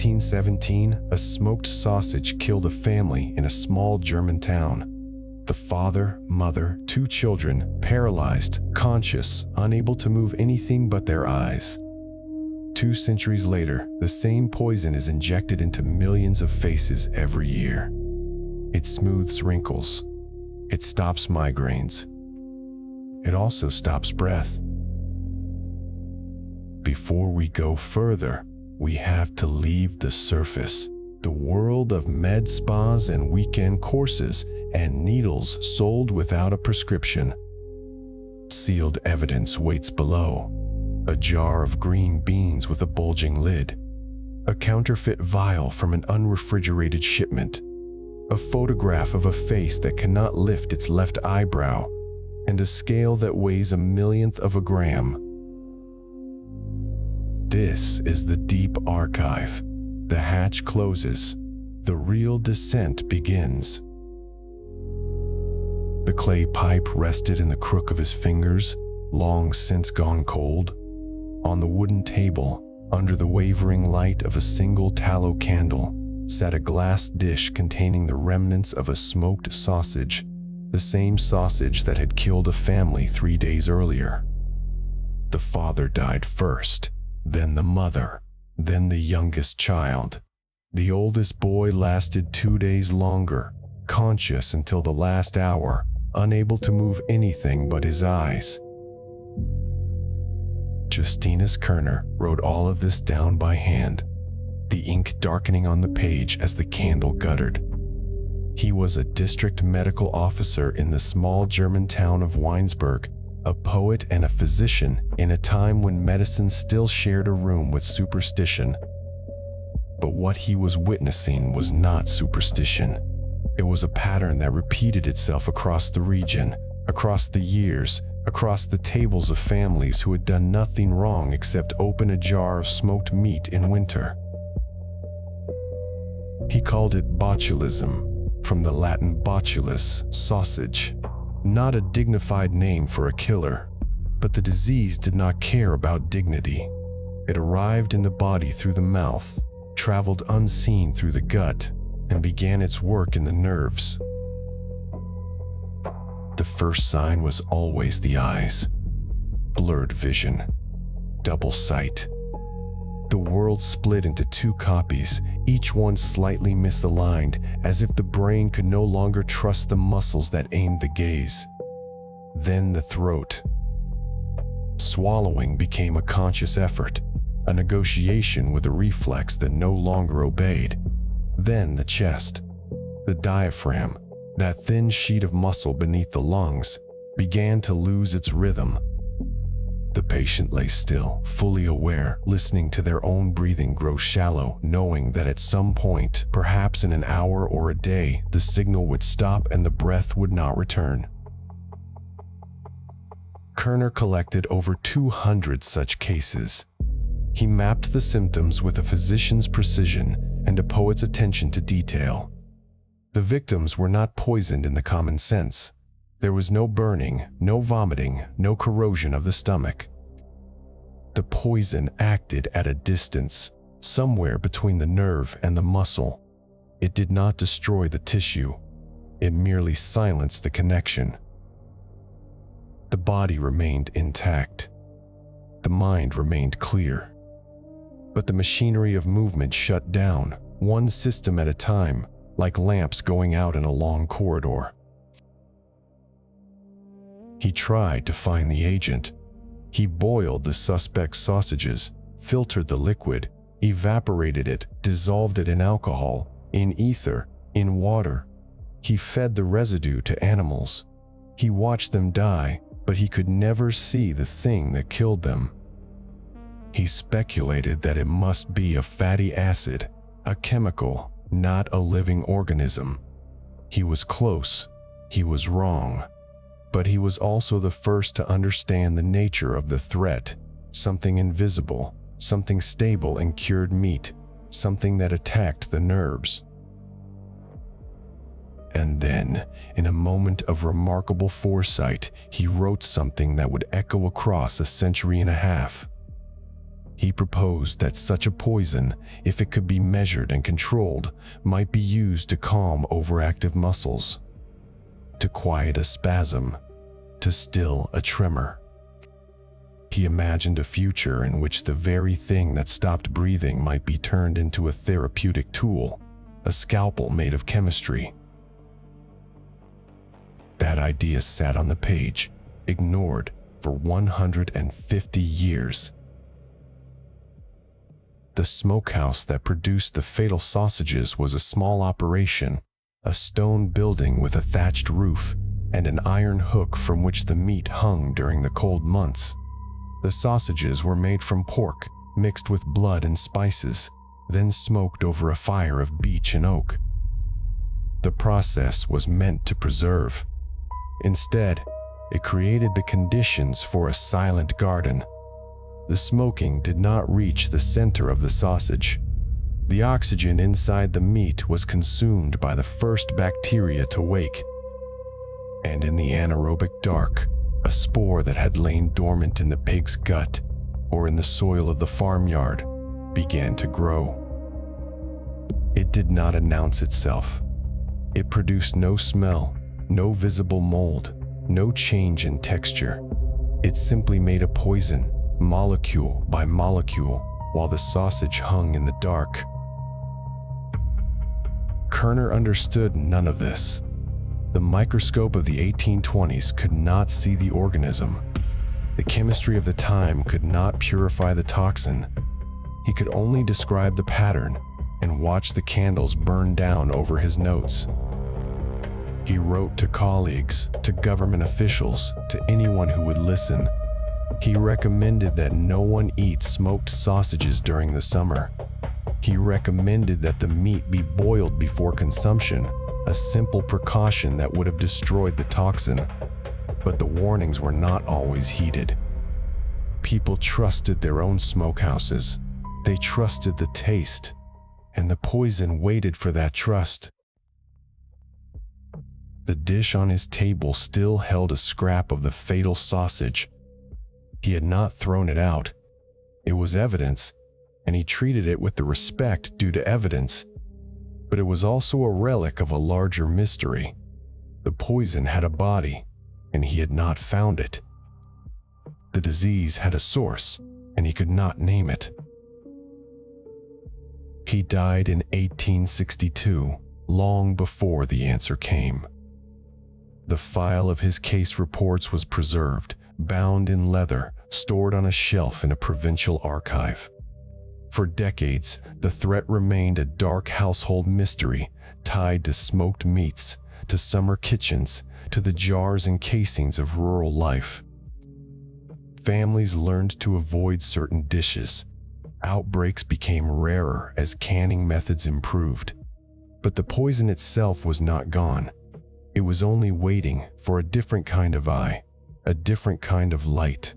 1917, a smoked sausage killed a family in a small German town. The father, mother, 2 children, paralyzed, conscious, unable to move anything but their eyes. 2 centuries later, the same poison is injected into millions of faces every year. It smooths wrinkles. It stops migraines. It also stops breath. Before we go further, we have to leave the surface, the world of med spas and weekend courses and needles sold without a prescription. Sealed evidence waits below. A jar of green beans with a bulging lid. A counterfeit vial from an unrefrigerated shipment. A photograph of a face that cannot lift its left eyebrow, and a scale that weighs a millionth of a gram. This is the deep archive. The hatch closes. The real descent begins. The clay pipe rested in the crook of his fingers, long since gone cold. On the wooden table, under the wavering light of a single tallow candle, sat a glass dish containing the remnants of a smoked sausage, the same sausage that had killed a family 3 days earlier. The father died first, then the mother, then the youngest child. The oldest boy lasted 2 days longer, conscious until the last hour, unable to move anything but his eyes. Justinus Kerner wrote all of this down by hand, the ink darkening on the page as the candle guttered. He was a district medical officer in the small German town of Weinsberg, a poet and a physician in a time when medicine still shared a room with superstition. But what he was witnessing was not superstition. It was a pattern that repeated itself across the region, across the years, across the tables of families who had done nothing wrong except open a jar of smoked meat in winter. He called it botulism, from the Latin botulus, sausage. Not a dignified name for a killer, but the disease did not care about dignity. It arrived in the body through the mouth, traveled unseen through the gut, and began its work in the nerves. The first sign was always the eyes. Blurred vision. Double sight. The world split into 2 copies, each one slightly misaligned, as if the brain could no longer trust the muscles that aimed the gaze. Then the throat. Swallowing became a conscious effort, a negotiation with a reflex that no longer obeyed. Then the chest. The diaphragm, that thin sheet of muscle beneath the lungs, began to lose its rhythm. The patient lay still, fully aware, listening to their own breathing grow shallow, knowing that at some point, perhaps in an hour or a day, the signal would stop and the breath would not return. Kerner collected over 200 such cases. He mapped the symptoms with a physician's precision and a poet's attention to detail. The victims were not poisoned in the common sense. There was no burning, no vomiting, no corrosion of the stomach. The poison acted at a distance, somewhere between the nerve and the muscle. It did not destroy the tissue. It merely silenced the connection. The body remained intact. The mind remained clear. But the machinery of movement shut down, one system at a time, like lamps going out in a long corridor. He tried to find the agent. He boiled the suspect's sausages, filtered the liquid, evaporated it, dissolved it in alcohol, in ether, in water. He fed the residue to animals. He watched them die, but he could never see the thing that killed them. He speculated that it must be a fatty acid, a chemical, not a living organism. He was close. He was wrong. But he was also the first to understand the nature of the threat, something invisible, something stable in cured meat, something that attacked the nerves. And then, in a moment of remarkable foresight, he wrote something that would echo across a century and a half. He proposed that such a poison, if it could be measured and controlled, might be used to calm overactive muscles, to quiet a spasm, to still a tremor. He imagined a future in which the very thing that stopped breathing might be turned into a therapeutic tool, a scalpel made of chemistry. That idea sat on the page, ignored for 150 years. The smokehouse that produced the fatal sausages was a small operation, a stone building with a thatched roof and an iron hook from which the meat hung during the cold months. The sausages were made from pork, mixed with blood and spices, then smoked over a fire of beech and oak. The process was meant to preserve. Instead, it created the conditions for a silent garden. The smoking did not reach the center of the sausage. The oxygen inside the meat was consumed by the first bacteria to wake. And in the anaerobic dark, a spore that had lain dormant in the pig's gut or in the soil of the farmyard began to grow. It did not announce itself. It produced no smell, no visible mold, no change in texture. It simply made a poison, molecule by molecule, while the sausage hung in the dark. Kerner understood none of this. The microscope of the 1820s could not see the organism. The chemistry of the time could not purify the toxin. He could only describe the pattern and watch the candles burn down over his notes. He wrote to colleagues, to government officials, to anyone who would listen. He recommended that no one eat smoked sausages during the summer. He recommended that the meat be boiled before consumption, a simple precaution that would have destroyed the toxin. But the warnings were not always heeded. People trusted their own smokehouses. They trusted the taste, and the poison waited for that trust. The dish on his table still held a scrap of the fatal sausage. He had not thrown it out. It was evidence, and he treated it with the respect due to evidence. But it was also a relic of a larger mystery. The poison had a body, and he had not found it. The disease had a source, and he could not name it. He died in 1862, long before the answer came. The file of his case reports was preserved, bound in leather, stored on a shelf in a provincial archive. For decades, the threat remained a dark household mystery tied to smoked meats, to summer kitchens, to the jars and casings of rural life. Families learned to avoid certain dishes. Outbreaks became rarer as canning methods improved. But the poison itself was not gone. It was only waiting for a different kind of eye, a different kind of light.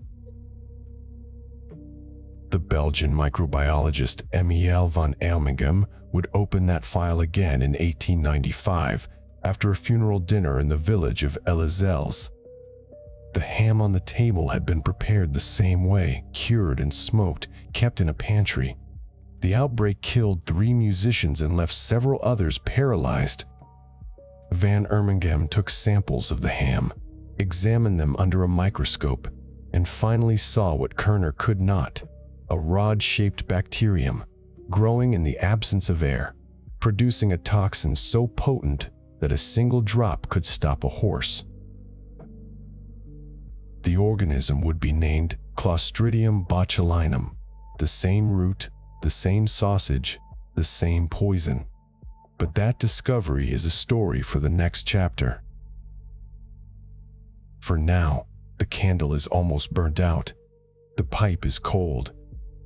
The Belgian microbiologist Emile van Elmingem would open that file again in 1895 after a funeral dinner in the village of Elizelles. The ham on the table had been prepared the same way, cured and smoked, kept in a pantry. The outbreak killed 3 musicians and left several others paralyzed. Van Ermingem took samples of the ham, examined them under a microscope, and finally saw what Kerner could not: a rod-shaped bacterium growing in the absence of air, producing a toxin so potent that a single drop could stop a horse. The organism would be named Clostridium botulinum, the same root, the same sausage, the same poison. But that discovery is a story for the next chapter. For now, the candle is almost burnt out. The pipe is cold.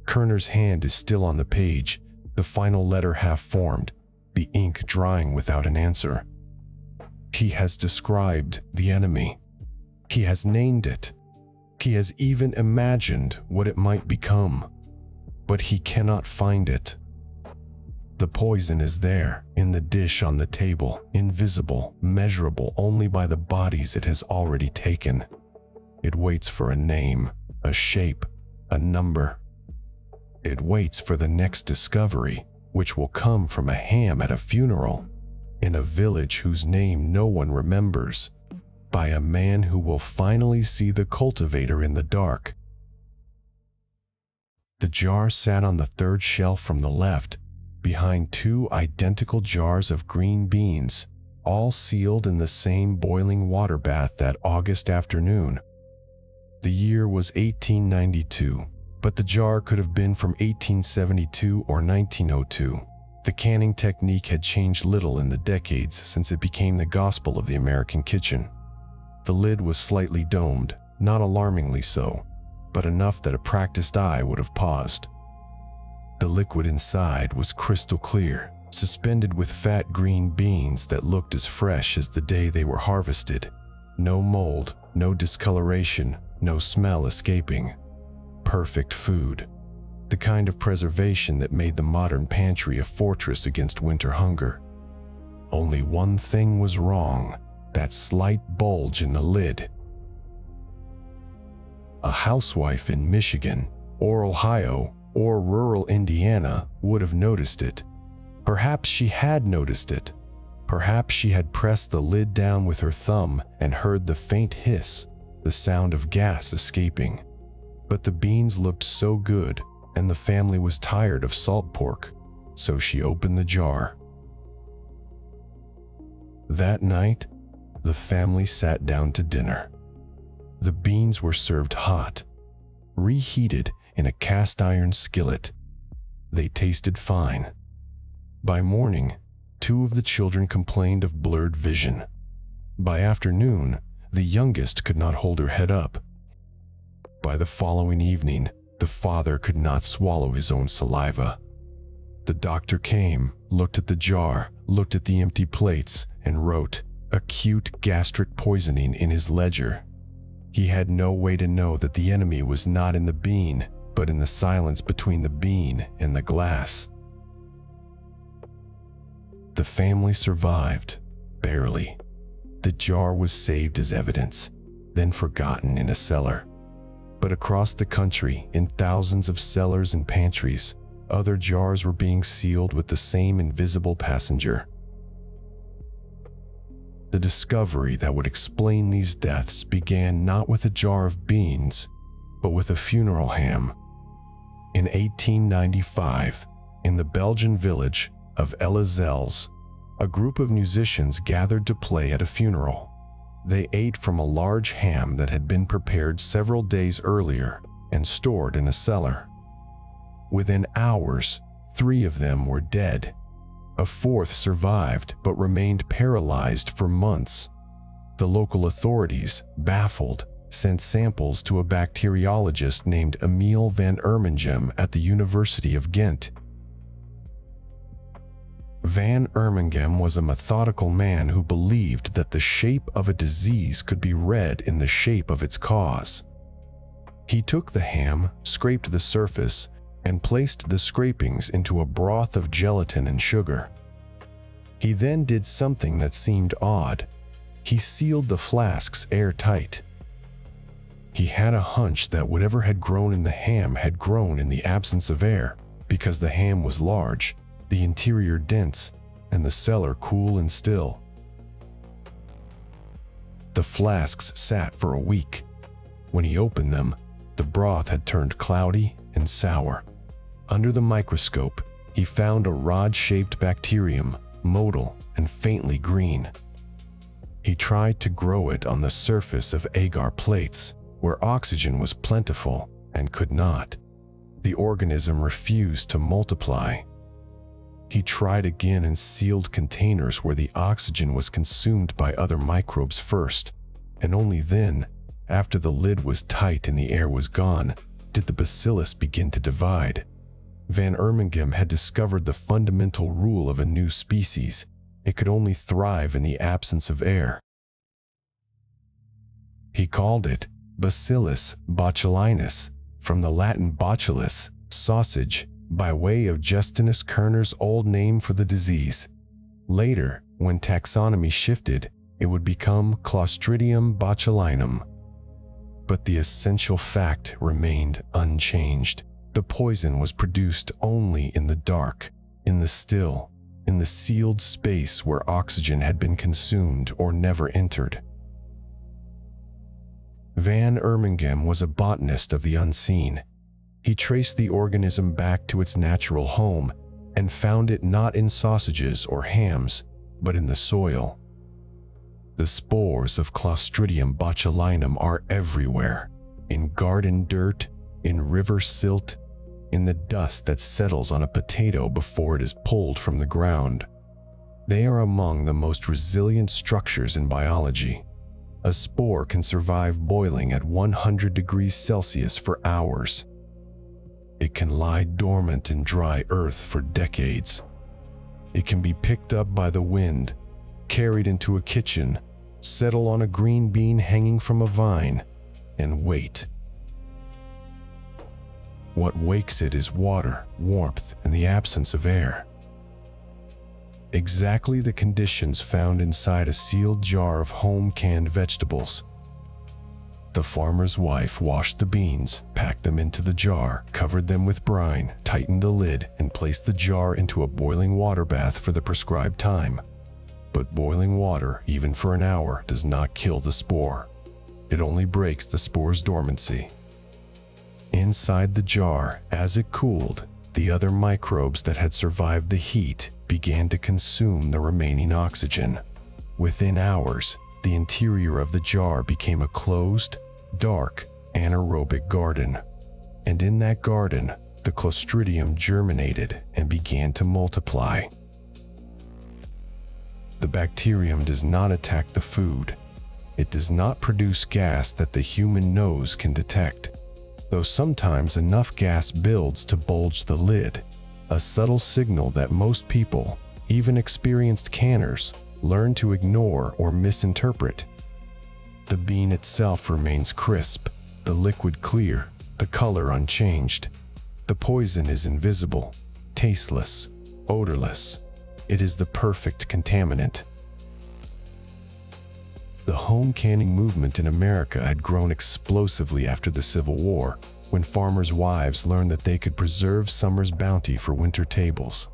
Kerner's hand is still on the page, the final letter half formed, the ink drying without an answer. He has described the enemy. He has named it. He has even imagined what it might become. But he cannot find it. The poison is there, in the dish on the table, invisible, measurable only by the bodies it has already taken. It waits for a name, a shape, a number. It waits for the next discovery, which will come from a ham at a funeral, in a village whose name no one remembers, by a man who will finally see the cultivator in the dark. The jar sat on the third shelf from the left, behind two identical jars of green beans, all sealed in the same boiling water bath that August afternoon. The year was 1892, but the jar could have been from 1872 or 1902. The canning technique had changed little in the decades since it became the gospel of the American kitchen. The lid was slightly domed, not alarmingly so, but enough that a practiced eye would have paused. The liquid inside was crystal clear, suspended with fat green beans that looked as fresh as the day they were harvested. No mold, no discoloration, no smell escaping. Perfect food. The kind of preservation that made the modern pantry a fortress against winter hunger. Only one thing was wrong, that slight bulge in the lid. A housewife in Michigan, or Ohio, or rural Indiana would have noticed it. Perhaps she had noticed it. Perhaps she had pressed the lid down with her thumb and heard the faint hiss, the sound of gas escaping. But the beans looked so good, and the family was tired of salt pork, so she opened the jar. That night, the family sat down to dinner. The beans were served hot, reheated in a cast iron skillet. They tasted fine. By morning, two of the children complained of blurred vision. By afternoon, the youngest could not hold her head up. By the following evening, the father could not swallow his own saliva. The doctor came, looked at the jar, looked at the empty plates, and wrote acute gastric poisoning in his ledger. He had no way to know that the enemy was not in the bean, but in the silence between the bean and the glass. The family survived, barely. The jar was saved as evidence, then forgotten in a cellar. But across the country, in thousands of cellars and pantries, other jars were being sealed with the same invisible passenger. The discovery that would explain these deaths began not with a jar of beans, but with a funeral ham. In 1895, in the Belgian village of Ellezels, a group of musicians gathered to play at a funeral. They ate from a large ham that had been prepared several days earlier and stored in a cellar. Within hours, 3 of them were dead. A 4th survived but remained paralyzed for months. The local authorities, baffled, sent samples to a bacteriologist named Emil van Ermingem at the University of Ghent. Van Ermingem was a methodical man who believed that the shape of a disease could be read in the shape of its cause. He took the ham, scraped the surface, and placed the scrapings into a broth of gelatin and sugar. He then did something that seemed odd. He sealed the flasks airtight. He had a hunch that whatever had grown in the ham had grown in the absence of air, because the ham was large, the interior dense, and the cellar cool and still. The flasks sat for a week. When he opened them, the broth had turned cloudy and sour. Under the microscope, he found a rod-shaped bacterium, motile and faintly green. He tried to grow it on the surface of agar plates, where oxygen was plentiful, and could not. The organism refused to multiply. He tried again in sealed containers where the oxygen was consumed by other microbes first, and only then, after the lid was tight and the air was gone, did the bacillus begin to divide. Van Ermingem had discovered the fundamental rule of a new species. It could only thrive in the absence of air. He called it Bacillus botulinus, from the Latin botulus, sausage, by way of Justinus Kerner's old name for the disease. Later, when taxonomy shifted, it would become Clostridium botulinum. But the essential fact remained unchanged. The poison was produced only in the dark, in the still, in the sealed space where oxygen had been consumed or never entered. Van Ermingem was a botanist of the unseen. He traced the organism back to its natural home and found it not in sausages or hams, but in the soil. The spores of Clostridium botulinum are everywhere, in garden dirt, in river silt, in the dust that settles on a potato before it is pulled from the ground. They are among the most resilient structures in biology. A spore can survive boiling at 100 degrees Celsius for hours. It can lie dormant in dry earth for decades. It can be picked up by the wind, carried into a kitchen, settle on a green bean hanging from a vine, and wait. What wakes it is water, warmth, and the absence of air. Exactly the conditions found inside a sealed jar of home-canned vegetables. The farmer's wife washed the beans, packed them into the jar, covered them with brine, tightened the lid, and placed the jar into a boiling water bath for the prescribed time. But boiling water, even for an hour, does not kill the spore. It only breaks the spore's dormancy. Inside the jar, as it cooled, the other microbes that had survived the heat began to consume the remaining oxygen. Within hours, the interior of the jar became a closed, dark, anaerobic garden. And in that garden, the Clostridium germinated and began to multiply. The bacterium does not attack the food. It does not produce gas that the human nose can detect, though sometimes enough gas builds to bulge the lid, a subtle signal that most people, even experienced canners, learn to ignore or misinterpret. The bean itself remains crisp, the liquid clear, the color unchanged. The poison is invisible, tasteless, odorless. It is the perfect contaminant. The home canning movement in America had grown explosively after the Civil War, when farmers' wives learned that they could preserve summer's bounty for winter tables.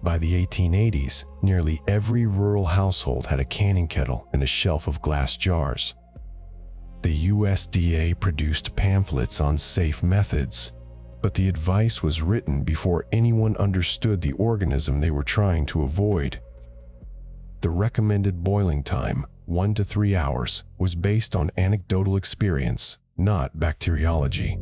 By the 1880s, nearly every rural household had a canning kettle and a shelf of glass jars. The USDA produced pamphlets on safe methods, but the advice was written before anyone understood the organism they were trying to avoid. The recommended boiling time, 1 to 3 hours, was based on anecdotal experience, not bacteriology.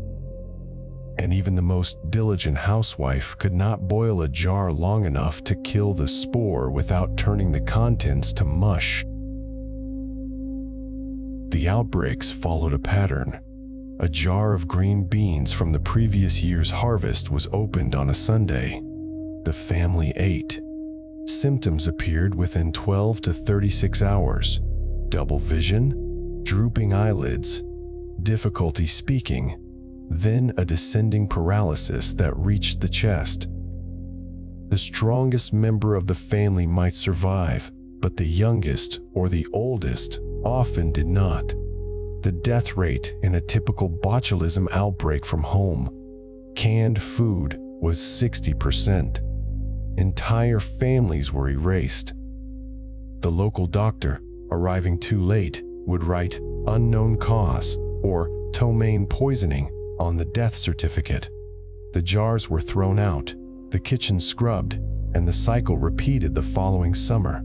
And even the most diligent housewife could not boil a jar long enough to kill the spore without turning the contents to mush. The outbreaks followed a pattern. A jar of green beans from the previous year's harvest was opened on a Sunday. The family ate. Symptoms appeared within 12 to 36 hours. Double vision, drooping eyelids, difficulty speaking, then a descending paralysis that reached the chest. The strongest member of the family might survive, but the youngest or the oldest often did not. The death rate in a typical botulism outbreak from home canned food was 60%. Entire families were erased. The local doctor, arriving too late, would write unknown cause or ptomaine poisoning on the death certificate. The jars were thrown out, the kitchen scrubbed, and the cycle repeated the following summer.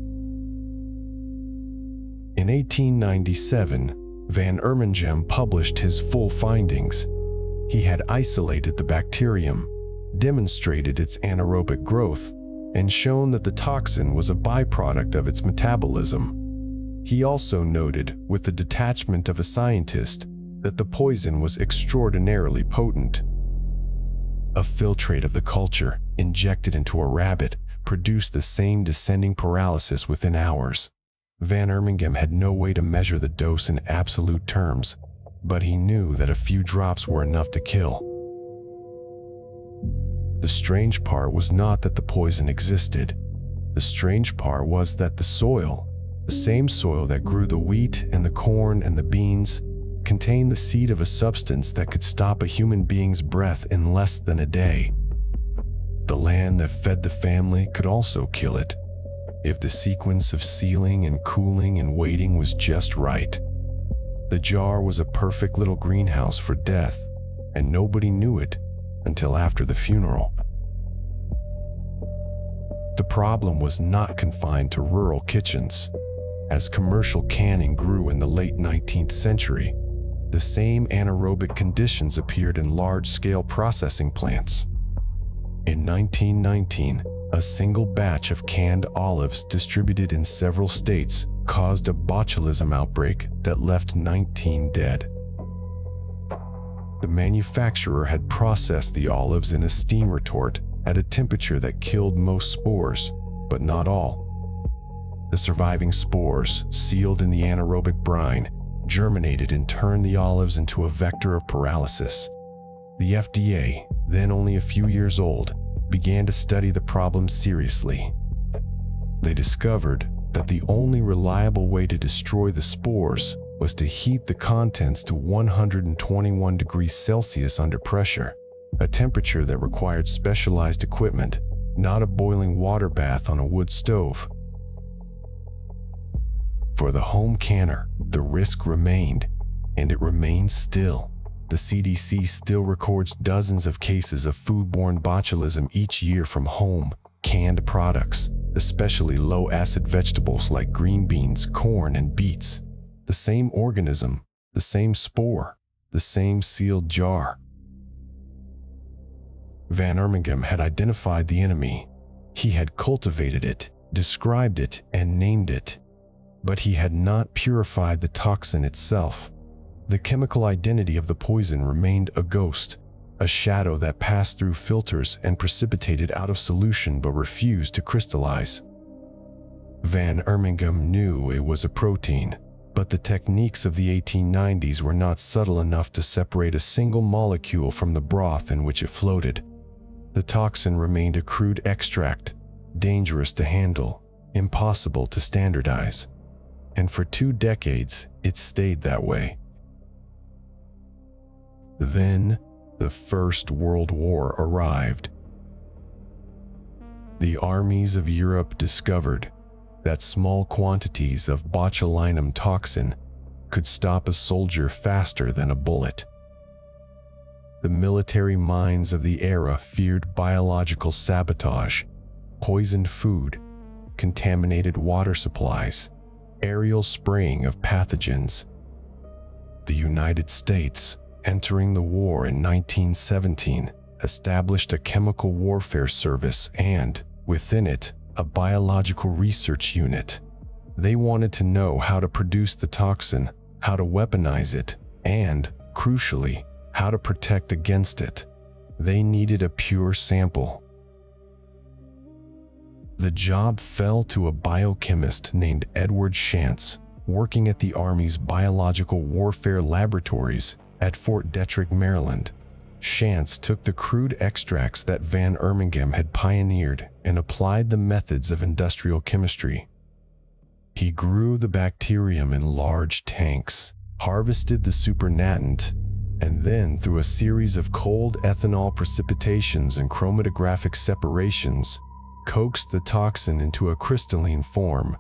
In 1897, Van Ermingem published his full findings. He had isolated the bacterium, demonstrated its anaerobic growth, and shown that the toxin was a byproduct of its metabolism. He also noted, with the detachment of a scientist, that the poison was extraordinarily potent. A filtrate of the culture, injected into a rabbit, produced the same descending paralysis within hours. Van Ermingem had no way to measure the dose in absolute terms, but he knew that a few drops were enough to kill. The strange part was not that the poison existed. The strange part was that the soil, the same soil that grew the wheat and the corn and the beans, contained the seed of a substance that could stop a human being's breath in less than a day. The land that fed the family could also kill it, if the sequence of sealing and cooling and waiting was just right. The jar was a perfect little greenhouse for death, and nobody knew it until after the funeral. The problem was not confined to rural kitchens. As commercial canning grew in the late 19th century, the same anaerobic conditions appeared in large-scale processing plants. In 1919, a single batch of canned olives distributed in several states caused a botulism outbreak that left 19 dead. The manufacturer had processed the olives in a steam retort at a temperature that killed most spores, but not all. The surviving spores, sealed in the anaerobic brine, germinated and turned the olives into a vector of paralysis. The FDA, then only a few years old, began to study the problem seriously. They discovered that the only reliable way to destroy the spores was to heat the contents to 121 degrees Celsius under pressure, a temperature that required specialized equipment, not a boiling water bath on a wood stove. For the home canner, the risk remained, and it remains still. The CDC still records dozens of cases of foodborne botulism each year from home, canned products, especially low-acid vegetables like green beans, corn, and beets. The same organism, the same spore, the same sealed jar. Van Ermingem had identified the enemy. He had cultivated it, described it, and named it. But he had not purified the toxin itself. The chemical identity of the poison remained a ghost, a shadow that passed through filters and precipitated out of solution but refused to crystallize. Van Ermingem knew it was a protein, but the techniques of the 1890s were not subtle enough to separate a single molecule from the broth in which it floated. The toxin remained a crude extract, dangerous to handle, impossible to standardize. And for 2 decades, it stayed that way. Then, the First World War arrived. The armies of Europe discovered that small quantities of botulinum toxin could stop a soldier faster than a bullet. The military minds of the era feared biological sabotage, poisoned food, contaminated water supplies, aerial spraying of pathogens. The United States, entering the war in 1917, established a chemical warfare service and, within it, a biological research unit. They wanted to know how to produce the toxin, how to weaponize it, and, crucially, how to protect against it. They needed a pure sample. The job fell to a biochemist named Edward Shantz, working at the Army's Biological Warfare Laboratories at Fort Detrick, Maryland. Shantz took the crude extracts that Van Ermingem had pioneered and applied the methods of industrial chemistry. He grew the bacterium in large tanks, harvested the supernatant, and then, through a series of cold ethanol precipitations and chromatographic separations, coaxed the toxin into a crystalline form.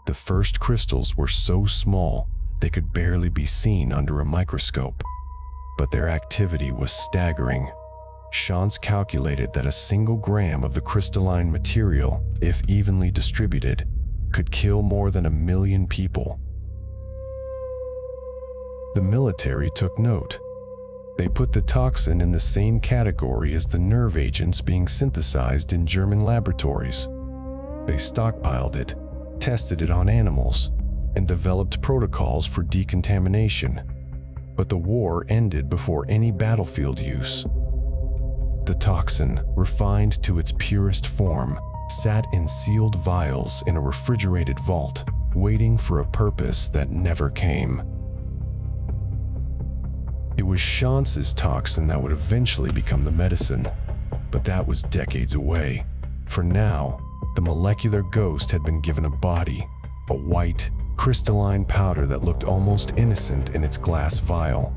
The first crystals were so small they could barely be seen under a microscope, but their activity was staggering. Shantz calculated that a single gram of the crystalline material, if evenly distributed, could kill more than 1 million people. The military took note. They put the toxin in the same category as the nerve agents being synthesized in German laboratories. They stockpiled it, tested it on animals, and developed protocols for decontamination. But the war ended before any battlefield use. The toxin, refined to its purest form, sat in sealed vials in a refrigerated vault, waiting for a purpose that never came. It was Shantz's toxin that would eventually become the medicine, but that was decades away. For now, the molecular ghost had been given a body, a white, crystalline powder that looked almost innocent in its glass vial.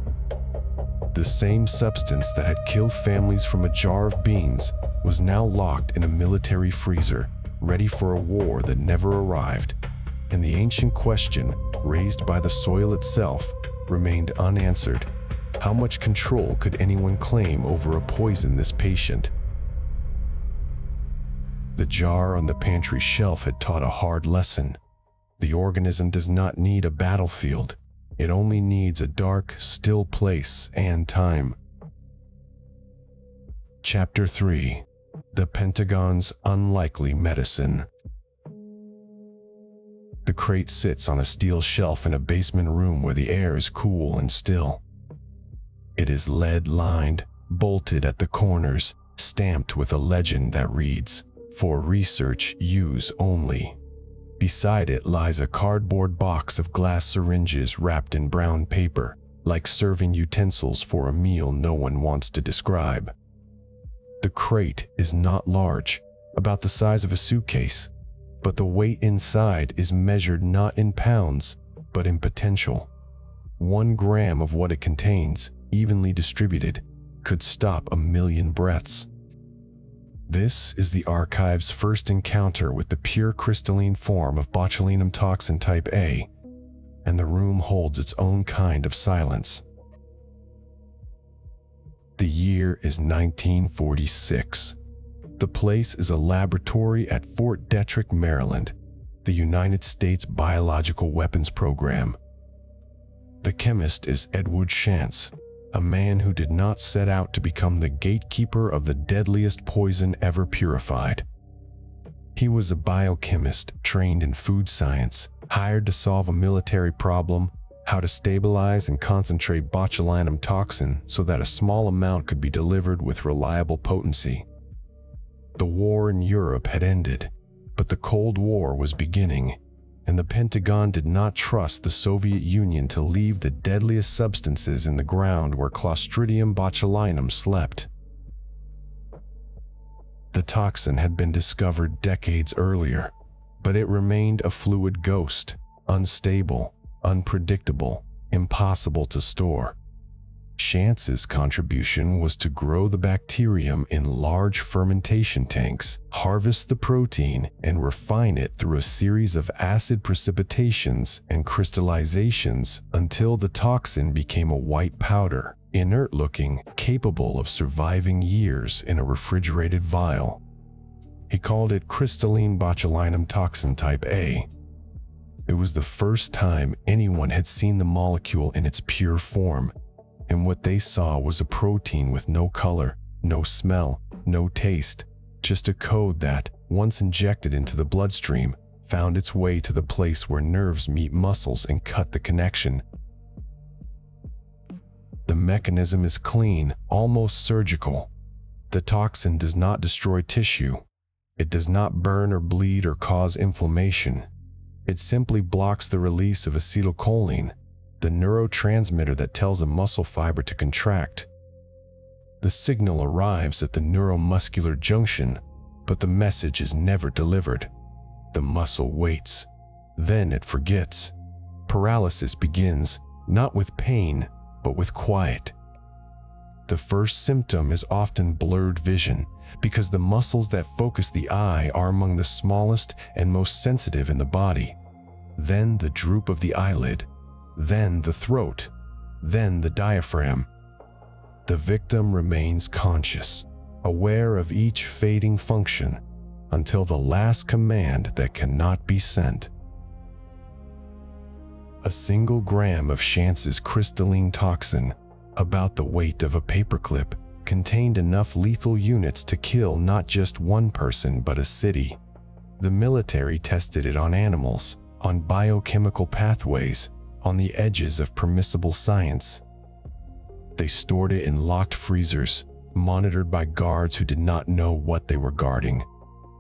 The same substance that had killed families from a jar of beans was now locked in a military freezer, ready for a war that never arrived. And the ancient question, raised by the soil itself, remained unanswered. How much control could anyone claim over a poison this patient? The jar on the pantry shelf had taught a hard lesson. The organism does not need a battlefield. It only needs a dark, still place and time. Chapter 3. The Pentagon's Unlikely Medicine. The crate sits on a steel shelf in a basement room where the air is cool and still. It is lead-lined, bolted at the corners, stamped with a legend that reads, "For research use only." Beside it lies a cardboard box of glass syringes wrapped in brown paper, like serving utensils for a meal no one wants to describe. The crate is not large, about the size of a suitcase, but the weight inside is measured not in pounds, but in potential. 1 gram of what it contains, evenly distributed, could stop 1,000,000 breaths. This is the archive's first encounter with the pure crystalline form of botulinum toxin type A, and the room holds its own kind of silence. The year is 1946. The place is a laboratory at Fort Detrick, Maryland, the United States Biological Weapons Program. The chemist is Edward Shantz, a man who did not set out to become the gatekeeper of the deadliest poison ever purified. He was a biochemist trained in food science, hired to solve a military problem, how to stabilize and concentrate botulinum toxin so that a small amount could be delivered with reliable potency. The war in Europe had ended, but the Cold War was beginning, and the Pentagon did not trust the Soviet Union to leave the deadliest substances in the ground where Clostridium botulinum slept. The toxin had been discovered decades earlier, but it remained a fluid ghost, unstable, unpredictable, impossible to store. Shantz's contribution was to grow the bacterium in large fermentation tanks, harvest the protein, and refine it through a series of acid precipitations and crystallizations until the toxin became a white powder, inert-looking, capable of surviving years in a refrigerated vial. He called it crystalline botulinum toxin type A. It was the first time anyone had seen the molecule in its pure form, and what they saw was a protein with no color, no smell, no taste, just a code that, once injected into the bloodstream, found its way to the place where nerves meet muscles and cut the connection. The mechanism is clean, almost surgical. The toxin does not destroy tissue. It does not burn or bleed or cause inflammation. It simply blocks the release of acetylcholine, the neurotransmitter that tells a muscle fiber to contract. The signal arrives at the neuromuscular junction, but the message is never delivered. The muscle waits. Then it forgets. Paralysis begins, not with pain, but with quiet. The first symptom is often blurred vision, because the muscles that focus the eye are among the smallest and most sensitive in the body. Then the droop of the eyelid, then the throat, then the diaphragm. The victim remains conscious, aware of each fading function, until the last command that cannot be sent. A single gram of Shantz's crystalline toxin, about the weight of a paperclip, contained enough lethal units to kill not just one person but a city. The military tested it on animals, on biochemical pathways, on the edges of permissible science. They stored it in locked freezers, monitored by guards who did not know what they were guarding.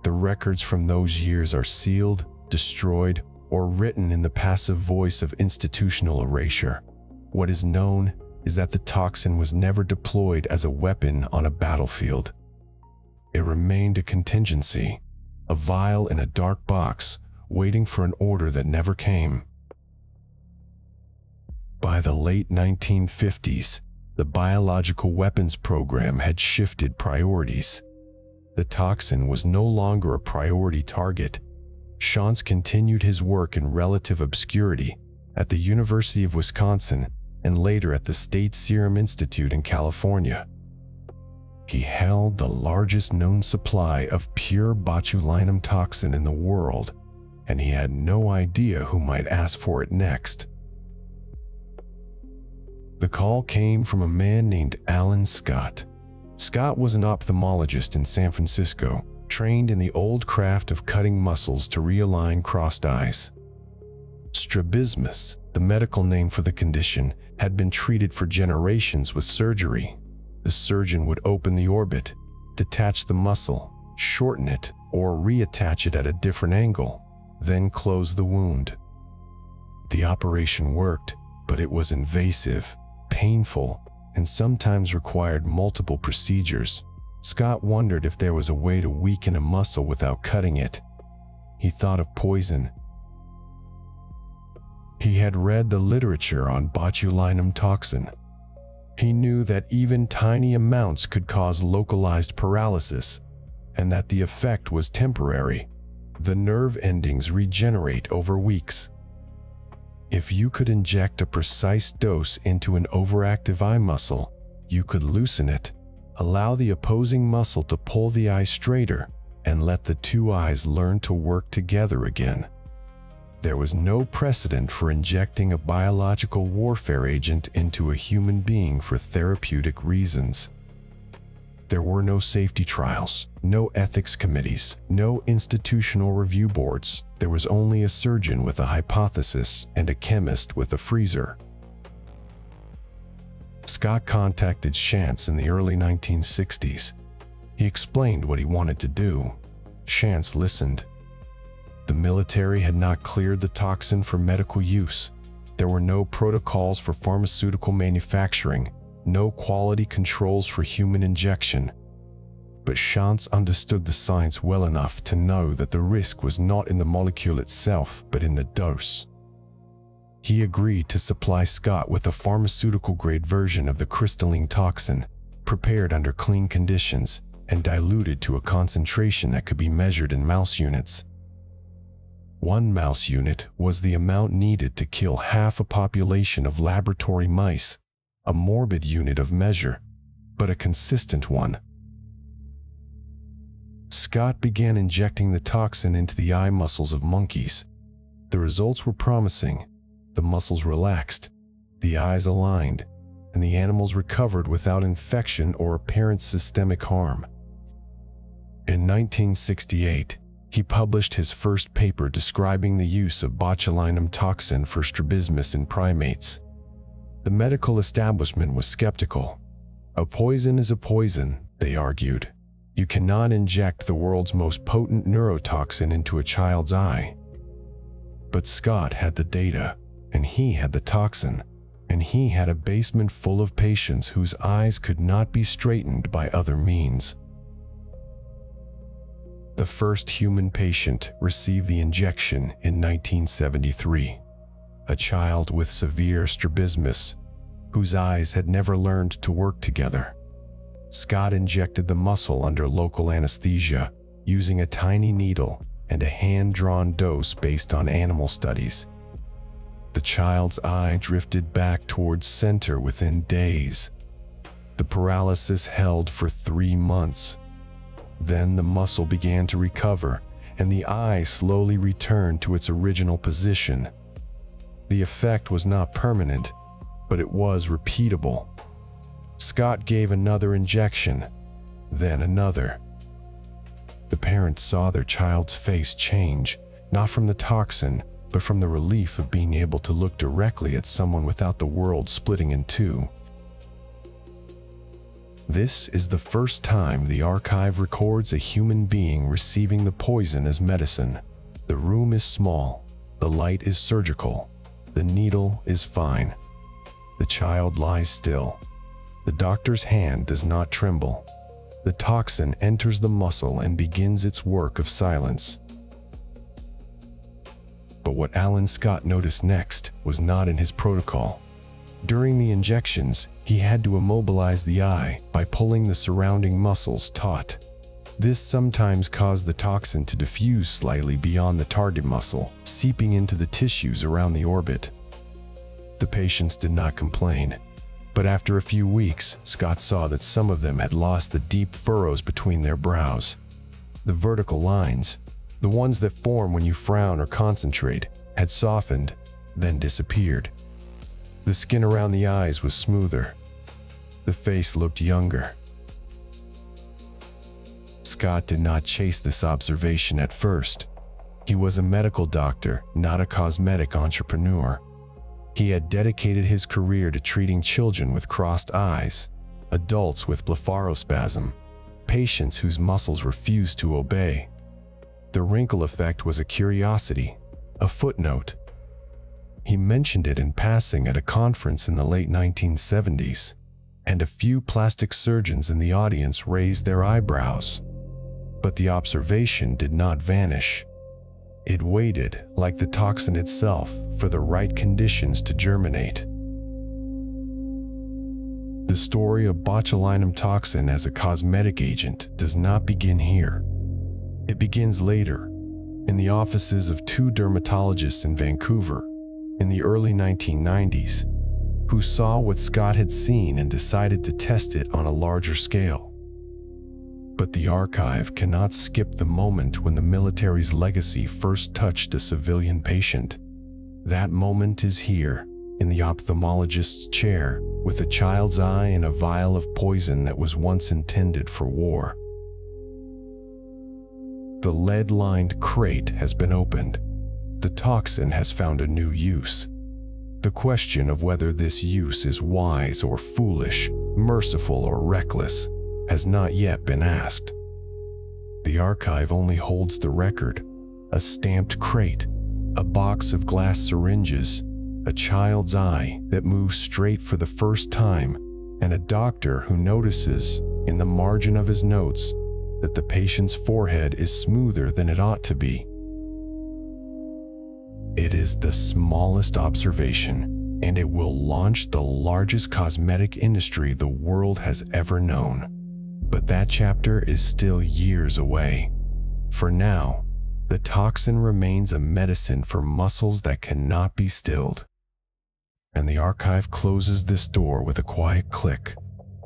The records from those years are sealed, destroyed, or written in the passive voice of institutional erasure. What is known is that the toxin was never deployed as a weapon on a battlefield. It remained a contingency, a vial in a dark box, waiting for an order that never came. By the late 1950s, the biological weapons program had shifted priorities. The toxin was no longer a priority target. Shantz continued his work in relative obscurity at the University of Wisconsin and later at the State Serum Institute in California. He held the largest known supply of pure botulinum toxin in the world, and he had no idea who might ask for it next. The call came from a man named Alan Scott. Scott was an ophthalmologist in San Francisco, trained in the old craft of cutting muscles to realign crossed eyes. Strabismus, the medical name for the condition, had been treated for generations with surgery. The surgeon would open the orbit, detach the muscle, shorten it, or reattach it at a different angle, then close the wound. The operation worked, but it was invasive, painful, and sometimes required multiple procedures. Scott wondered if there was a way to weaken a muscle without cutting it. He thought of poison. He had read the literature on botulinum toxin. He knew that even tiny amounts could cause localized paralysis, and that the effect was temporary. The nerve endings regenerate over weeks. If you could inject a precise dose into an overactive eye muscle, you could loosen it, allow the opposing muscle to pull the eye straighter, and let the two eyes learn to work together again. There was no precedent for injecting a biological warfare agent into a human being for therapeutic reasons. There were no safety trials, no ethics committees, no institutional review boards. There was only a surgeon with a hypothesis and a chemist with a freezer. Scott contacted Shantz in the early 1960s. He explained what he wanted to do. Shantz listened. The military had not cleared the toxin for medical use. There were no protocols for pharmaceutical manufacturing, no quality controls for human injection. But Shantz understood the science well enough to know that the risk was not in the molecule itself, but in the dose. He agreed to supply Scott with a pharmaceutical-grade version of the crystalline toxin, prepared under clean conditions and diluted to a concentration that could be measured in mouse units. 1 mouse unit was the amount needed to kill half a population of laboratory mice, a morbid unit of measure, but a consistent one. Scott began injecting the toxin into the eye muscles of monkeys. The results were promising. The muscles relaxed, the eyes aligned, and the animals recovered without infection or apparent systemic harm. In 1968, he published his first paper describing the use of botulinum toxin for strabismus in primates. The medical establishment was skeptical. A poison is a poison, they argued. You cannot inject the world's most potent neurotoxin into a child's eye. But Scott had the data, and he had the toxin, and he had a basement full of patients whose eyes could not be straightened by other means. The first human patient received the injection in 1973, a child with severe strabismus, whose eyes had never learned to work together. Scott injected the muscle under local anesthesia, using a tiny needle and a hand-drawn dose based on animal studies. The child's eye drifted back towards center within days. The paralysis held for 3 months. Then the muscle began to recover, and the eye slowly returned to its original position. The effect was not permanent, but it was repeatable. Scott gave another injection, then another. The parents saw their child's face change, not from the toxin, but from the relief of being able to look directly at someone without the world splitting in two. This is the first time the archive records a human being receiving the poison as medicine. The room is small, the light is surgical, the needle is fine. The child lies still. The doctor's hand does not tremble. The toxin enters the muscle and begins its work of silence. But what Alan Scott noticed next was not in his protocol. During the injections, he had to immobilize the eye by pulling the surrounding muscles taut. This sometimes caused the toxin to diffuse slightly beyond the target muscle, seeping into the tissues around the orbit. The patients did not complain, but after a few weeks, Scott saw that some of them had lost the deep furrows between their brows. The vertical lines, the ones that form when you frown or concentrate, had softened, then disappeared. The skin around the eyes was smoother. The face looked younger. Scott did not chase this observation at first. He was a medical doctor, not a cosmetic entrepreneur. He had dedicated his career to treating children with crossed eyes, adults with blepharospasm, patients whose muscles refused to obey. The wrinkle effect was a curiosity, a footnote. He mentioned it in passing at a conference in the late 1970s, and a few plastic surgeons in the audience raised their eyebrows. But the observation did not vanish. It waited, like the toxin itself, for the right conditions to germinate. The story of botulinum toxin as a cosmetic agent does not begin here. It begins later, in the offices of two dermatologists in Vancouver, in the early 1990s, who saw what Scott had seen and decided to test it on a larger scale. But the archive cannot skip the moment when the military's legacy first touched a civilian patient. That moment is here, in the ophthalmologist's chair, with a child's eye and a vial of poison that was once intended for war. The lead-lined crate has been opened. The toxin has found a new use. The question of whether this use is wise or foolish, merciful or reckless, has not yet been asked. The archive only holds the record: a stamped crate, a box of glass syringes, a child's eye that moves straight for the first time, and a doctor who notices, in the margin of his notes, that the patient's forehead is smoother than it ought to be. It is the smallest observation, and it will launch the largest cosmetic industry the world has ever known. But that chapter is still years away. For now, the toxin remains a medicine for muscles that cannot be stilled. And the archive closes this door with a quiet click,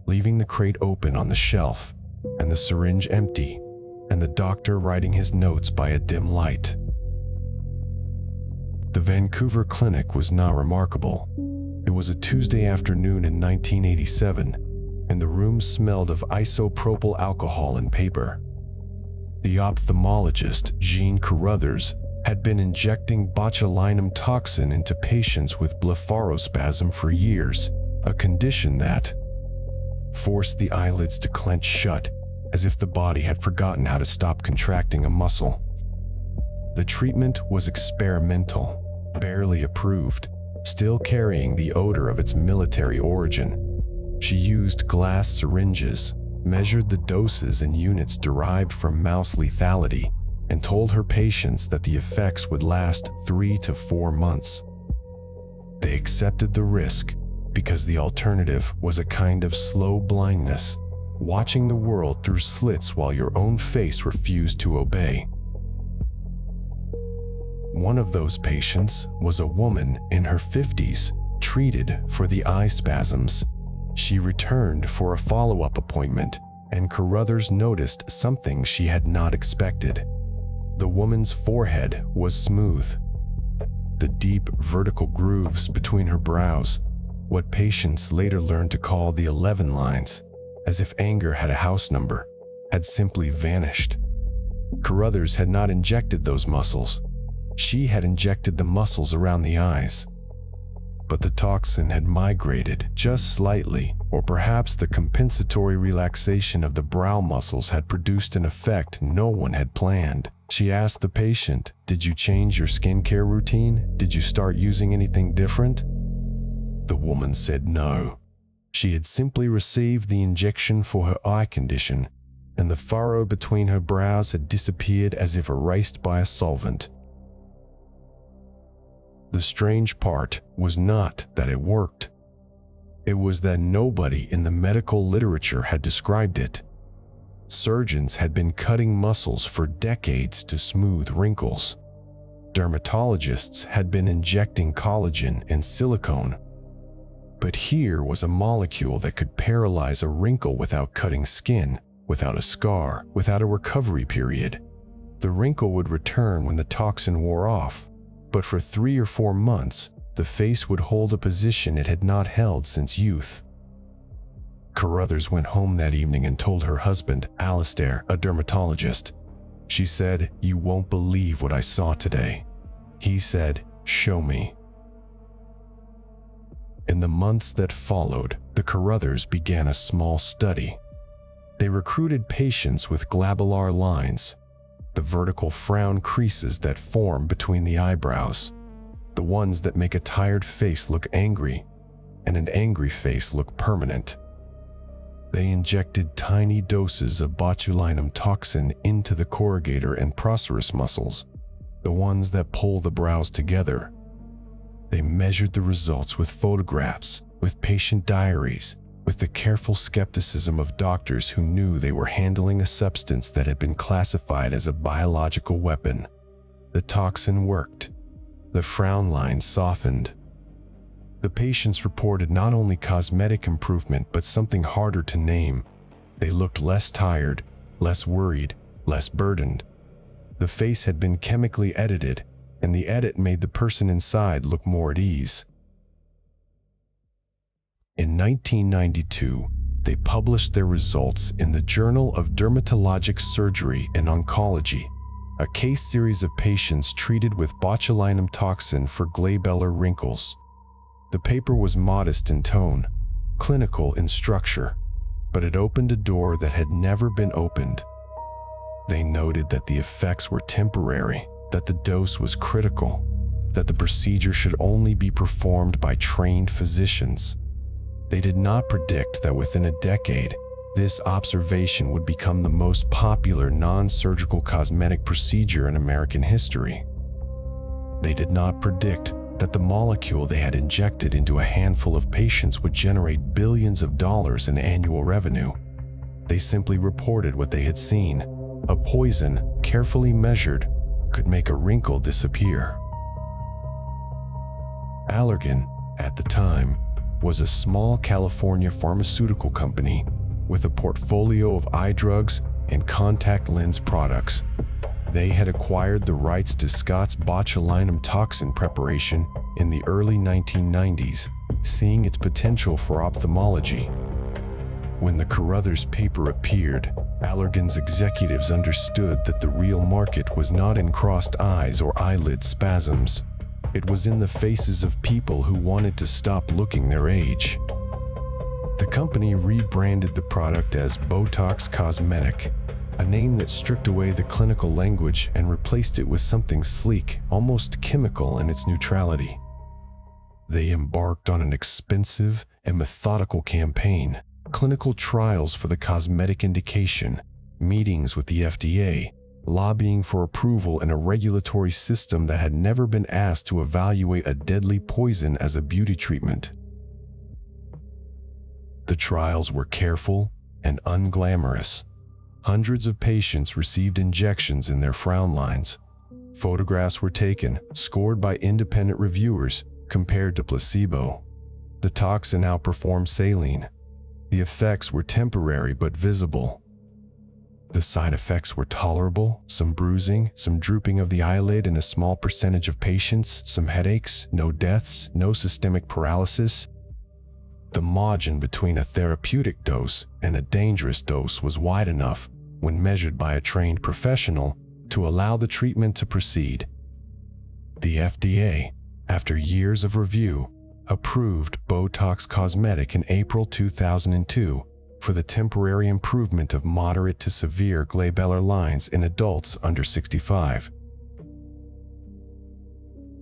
leaving the crate open on the shelf, and the syringe empty, and the doctor writing his notes by a dim light. The Vancouver clinic was not remarkable. It was a Tuesday afternoon in 1987, and the room smelled of isopropyl alcohol and paper. The ophthalmologist, Jean Carruthers, had been injecting botulinum toxin into patients with blepharospasm for years, a condition that forced the eyelids to clench shut, as if the body had forgotten how to stop contracting a muscle. The treatment was experimental, barely approved, still carrying the odor of its military origin. She used glass syringes, measured the doses and units derived from mouse lethality, and told her patients that the effects would last 3 to 4 months. They accepted the risk because the alternative was a kind of slow blindness, watching the world through slits while your own face refused to obey. One of those patients was a woman in her 50s, treated for the eye spasms. She returned for a follow-up appointment, and Carruthers noticed something she had not expected. The woman's forehead was smooth. The deep vertical grooves between her brows, what patients later learned to call the 11 lines, as if anger had a house number, had simply vanished. Carruthers had not injected those muscles. She had injected the muscles around the eyes. But the toxin had migrated just slightly, or perhaps the compensatory relaxation of the brow muscles had produced an effect no one had planned. She asked the patient, "Did you change your skincare routine? Did you start using anything different?" The woman said no. She had simply received the injection for her eye condition, and the furrow between her brows had disappeared as if erased by a solvent. The strange part was not that it worked. It was that nobody in the medical literature had described it. Surgeons had been cutting muscles for decades to smooth wrinkles. Dermatologists had been injecting collagen and silicone. But here was a molecule that could paralyze a wrinkle without cutting skin, without a scar, without a recovery period. The wrinkle would return when the toxin wore off, but for 3 or 4 months, the face would hold a position it had not held since youth. Carruthers went home that evening and told her husband, Alistair, a dermatologist. She said, "You won't believe what I saw today." He said, "Show me." In the months that followed, the Carruthers began a small study. They recruited patients with glabellar lines, the vertical frown creases that form between the eyebrows, the ones that make a tired face look angry and an angry face look permanent. They injected tiny doses of botulinum toxin into the corrugator and procerus muscles, the ones that pull the brows together. They measured the results with photographs, with patient diaries, with the careful skepticism of doctors who knew they were handling a substance that had been classified as a biological weapon. The toxin worked. The frown lines softened. The patients reported not only cosmetic improvement but something harder to name. They looked less tired, less worried, less burdened. The face had been chemically edited, and the edit made the person inside look more at ease. In 1992, they published their results in the Journal of Dermatologic Surgery and Oncology, a case series of patients treated with botulinum toxin for glabellar wrinkles. The paper was modest in tone, clinical in structure, but it opened a door that had never been opened. They noted that the effects were temporary, that the dose was critical, that the procedure should only be performed by trained physicians. They did not predict that within a decade, this observation would become the most popular non-surgical cosmetic procedure in American history. They did not predict that the molecule they had injected into a handful of patients would generate billions of dollars in annual revenue. They simply reported what they had seen. A poison, carefully measured, could make a wrinkle disappear. Allergan, at the time, was a small California pharmaceutical company with a portfolio of eye drugs and contact lens products. They had acquired the rights to Scott's botulinum toxin preparation in the early 1990s, seeing its potential for ophthalmology. When the Carruthers paper appeared, Allergan's executives understood that the real market was not in crossed eyes or eyelid spasms. It was in the faces of people who wanted to stop looking their age. The company rebranded the product as Botox Cosmetic, a name that stripped away the clinical language and replaced it with something sleek, almost chemical in its neutrality. They embarked on an expensive and methodical campaign, clinical trials for the cosmetic indication, meetings with the FDA, lobbying for approval in a regulatory system that had never been asked to evaluate a deadly poison as a beauty treatment. The trials were careful and unglamorous. Hundreds of patients received injections in their frown lines. Photographs were taken, scored by independent reviewers, compared to placebo. The toxin outperformed saline. The effects were temporary but visible. The side effects were tolerable, some bruising, some drooping of the eyelid in a small percentage of patients, some headaches, no deaths, no systemic paralysis. The margin between a therapeutic dose and a dangerous dose was wide enough, when measured by a trained professional, to allow the treatment to proceed. The FDA, after years of review, approved Botox Cosmetic in April 2002 for the temporary improvement of moderate to severe glabellar lines in adults under 65.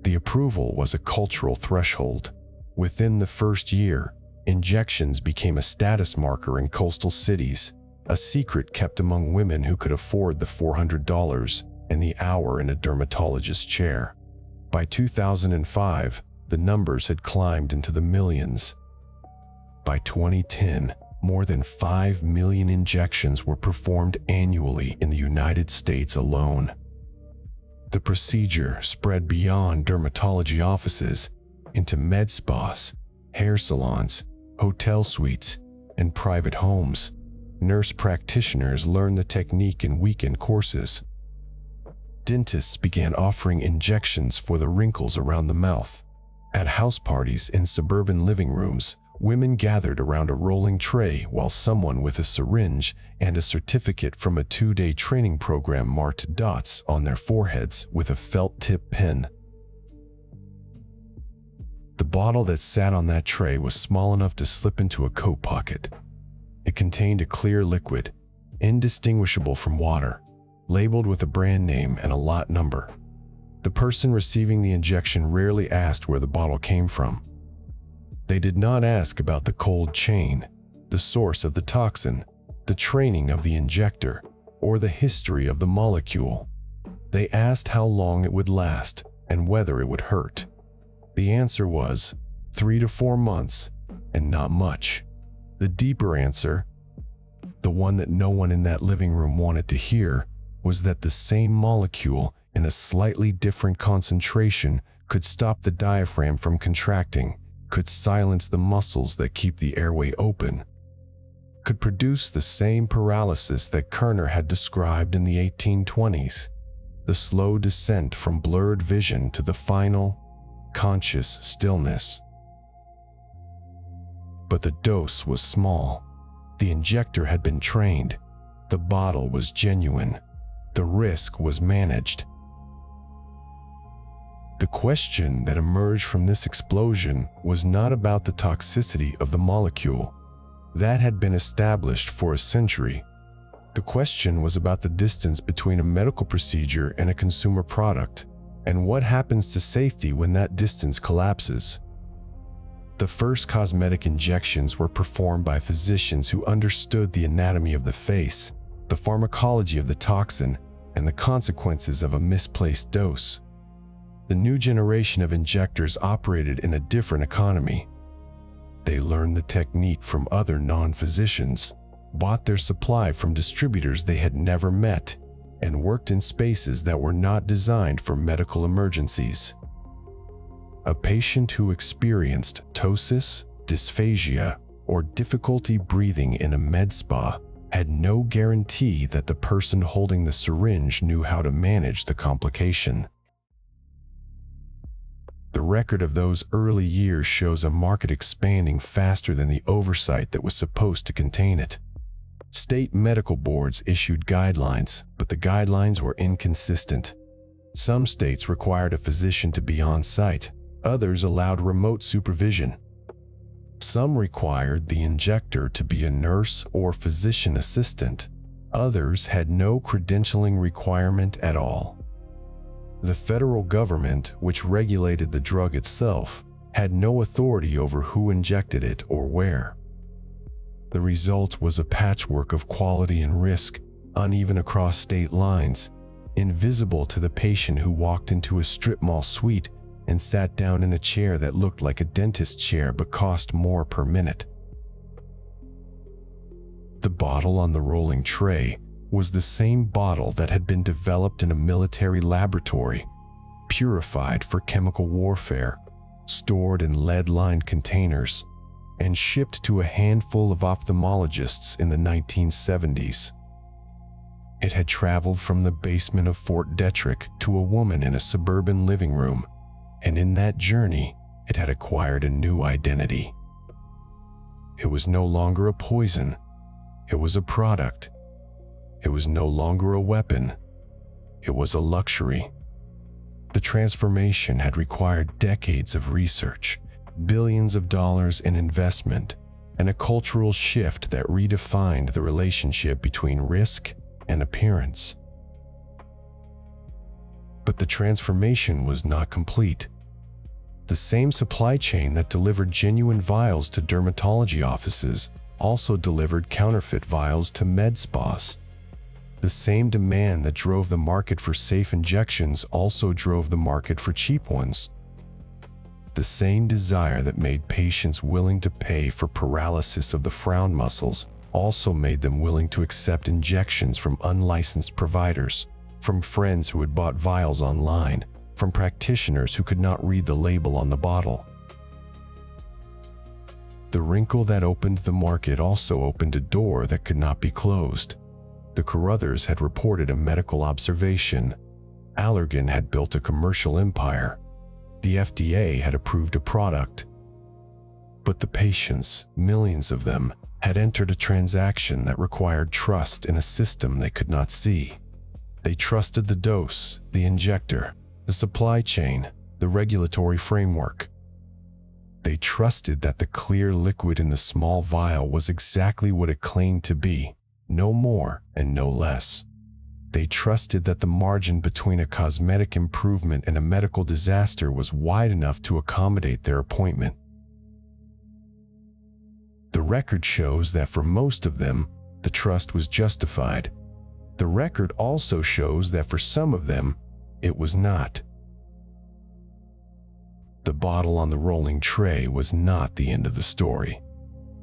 The approval was a cultural threshold. Within the first year, injections became a status marker in coastal cities, a secret kept among women who could afford the $400 and the hour in a dermatologist's chair. By 2005, the numbers had climbed into the millions. By 2010, more than 5 million injections were performed annually in the United States alone. The procedure spread beyond dermatology offices into med spas, hair salons, hotel suites, and private homes. Nurse practitioners learned the technique in weekend courses. Dentists began offering injections for the wrinkles around the mouth. At house parties in suburban living rooms, women gathered around a rolling tray while someone with a syringe and a certificate from a 2-day training program marked dots on their foreheads with a felt-tip pen. The bottle that sat on that tray was small enough to slip into a coat pocket. It contained a clear liquid, indistinguishable from water, labeled with a brand name and a lot number. The person receiving the injection rarely asked where the bottle came from. They did not ask about the cold chain, the source of the toxin, the training of the injector, or the history of the molecule. They asked how long it would last and whether it would hurt. The answer was 3 to 4 months, and not much. The deeper answer, the one that no one in that living room wanted to hear, was that the same molecule in a slightly different concentration could stop the diaphragm from contracting, could silence the muscles that keep the airway open, could produce the same paralysis that Kerner had described in the 1820s, the slow descent from blurred vision to the final, conscious stillness. But the dose was small. The injector had been trained. The bottle was genuine. The risk was managed. The question that emerged from this explosion was not about the toxicity of the molecule. That had been established for a century. The question was about the distance between a medical procedure and a consumer product, and what happens to safety when that distance collapses. The first cosmetic injections were performed by physicians who understood the anatomy of the face, the pharmacology of the toxin, and the consequences of a misplaced dose. The new generation of injectors operated in a different economy. They learned the technique from other non-physicians, bought their supply from distributors they had never met, and worked in spaces that were not designed for medical emergencies. A patient who experienced ptosis, dysphagia, or difficulty breathing in a med spa had no guarantee that the person holding the syringe knew how to manage the complication. The record of those early years shows a market expanding faster than the oversight that was supposed to contain it. State medical boards issued guidelines, but the guidelines were inconsistent. Some states required a physician to be on site. Others allowed remote supervision. Some required the injector to be a nurse or physician assistant. Others had no credentialing requirement at all. The federal government, which regulated the drug itself, had no authority over who injected it or where. The result was a patchwork of quality and risk, uneven across state lines, invisible to the patient who walked into a strip mall suite and sat down in a chair that looked like a dentist chair but cost more per minute. The bottle on the rolling tray was the same bottle that had been developed in a military laboratory, purified for chemical warfare, stored in lead-lined containers, and shipped to a handful of ophthalmologists in the 1970s. It had traveled from the basement of Fort Detrick to a woman in a suburban living room, and in that journey, it had acquired a new identity. It was no longer a poison. It was a product. It was no longer a weapon. It was a luxury. The transformation had required decades of research, billions of dollars in investment, and a cultural shift that redefined the relationship between risk and appearance. But the transformation was not complete. The same supply chain that delivered genuine vials to dermatology offices also delivered counterfeit vials to med spas. The same demand that drove the market for safe injections also drove the market for cheap ones. The same desire that made patients willing to pay for paralysis of the frown muscles also made them willing to accept injections from unlicensed providers, from friends who had bought vials online, from practitioners who could not read the label on the bottle. The wrinkle that opened the market also opened a door that could not be closed. The Carruthers had reported a medical observation. Allergan had built a commercial empire. The FDA had approved a product. But the patients, millions of them, had entered a transaction that required trust in a system they could not see. They trusted the dose, the injector, the supply chain, the regulatory framework. They trusted that the clear liquid in the small vial was exactly what it claimed to be, no more and no less. They trusted that the margin between a cosmetic improvement and a medical disaster was wide enough to accommodate their appointment. The record shows that for most of them, the trust was justified. The record also shows that for some of them, it was not. The bottle on the rolling tray was not the end of the story.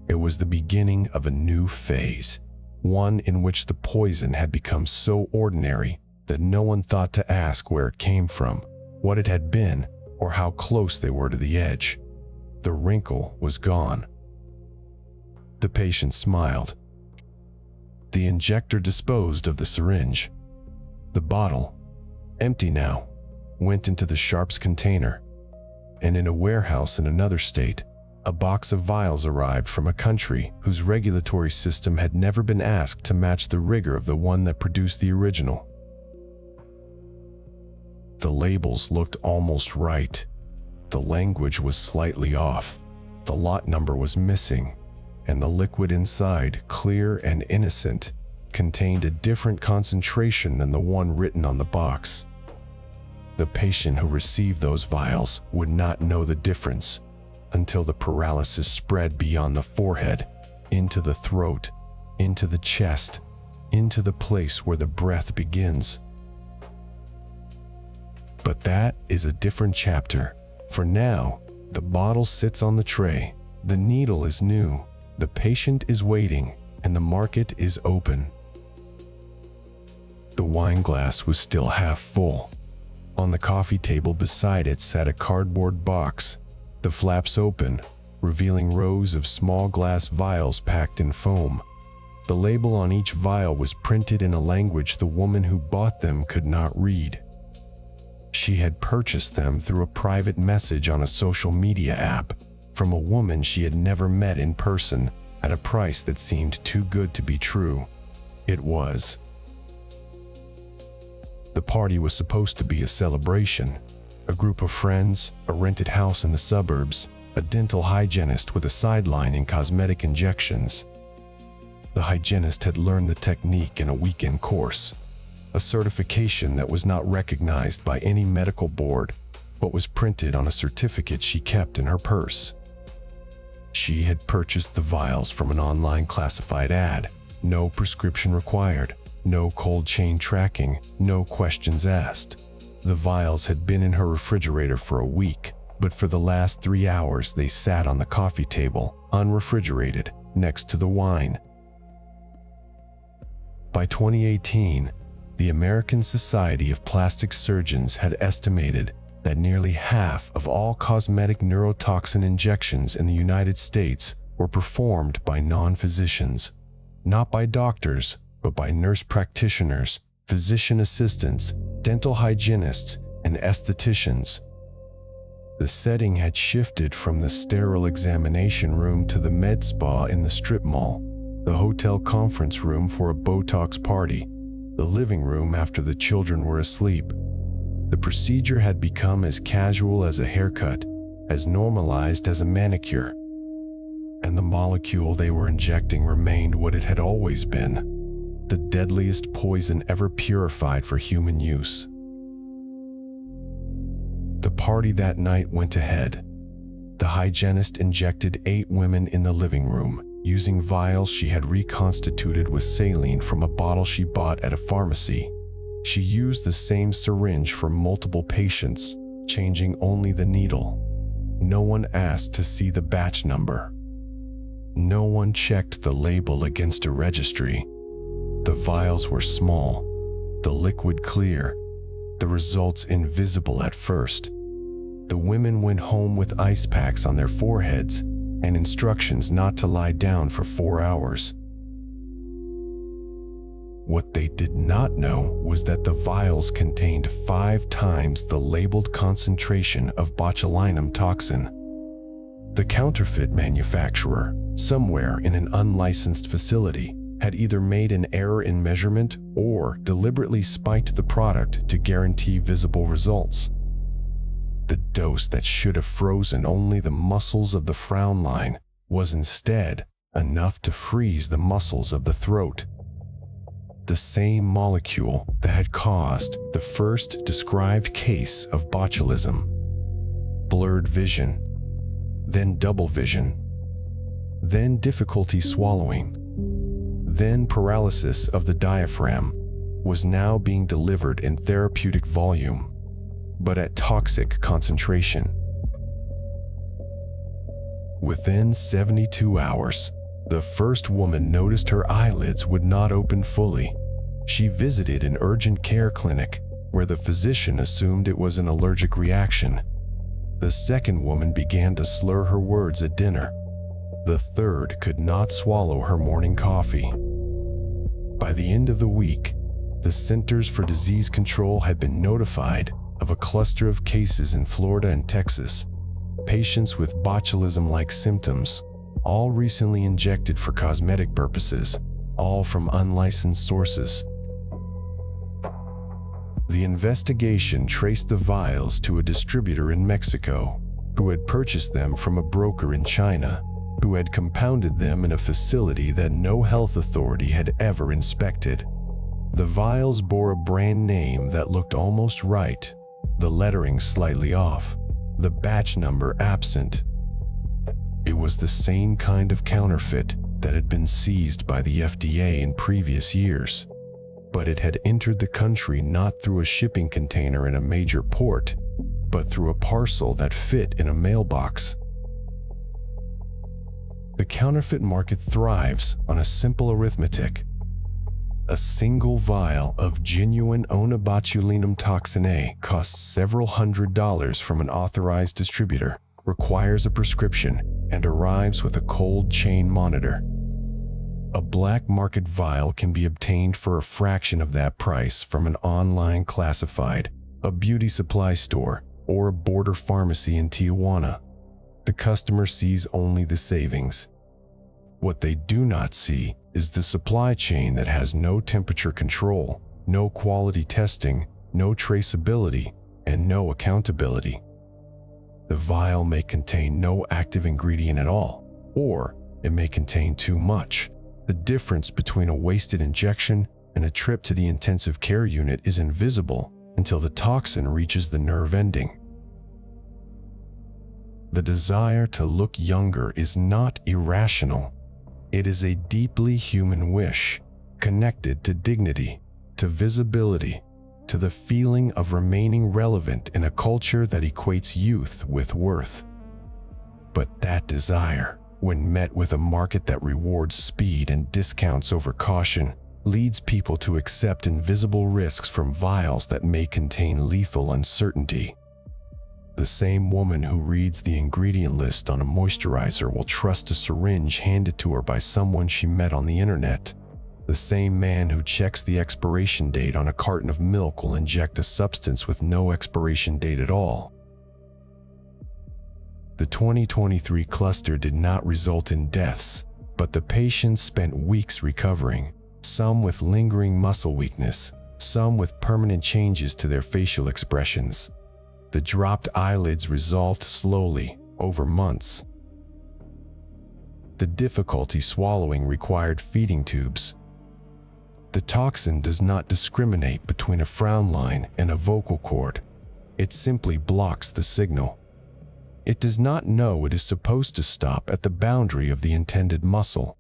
It was the beginning of a new phase, one in which the poison had become so ordinary that no one thought to ask where it came from, what it had been, or how close they were to the edge. The wrinkle was gone. The patient smiled. The injector disposed of the syringe. The bottle, empty now, went into the sharps container. And in a warehouse in another state, a box of vials arrived from a country whose regulatory system had never been asked to match the rigor of the one that produced the original. The labels looked almost right. The language was slightly off. The lot number was missing, and the liquid inside, clear and innocent, contained a different concentration than the one written on the box. The patient who received those vials would not know the difference until the paralysis spread beyond the forehead, into the throat, into the chest, into the place where the breath begins. But that is a different chapter. For now, the bottle sits on the tray, the needle is new, the patient is waiting, and the market is open. The wine glass was still half full. On the coffee table beside it sat a cardboard box, the flaps open, revealing rows of small glass vials packed in foam. The label on each vial was printed in a language the woman who bought them could not read. She had purchased them through a private message on a social media app from a woman she had never met in person at a price that seemed too good to be true. It was. The party was supposed to be a celebration. A group of friends, a rented house in the suburbs, a dental hygienist with a sideline in cosmetic injections. The hygienist had learned the technique in a weekend course, a certification that was not recognized by any medical board, but was printed on a certificate she kept in her purse. She had purchased the vials from an online classified ad, no prescription required, no cold chain tracking, no questions asked. The vials had been in her refrigerator for a week, but for the last 3 hours they sat on the coffee table, unrefrigerated, next to the wine. By 2018, the American Society of Plastic Surgeons had estimated that nearly half of all cosmetic neurotoxin injections in the United States were performed by non-physicians, not by doctors, but by nurse practitioners, physician assistants, dental hygienists, and estheticians. The setting had shifted from the sterile examination room to the med spa in the strip mall, the hotel conference room for a Botox party, the living room after the children were asleep. The procedure had become as casual as a haircut, as normalized as a manicure. And the molecule they were injecting remained what it had always been, the deadliest poison ever purified for human use. The party that night went ahead. The hygienist injected 8 women in the living room, using vials she had reconstituted with saline from a bottle she bought at a pharmacy. She used the same syringe for multiple patients, changing only the needle. No one asked to see the batch number. No one checked the label against a registry. The vials were small, the liquid clear, the results invisible at first. The women went home with ice packs on their foreheads and instructions not to lie down for 4 hours. What they did not know was that the vials contained 5 times the labeled concentration of botulinum toxin. The counterfeit manufacturer, somewhere in an unlicensed facility, had either made an error in measurement or deliberately spiked the product to guarantee visible results. The dose that should have frozen only the muscles of the frown line was instead enough to freeze the muscles of the throat. The same molecule that had caused the first described case of botulism. Blurred vision, then double vision, then difficulty swallowing, then paralysis of the diaphragm, was now being delivered in therapeutic volume, but at toxic concentration. Within 72 hours, the first woman noticed her eyelids would not open fully. She visited an urgent care clinic where the physician assumed it was an allergic reaction. The second woman began to slur her words at dinner. The third could not swallow her morning coffee. By the end of the week, the Centers for Disease Control had been notified of a cluster of cases in Florida and Texas. Patients with botulism-like symptoms, all recently injected for cosmetic purposes, all from unlicensed sources. The investigation traced the vials to a distributor in Mexico, who had purchased them from a broker in China, who had compounded them in a facility that no health authority had ever inspected. The vials bore a brand name that looked almost right, the lettering slightly off, the batch number absent. It was the same kind of counterfeit that had been seized by the FDA in previous years, but it had entered the country not through a shipping container in a major port, but through a parcel that fit in a mailbox. The counterfeit market thrives on a simple arithmetic. A single vial of genuine Botulinum toxin A costs several $100s from an authorized distributor, requires a prescription, and arrives with a cold chain monitor. A black market vial can be obtained for a fraction of that price from an online classified, a beauty supply store, or a border pharmacy in Tijuana. The customer sees only the savings. What they do not see is the supply chain that has no temperature control, no quality testing, no traceability, and no accountability. The vial may contain no active ingredient at all, or it may contain too much. The difference between a wasted injection and a trip to the intensive care unit is invisible until the toxin reaches the nerve ending. The desire to look younger is not irrational. It is a deeply human wish, connected to dignity, to visibility, to the feeling of remaining relevant in a culture that equates youth with worth. But that desire, when met with a market that rewards speed and discounts over caution, leads people to accept invisible risks from vials that may contain lethal uncertainty. The same woman who reads the ingredient list on a moisturizer will trust a syringe handed to her by someone she met on the internet. The same man who checks the expiration date on a carton of milk will inject a substance with no expiration date at all. The 2023 cluster did not result in deaths, but the patients spent weeks recovering, some with lingering muscle weakness, some with permanent changes to their facial expressions. The dropped eyelids resolved slowly, over months. The difficulty swallowing required feeding tubes. The toxin does not discriminate between a frown line and a vocal cord. It simply blocks the signal. It does not know it is supposed to stop at the boundary of the intended muscle.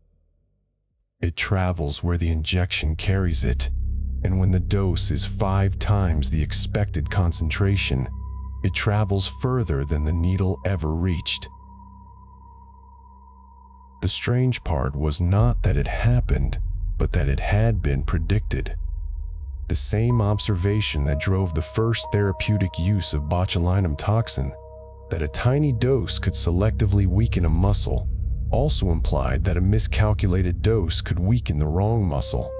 It travels where the injection carries it, and when the dose is 5 times the expected concentration, It travels further than the needle ever reached. The strange part was not that it happened, but that it had been predicted. The same observation that drove the first therapeutic use of botulinum toxin, that a tiny dose could selectively weaken a muscle, also implied that a miscalculated dose could weaken the wrong muscle.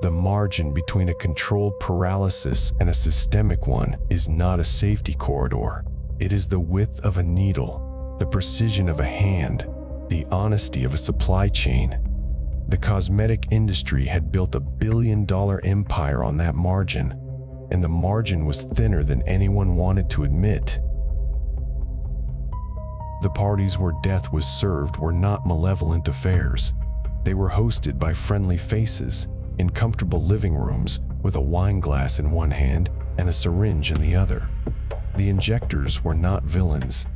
The margin between a controlled paralysis and a systemic one is not a safety corridor. It is the width of a needle, the precision of a hand, the honesty of a supply chain. The cosmetic industry had built a billion-dollar empire on that margin, and the margin was thinner than anyone wanted to admit. The parties where death was served were not malevolent affairs. They were hosted by friendly faces in comfortable living rooms with a wine glass in one hand and a syringe in the other. The injectors were not villains.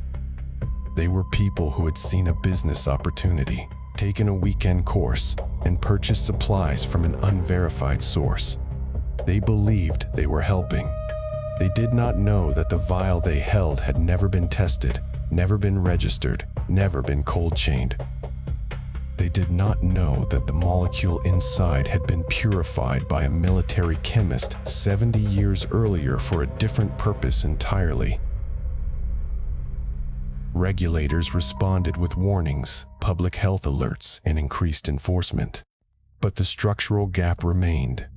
They were people who had seen a business opportunity, taken a weekend course, and purchased supplies from an unverified source. They believed they were helping. They did not know that the vial they held had never been tested, never been registered, never been cold-chained. They did not know that the molecule inside had been purified by a military chemist 70 years earlier for a different purpose entirely. Regulators responded with warnings, public health alerts, and increased enforcement. But the structural gap remained.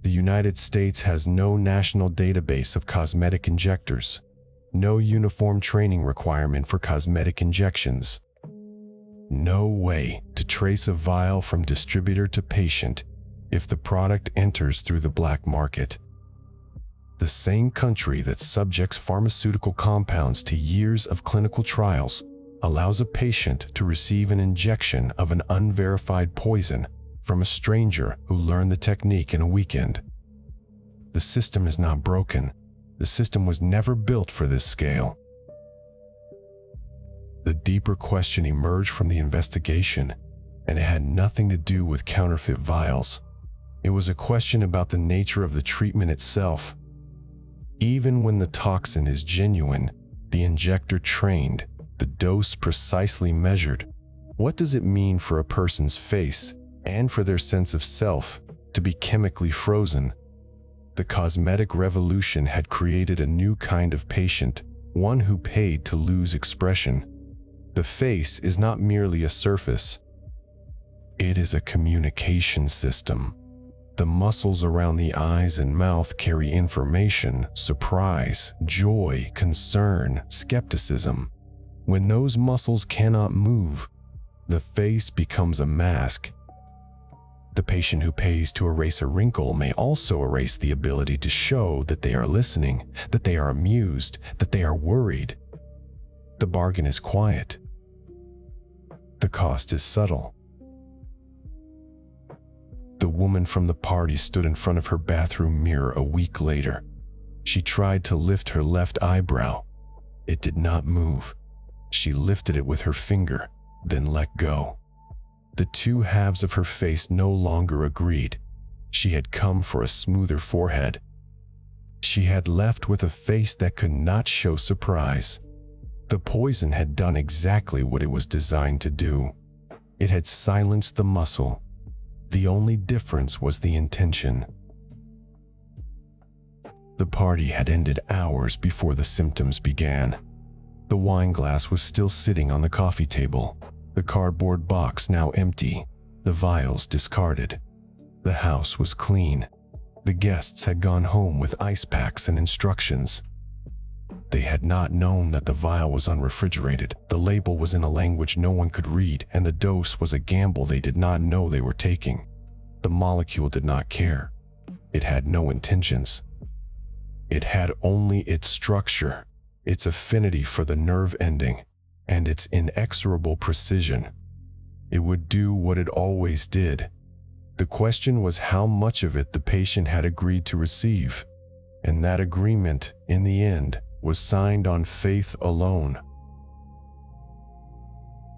The United States has no national database of cosmetic injectors, no uniform training requirement for cosmetic injections, no way to trace a vial from distributor to patient if the product enters through the black market. The same country that subjects pharmaceutical compounds to years of clinical trials allows a patient to receive an injection of an unverified poison from a stranger who learned the technique in a weekend. The system is not broken. The system was never built for this scale. The deeper question emerged from the investigation, and it had nothing to do with counterfeit vials. It was a question about the nature of the treatment itself. Even when the toxin is genuine, the injector trained, the dose precisely measured, what does it mean for a person's face and for their sense of self to be chemically frozen? The cosmetic revolution had created a new kind of patient, one who paid to lose expression. The face is not merely a surface. It is a communication system. The muscles around the eyes and mouth carry information, surprise, joy, concern, skepticism. When those muscles cannot move, the face becomes a mask. The patient who pays to erase a wrinkle may also erase the ability to show that they are listening, that they are amused, that they are worried. The bargain is quiet. The cost is subtle. The woman from the party stood in front of her bathroom mirror a week later. She tried to lift her left eyebrow. It did not move. She lifted it with her finger, then let go. The two halves of her face no longer agreed. She had come for a smoother forehead. She had left with a face that could not show surprise. The poison had done exactly what it was designed to do. It had silenced the muscle. The only difference was the intention. The party had ended hours before the symptoms began. The wine glass was still sitting on the coffee table, the cardboard box now empty, the vials discarded. The house was clean. The guests had gone home with ice packs and instructions. They had not known that the vial was unrefrigerated, the label was in a language no one could read, and the dose was a gamble they did not know they were taking. The molecule did not care. It had no intentions. It had only its structure, its affinity for the nerve ending, and its inexorable precision. It would do what it always did. The question was how much of it the patient had agreed to receive, and that agreement, in the end, was signed on faith alone.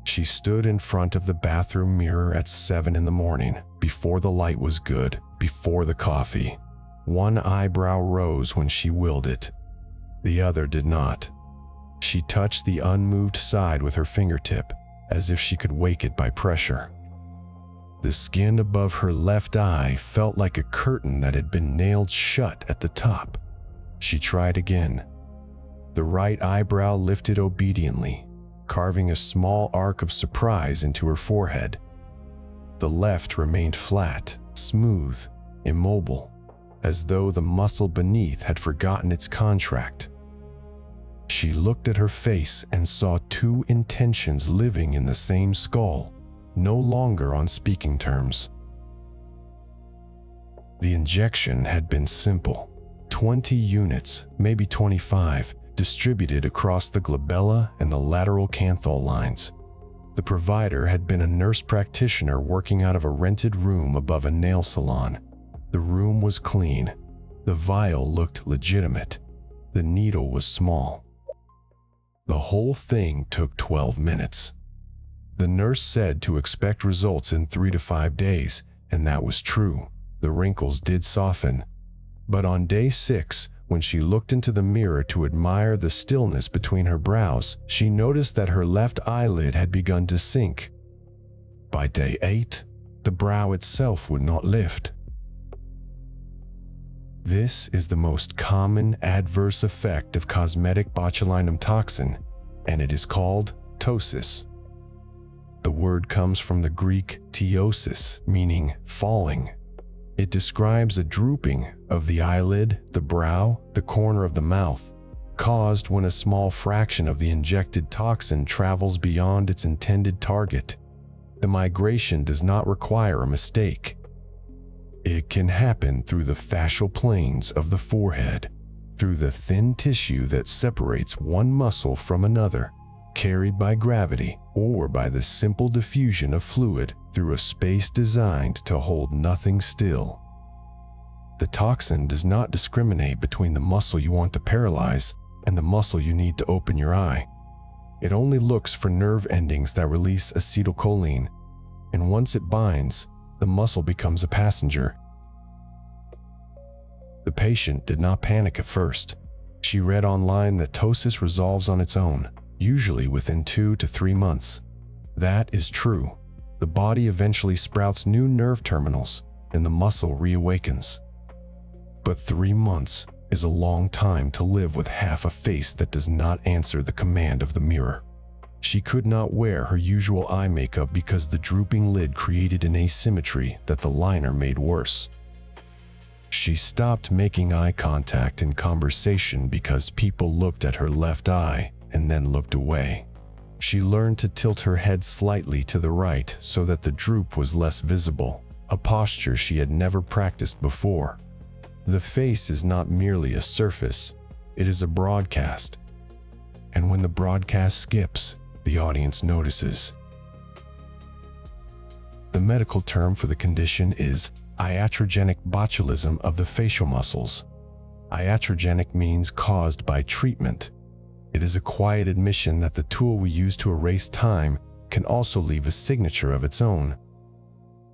She stood in front of the bathroom mirror at 7 in the morning, before the light was good, before the coffee. One eyebrow rose when she willed it. The other did not. She touched the unmoved side with her fingertip, as if she could wake it by pressure. The skin above her left eye felt like a curtain that had been nailed shut at the top. She tried again. The right eyebrow lifted obediently, carving a small arc of surprise into her forehead. The left remained flat, smooth, immobile, as though the muscle beneath had forgotten its contract. She looked at her face and saw two intentions living in the same skull, no longer on speaking terms. The injection had been simple. 20 units, maybe 25, distributed across the glabella and the lateral canthal lines. The provider had been a nurse practitioner working out of a rented room above a nail salon. The room was clean. The vial looked legitimate. The needle was small. The whole thing took 12 minutes. The nurse said to expect results in 3 to 5 days, and that was true. The wrinkles did soften. But on day 6, when she looked into the mirror to admire the stillness between her brows, she noticed that her left eyelid had begun to sink. By day 8, the brow itself would not lift. This is the most common adverse effect of cosmetic botulinum toxin, and it is called ptosis. The word comes from the Greek ptosis, meaning falling. It describes a drooping of the eyelid, the brow, the corner of the mouth, caused when a small fraction of the injected toxin travels beyond its intended target. The migration does not require a mistake. It can happen through the fascial planes of the forehead, through the thin tissue that separates one muscle from another, carried by gravity, or by the simple diffusion of fluid through a space designed to hold nothing still. The toxin does not discriminate between the muscle you want to paralyze and the muscle you need to open your eye. It only looks for nerve endings that release acetylcholine, and once it binds, the muscle becomes a passenger. The patient did not panic at first. She read online that ptosis resolves on its own, usually within 2 to 3 months. That is true. The body eventually sprouts new nerve terminals, and the muscle reawakens. But 3 months is a long time to live with half a face that does not answer the command of the mirror. She could not wear her usual eye makeup because the drooping lid created an asymmetry that the liner made worse. She stopped making eye contact in conversation because people looked at her left eye and then looked away. She learned to tilt her head slightly to the right so that the droop was less visible, a posture she had never practiced before. The face is not merely a surface, it is a broadcast. And when the broadcast skips, the audience notices. The medical term for the condition is iatrogenic botulism of the facial muscles. Iatrogenic means caused by treatment. It is a quiet admission that the tool we use to erase time can also leave a signature of its own.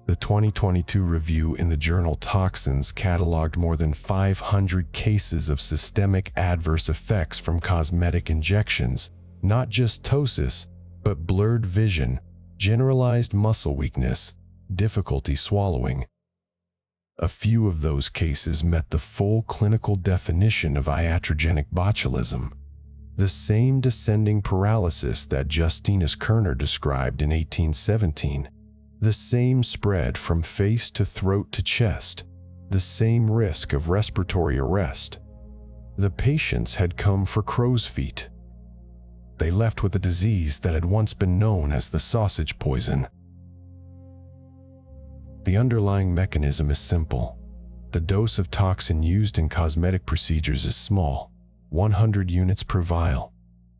The 2022 review in the journal Toxins cataloged more than 500 cases of systemic adverse effects from cosmetic injections, not just ptosis, but blurred vision, generalized muscle weakness, difficulty swallowing. A few of those cases met the full clinical definition of iatrogenic botulism, the same descending paralysis that Justinus Kerner described in 1817, the same spread from face to throat to chest, the same risk of respiratory arrest. The patients had come for crow's feet. They left with a disease that had once been known as the sausage poison. The underlying mechanism is simple. The dose of toxin used in cosmetic procedures is small, 100 units per vial,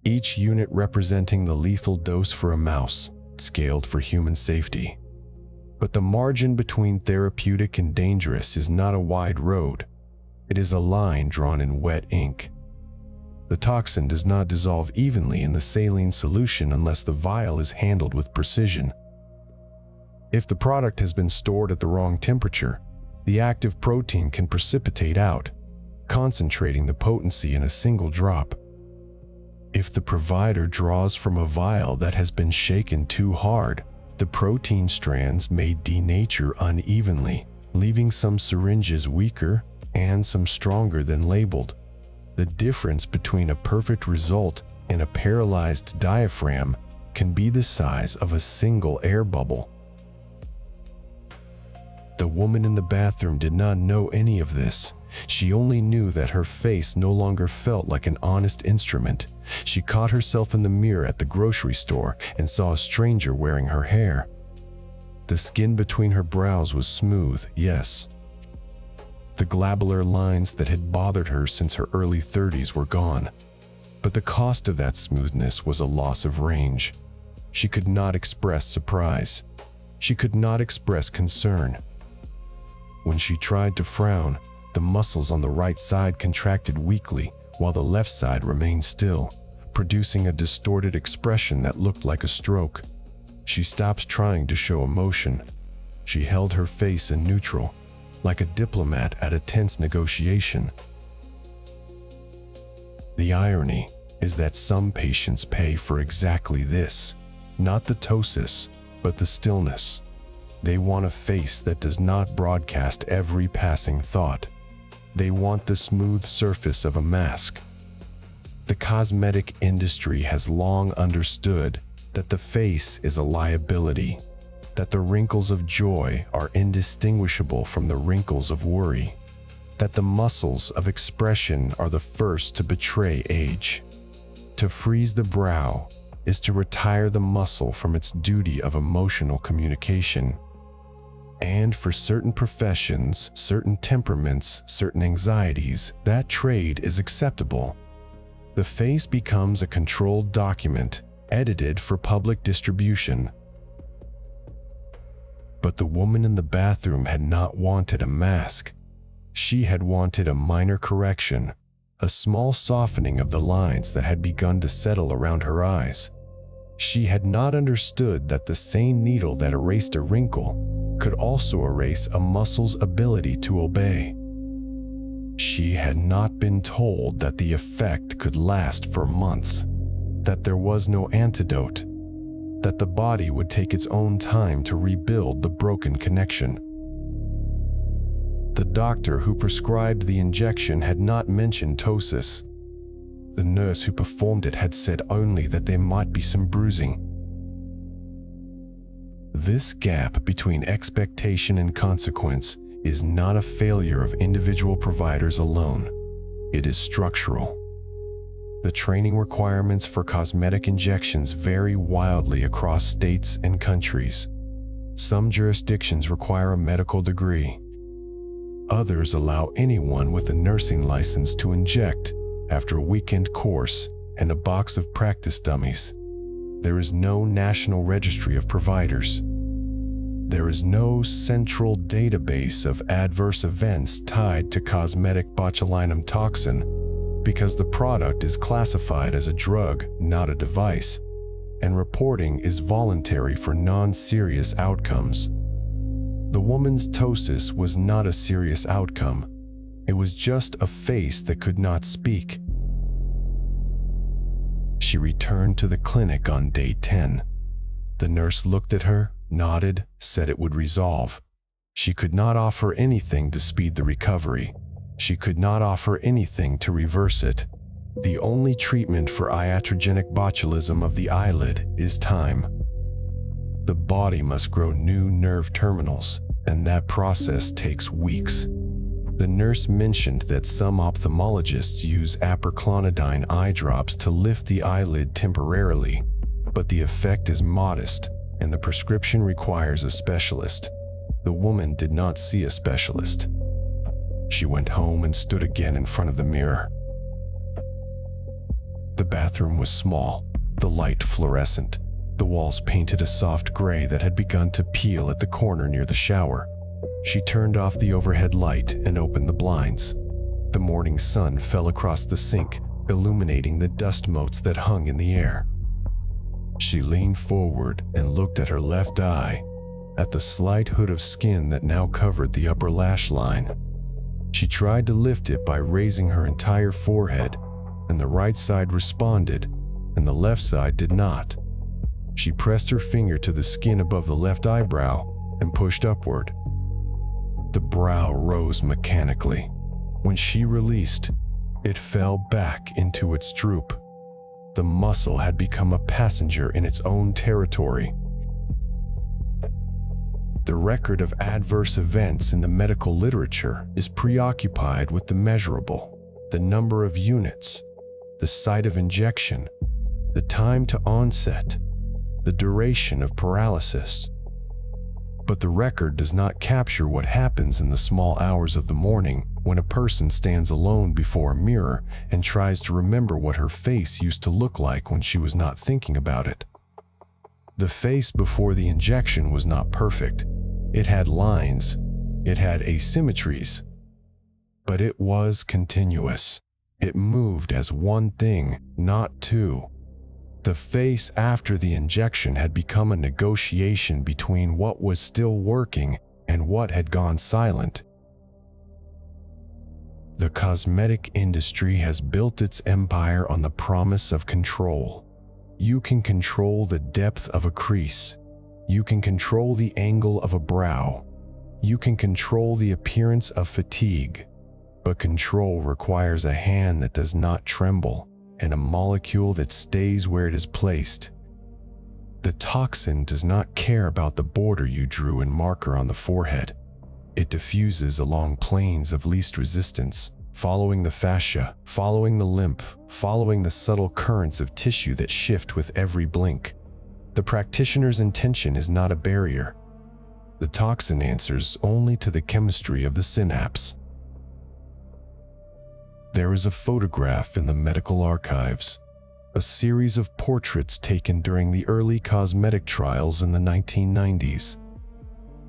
each unit representing the lethal dose for a mouse, scaled for human safety. But the margin between therapeutic and dangerous is not a wide road. It is a line drawn in wet ink. The toxin does not dissolve evenly in the saline solution unless the vial is handled with precision. If the product has been stored at the wrong temperature, the active protein can precipitate out. concentrating the potency in a single drop. If the provider draws from a vial that has been shaken too hard, the protein strands may denature unevenly, leaving some syringes weaker and some stronger than labeled. The difference between a perfect result and a paralyzed diaphragm can be the size of a single air bubble. The woman in the bathroom did not know any of this. She only knew that her face no longer felt like an honest instrument. She caught herself in the mirror at the grocery store and saw a stranger wearing her hair. The skin between her brows was smooth, yes. The globular lines that had bothered her since her early 30s were gone. But the cost of that smoothness was a loss of range. She could not express surprise. She could not express concern. When she tried to frown, the muscles on the right side contracted weakly, while the left side remained still, producing a distorted expression that looked like a stroke. She stopped trying to show emotion. She held her face in neutral, like a diplomat at a tense negotiation. The irony is that some patients pay for exactly this, not the ptosis, but the stillness. They want a face that does not broadcast every passing thought. They want the smooth surface of a mask. The cosmetic industry has long understood that the face is a liability, that the wrinkles of joy are indistinguishable from the wrinkles of worry, that the muscles of expression are the first to betray age. To freeze the brow is to retire the muscle from its duty of emotional communication. And for certain professions, certain temperaments, certain anxieties, that trade is acceptable. The face becomes a controlled document, edited for public distribution. But the woman in the bathroom had not wanted a mask. She had wanted a minor correction, a small softening of the lines that had begun to settle around her eyes. She had not understood that the same needle that erased a wrinkle could also erase a muscle's ability to obey. She had not been told that the effect could last for months, that there was no antidote, that the body would take its own time to rebuild the broken connection. The doctor who prescribed the injection had not mentioned ptosis. The nurse who performed it had said only that there might be some bruising. This gap between expectation and consequence is not a failure of individual providers alone. It is structural. The training requirements for cosmetic injections vary wildly across states and countries. Some jurisdictions require a medical degree. Others allow anyone with a nursing license to inject after a weekend course and a box of practice dummies. There is no national registry of providers. There is no central database of adverse events tied to cosmetic botulinum toxin because the product is classified as a drug, not a device, and reporting is voluntary for non-serious outcomes. The woman's ptosis was not a serious outcome. It was just a face that could not speak. She returned to the clinic on day 10. The nurse looked at her, nodded, said it would resolve. She could not offer anything to speed the recovery. She could not offer anything to reverse it. The only treatment for iatrogenic botulism of the eyelid is time. The body must grow new nerve terminals, and that process takes weeks. The nurse mentioned that some ophthalmologists use aproclonidine eye drops to lift the eyelid temporarily, but the effect is modest, and the prescription requires a specialist. The woman did not see a specialist. She went home and stood again in front of the mirror. The bathroom was small, the light fluorescent. The walls painted a soft gray that had begun to peel at the corner near the shower. She turned off the overhead light and opened the blinds. The morning sun fell across the sink, illuminating the dust motes that hung in the air. She leaned forward and looked at her left eye, at the slight hood of skin that now covered the upper lash line. She tried to lift it by raising her entire forehead, and the right side responded, and the left side did not. She pressed her finger to the skin above the left eyebrow and pushed upward. The brow rose mechanically. When she released, it fell back into its droop. The muscle had become a passenger in its own territory. The record of adverse events in the medical literature is preoccupied with the measurable, the number of units, the site of injection, the time to onset, the duration of paralysis. But the record does not capture what happens in the small hours of the morning when a person stands alone before a mirror and tries to remember what her face used to look like when she was not thinking about it. The face before the injection was not perfect. It had lines, it had asymmetries, but it was continuous. It moved as one thing, not two. The face after the injection had become a negotiation between what was still working and what had gone silent. The cosmetic industry has built its empire on the promise of control. You can control the depth of a crease. You can control the angle of a brow. You can control the appearance of fatigue. But control requires a hand that does not tremble and a molecule that stays where it is placed. The toxin does not care about the border you drew in marker on the forehead. It diffuses along planes of least resistance, following the fascia, following the lymph, following the subtle currents of tissue that shift with every blink. The practitioner's intention is not a barrier. The toxin answers only to the chemistry of the synapse. There is a photograph in the medical archives, a series of portraits taken during the early cosmetic trials in the 1990s.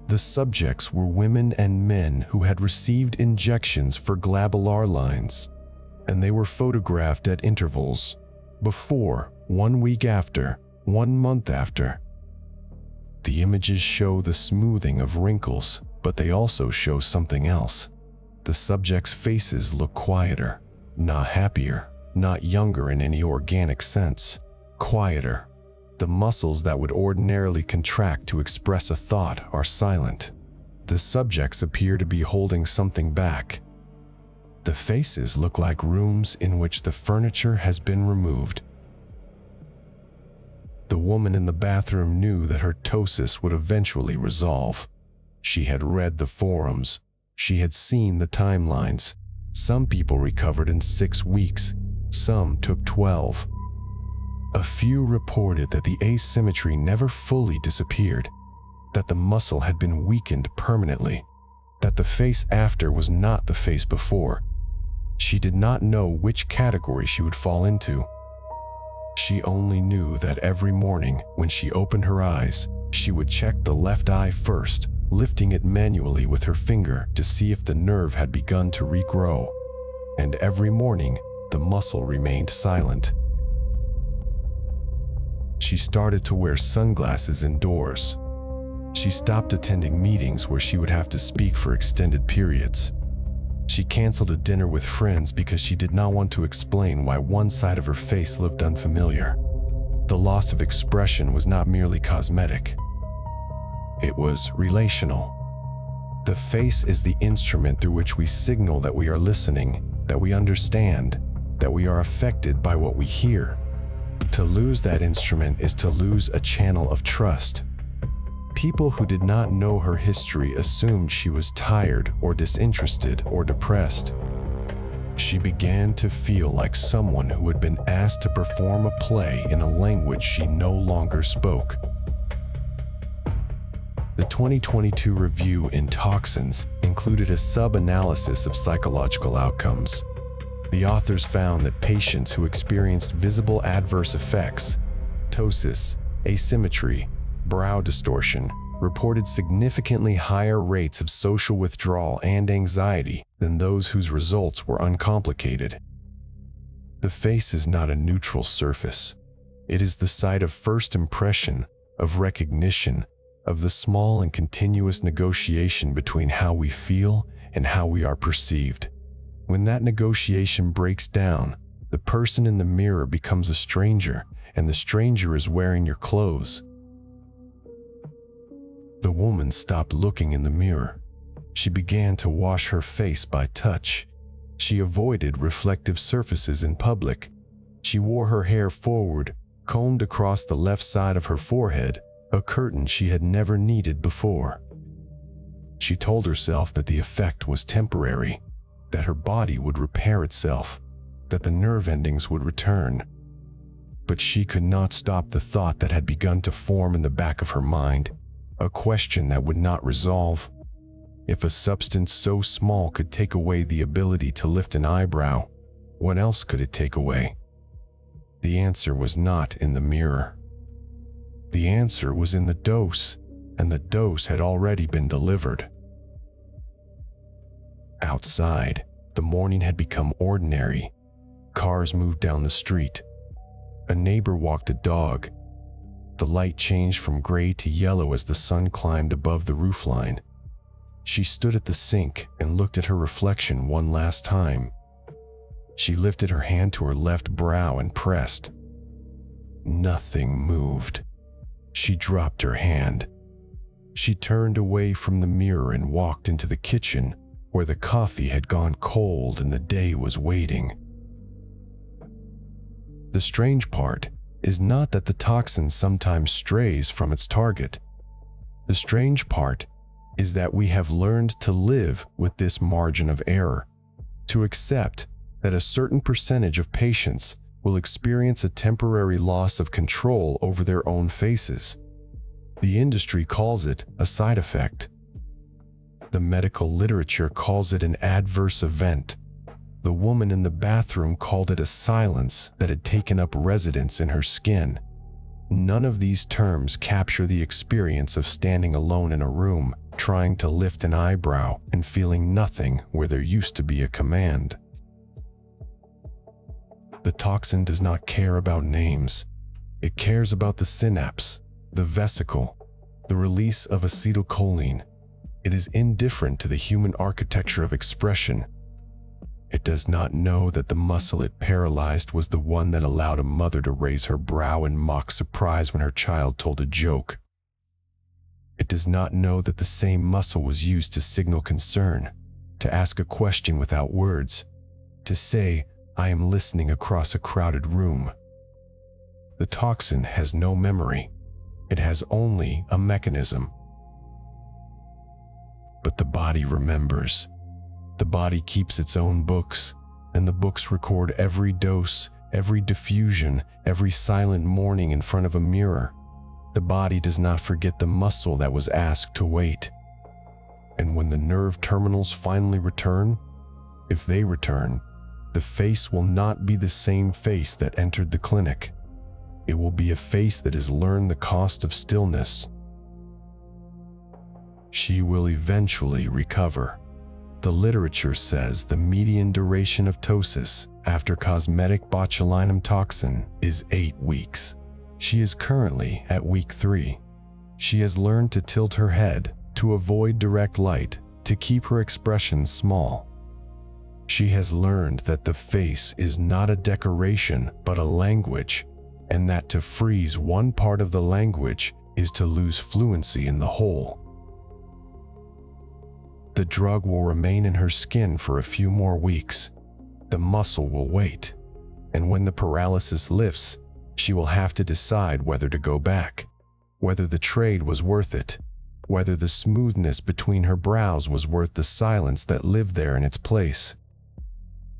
The subjects were women and men who had received injections for glabellar lines, and they were photographed at intervals: before, 1 week after, 1 month after. The images show the smoothing of wrinkles, but they also show something else. The subjects' faces look quieter, not happier, not younger in any organic sense, quieter. The muscles that would ordinarily contract to express a thought are silent. The subjects appear to be holding something back. The faces look like rooms in which the furniture has been removed. The woman in the bathroom knew that her ptosis would eventually resolve. She had read the forums. She had seen the timelines. Some people recovered in 6 weeks. Some took 12. A few reported that the asymmetry never fully disappeared, that the muscle had been weakened permanently, that the face after was not the face before. She did not know which category she would fall into. She only knew that every morning when she opened her eyes, she would check the left eye first, lifting it manually with her finger to see if the nerve had begun to regrow. And every morning, the muscle remained silent. She started to wear sunglasses indoors. She stopped attending meetings where she would have to speak for extended periods. She canceled a dinner with friends because she did not want to explain why one side of her face looked unfamiliar. The loss of expression was not merely cosmetic. It was relational. The face is the instrument through which we signal that we are listening, that we understand, that we are affected by what we hear. To lose that instrument is to lose a channel of trust. People who did not know her history assumed she was tired or disinterested or depressed. She began to feel like someone who had been asked to perform a play in a language she no longer spoke. The 2022 review in Toxins included a sub-analysis of psychological outcomes. The authors found that patients who experienced visible adverse effects, ptosis, asymmetry, brow distortion, reported significantly higher rates of social withdrawal and anxiety than those whose results were uncomplicated. The face is not a neutral surface. It is the site of first impression, of recognition, of the small and continuous negotiation between how we feel and how we are perceived. When that negotiation breaks down, the person in the mirror becomes a stranger, and the stranger is wearing your clothes. The woman stopped looking in the mirror. She began to wash her face by touch. She avoided reflective surfaces in public. She wore her hair forward, combed across the left side of her forehead, a curtain she had never needed before. She told herself that the effect was temporary, that her body would repair itself, that the nerve endings would return. But she could not stop the thought that had begun to form in the back of her mind, a question that would not resolve. If a substance so small could take away the ability to lift an eyebrow, what else could it take away? The answer was not in the mirror. The answer was in the dose, and the dose had already been delivered. Outside, the morning had become ordinary. Cars moved down the street. A neighbor walked a dog. The light changed from gray to yellow as the sun climbed above the roofline. She stood at the sink and looked at her reflection one last time. She lifted her hand to her left brow and pressed. Nothing moved. She dropped her hand. She turned away from the mirror and walked into the kitchen, where the coffee had gone cold and the day was waiting. The strange part is not that the toxin sometimes strays from its target. The strange part is that we have learned to live with this margin of error, to accept that a certain percentage of patients will experience a temporary loss of control over their own faces. The industry calls it a side effect. The medical literature calls it an adverse event. The woman in the bathroom called it a silence that had taken up residence in her skin. None of these terms capture the experience of standing alone in a room, trying to lift an eyebrow and feeling nothing where there used to be a command. The toxin does not care about names. It cares about the synapse, the vesicle, the release of acetylcholine. It is indifferent to the human architecture of expression. It does not know that the muscle it paralyzed was the one that allowed a mother to raise her brow in mock surprise when her child told a joke. It does not know that the same muscle was used to signal concern, to ask a question without words, to say, "I am listening," across a crowded room. The toxin has no memory. It has only a mechanism. But the body remembers. The body keeps its own books, and the books record every dose, every diffusion, every silent morning in front of a mirror. The body does not forget the muscle that was asked to wait. And when the nerve terminals finally return, if they return, the face will not be the same face that entered the clinic. It will be a face that has learned the cost of stillness. She will eventually recover. The literature says the median duration of ptosis after cosmetic botulinum toxin is 8 weeks. She is currently at week 3. She has learned to tilt her head, to avoid direct light, to keep her expression small. She has learned that the face is not a decoration but a language, and that to freeze one part of the language is to lose fluency in the whole. The drug will remain in her skin for a few more weeks. The muscle will wait, and when the paralysis lifts, she will have to decide whether to go back, whether the trade was worth it, whether the smoothness between her brows was worth the silence that lived there in its place.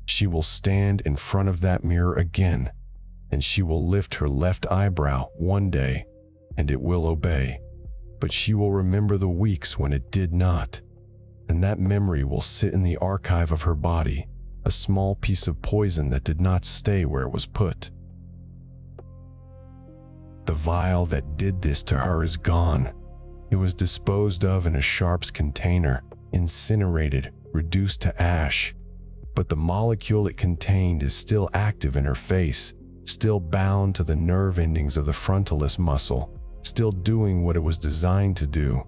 She will stand in front of that mirror again, and she will lift her left eyebrow one day, and it will obey. But she will remember the weeks when it did not, and that memory will sit in the archive of her body, a small piece of poison that did not stay where it was put. The vial that did this to her is gone. It was disposed of in a Sharps container, incinerated, reduced to ash. But the molecule it contained is still active in her face, still bound to the nerve endings of the frontalis muscle, still doing what it was designed to do.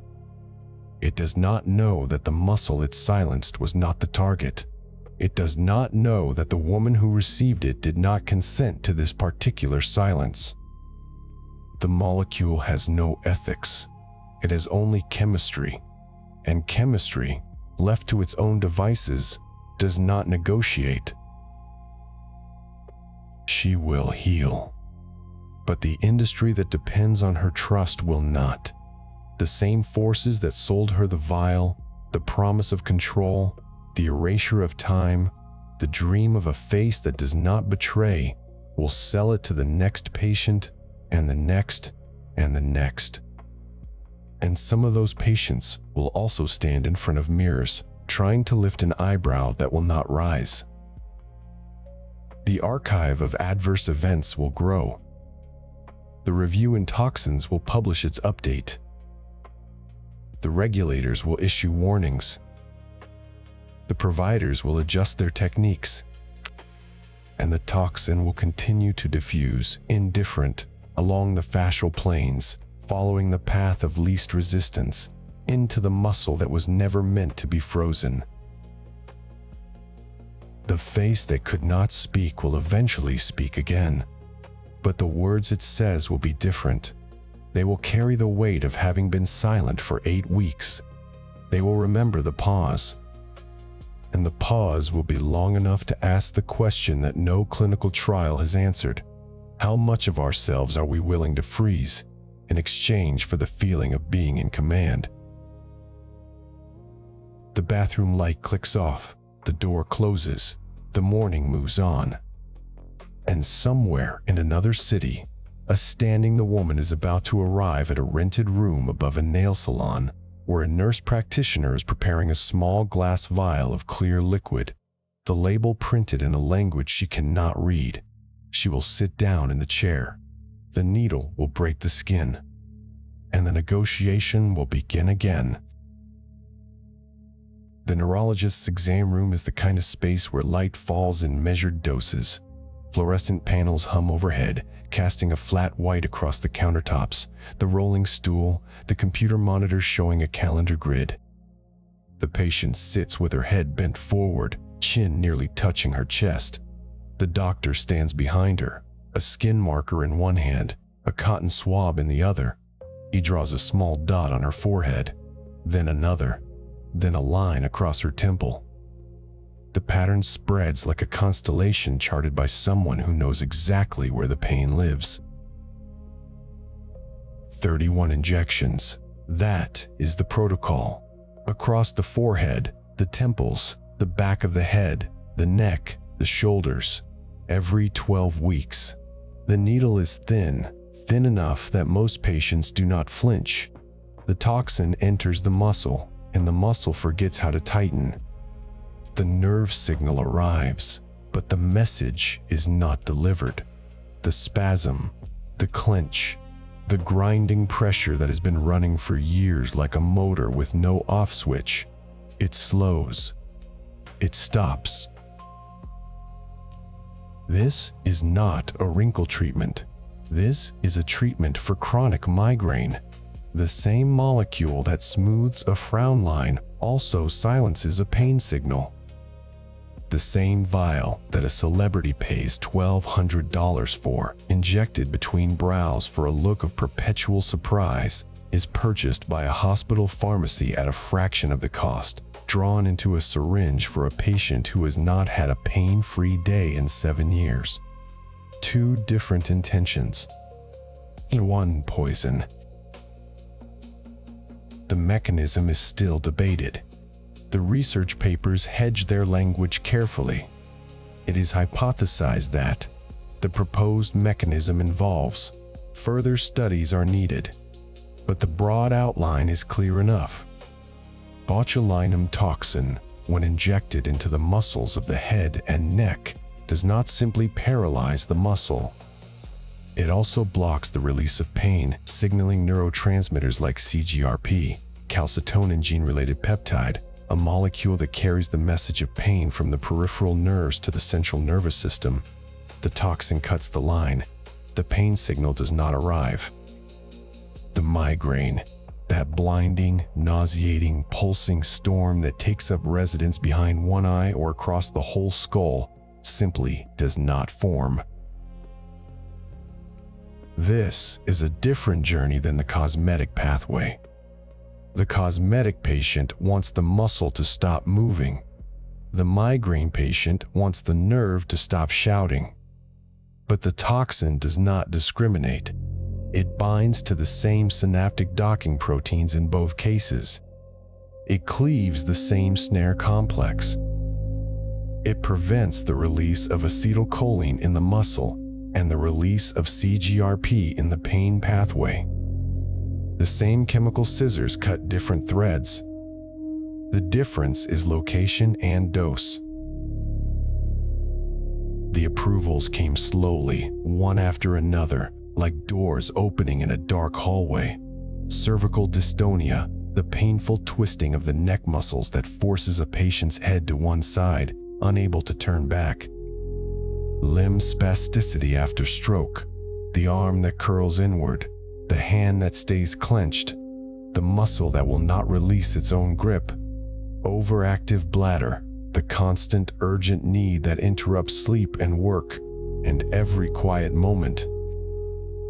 It does not know that the muscle it silenced was not the target. It does not know that the woman who received it did not consent to this particular silence. The molecule has no ethics. It has only chemistry. And chemistry, left to its own devices, does not negotiate. She will heal. But the industry that depends on her trust will not. The same forces that sold her the vial, the promise of control, the erasure of time, the dream of a face that does not betray, will sell it to the next patient, and the next, and the next. And some of those patients will also stand in front of mirrors, trying to lift an eyebrow that will not rise. The archive of adverse events will grow. The review in Toxins will publish its update. The regulators will issue warnings. The providers will adjust their techniques. And the toxin will continue to diffuse, indifferent, along the fascial planes, following the path of least resistance, into the muscle that was never meant to be frozen. The face that could not speak will eventually speak again. But the words it says will be different. They will carry the weight of having been silent for 8 weeks. They will remember the pause. And the pause will be long enough to ask the question that no clinical trial has answered. How much of ourselves are we willing to freeze in exchange for the feeling of being in command? The bathroom light clicks off. The door closes. The morning moves on. And somewhere in another city, the woman is about to arrive at a rented room above a nail salon where a nurse practitioner is preparing a small glass vial of clear liquid, the label printed in a language she cannot read. She will sit down in the chair. The needle will break the skin, and the negotiation will begin again. The neurologist's exam room is the kind of space where light falls in measured doses. Fluorescent panels hum overhead, casting a flat white across the countertops, the rolling stool, the computer monitor showing a calendar grid. The patient sits with her head bent forward, chin nearly touching her chest. The doctor stands behind her, a skin marker in one hand, a cotton swab in the other. He draws a small dot on her forehead, then another, then a line across her temple. The pattern spreads like a constellation charted by someone who knows exactly where the pain lives. 31 injections. That is the protocol. Across the forehead, the temples, the back of the head, the neck, the shoulders. Every 12 weeks. The needle is thin enough that most patients do not flinch. The toxin enters the muscle, and the muscle forgets how to tighten. The nerve signal arrives, but the message is not delivered. The spasm, the clench, the grinding pressure that has been running for years like a motor with no off switch. It slows. It stops. This is not a wrinkle treatment. This is a treatment for chronic migraine. The same molecule that smooths a frown line also silences a pain signal. The same vial that a celebrity pays $1,200 for, injected between brows for a look of perpetual surprise, is purchased by a hospital pharmacy at a fraction of the cost, drawn into a syringe for a patient who has not had a pain-free day in 7 years. 2 different intentions. One poison. The mechanism is still debated. The research papers hedge their language carefully. It is hypothesized that the proposed mechanism involves further studies are needed, but the broad outline is clear enough. Botulinum toxin, when injected into the muscles of the head and neck, does not simply paralyze the muscle. It also blocks the release of pain, signaling neurotransmitters like CGRP, calcitonin gene-related peptide, a molecule that carries the message of pain from the peripheral nerves to the central nervous system. The toxin cuts the line. The pain signal does not arrive. The migraine. That blinding, nauseating, pulsing storm that takes up residence behind one eye or across the whole skull simply does not form. This is a different journey than the cosmetic pathway. The cosmetic patient wants the muscle to stop moving. The migraine patient wants the nerve to stop shouting. But the toxin does not discriminate. It binds to the same synaptic docking proteins in both cases. It cleaves the same snare complex. It prevents the release of acetylcholine in the muscle and the release of CGRP in the pain pathway. The same chemical scissors cut different threads. The difference is location and dose. The approvals came slowly, one after another, like doors opening in a dark hallway. Cervical dystonia, the painful twisting of the neck muscles that forces a patient's head to one side, unable to turn back. Limb spasticity after stroke, the arm that curls inward, the hand that stays clenched, the muscle that will not release its own grip. Overactive bladder, the constant urgent need that interrupts sleep and work, and every quiet moment.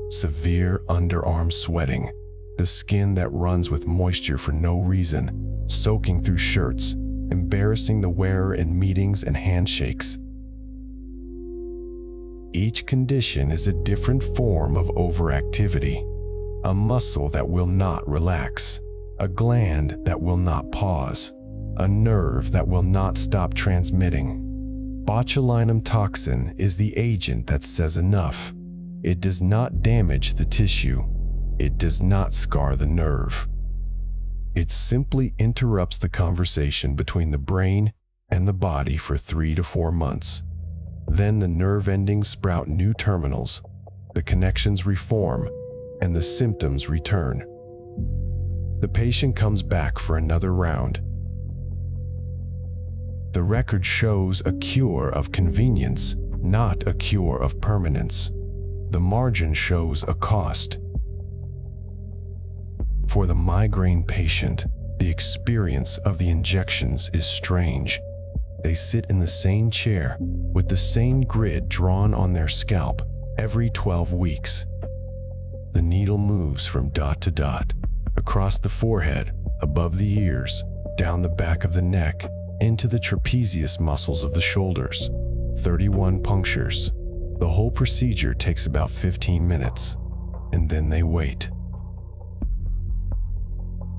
Severe underarm sweating, the skin that runs with moisture for no reason, soaking through shirts, embarrassing the wearer in meetings and handshakes. Each condition is a different form of overactivity. A muscle that will not relax, a gland that will not pause, a nerve that will not stop transmitting. Botulinum toxin is the agent that says enough. It does not damage the tissue. It does not scar the nerve. It simply interrupts the conversation between the brain and the body for 3 to 4 months. Then the nerve endings sprout new terminals, the connections reform, and the symptoms return. The patient comes back for another round. The record shows a cure of convenience, not a cure of permanence. The margin shows a cost. For the migraine patient, the experience of the injections is strange. They sit in the same chair, with the same grid drawn on their scalp every 12 weeks. The needle moves from dot to dot, across the forehead, above the ears, down the back of the neck, into the trapezius muscles of the shoulders. 31 punctures. The whole procedure takes about 15 minutes, and then they wait.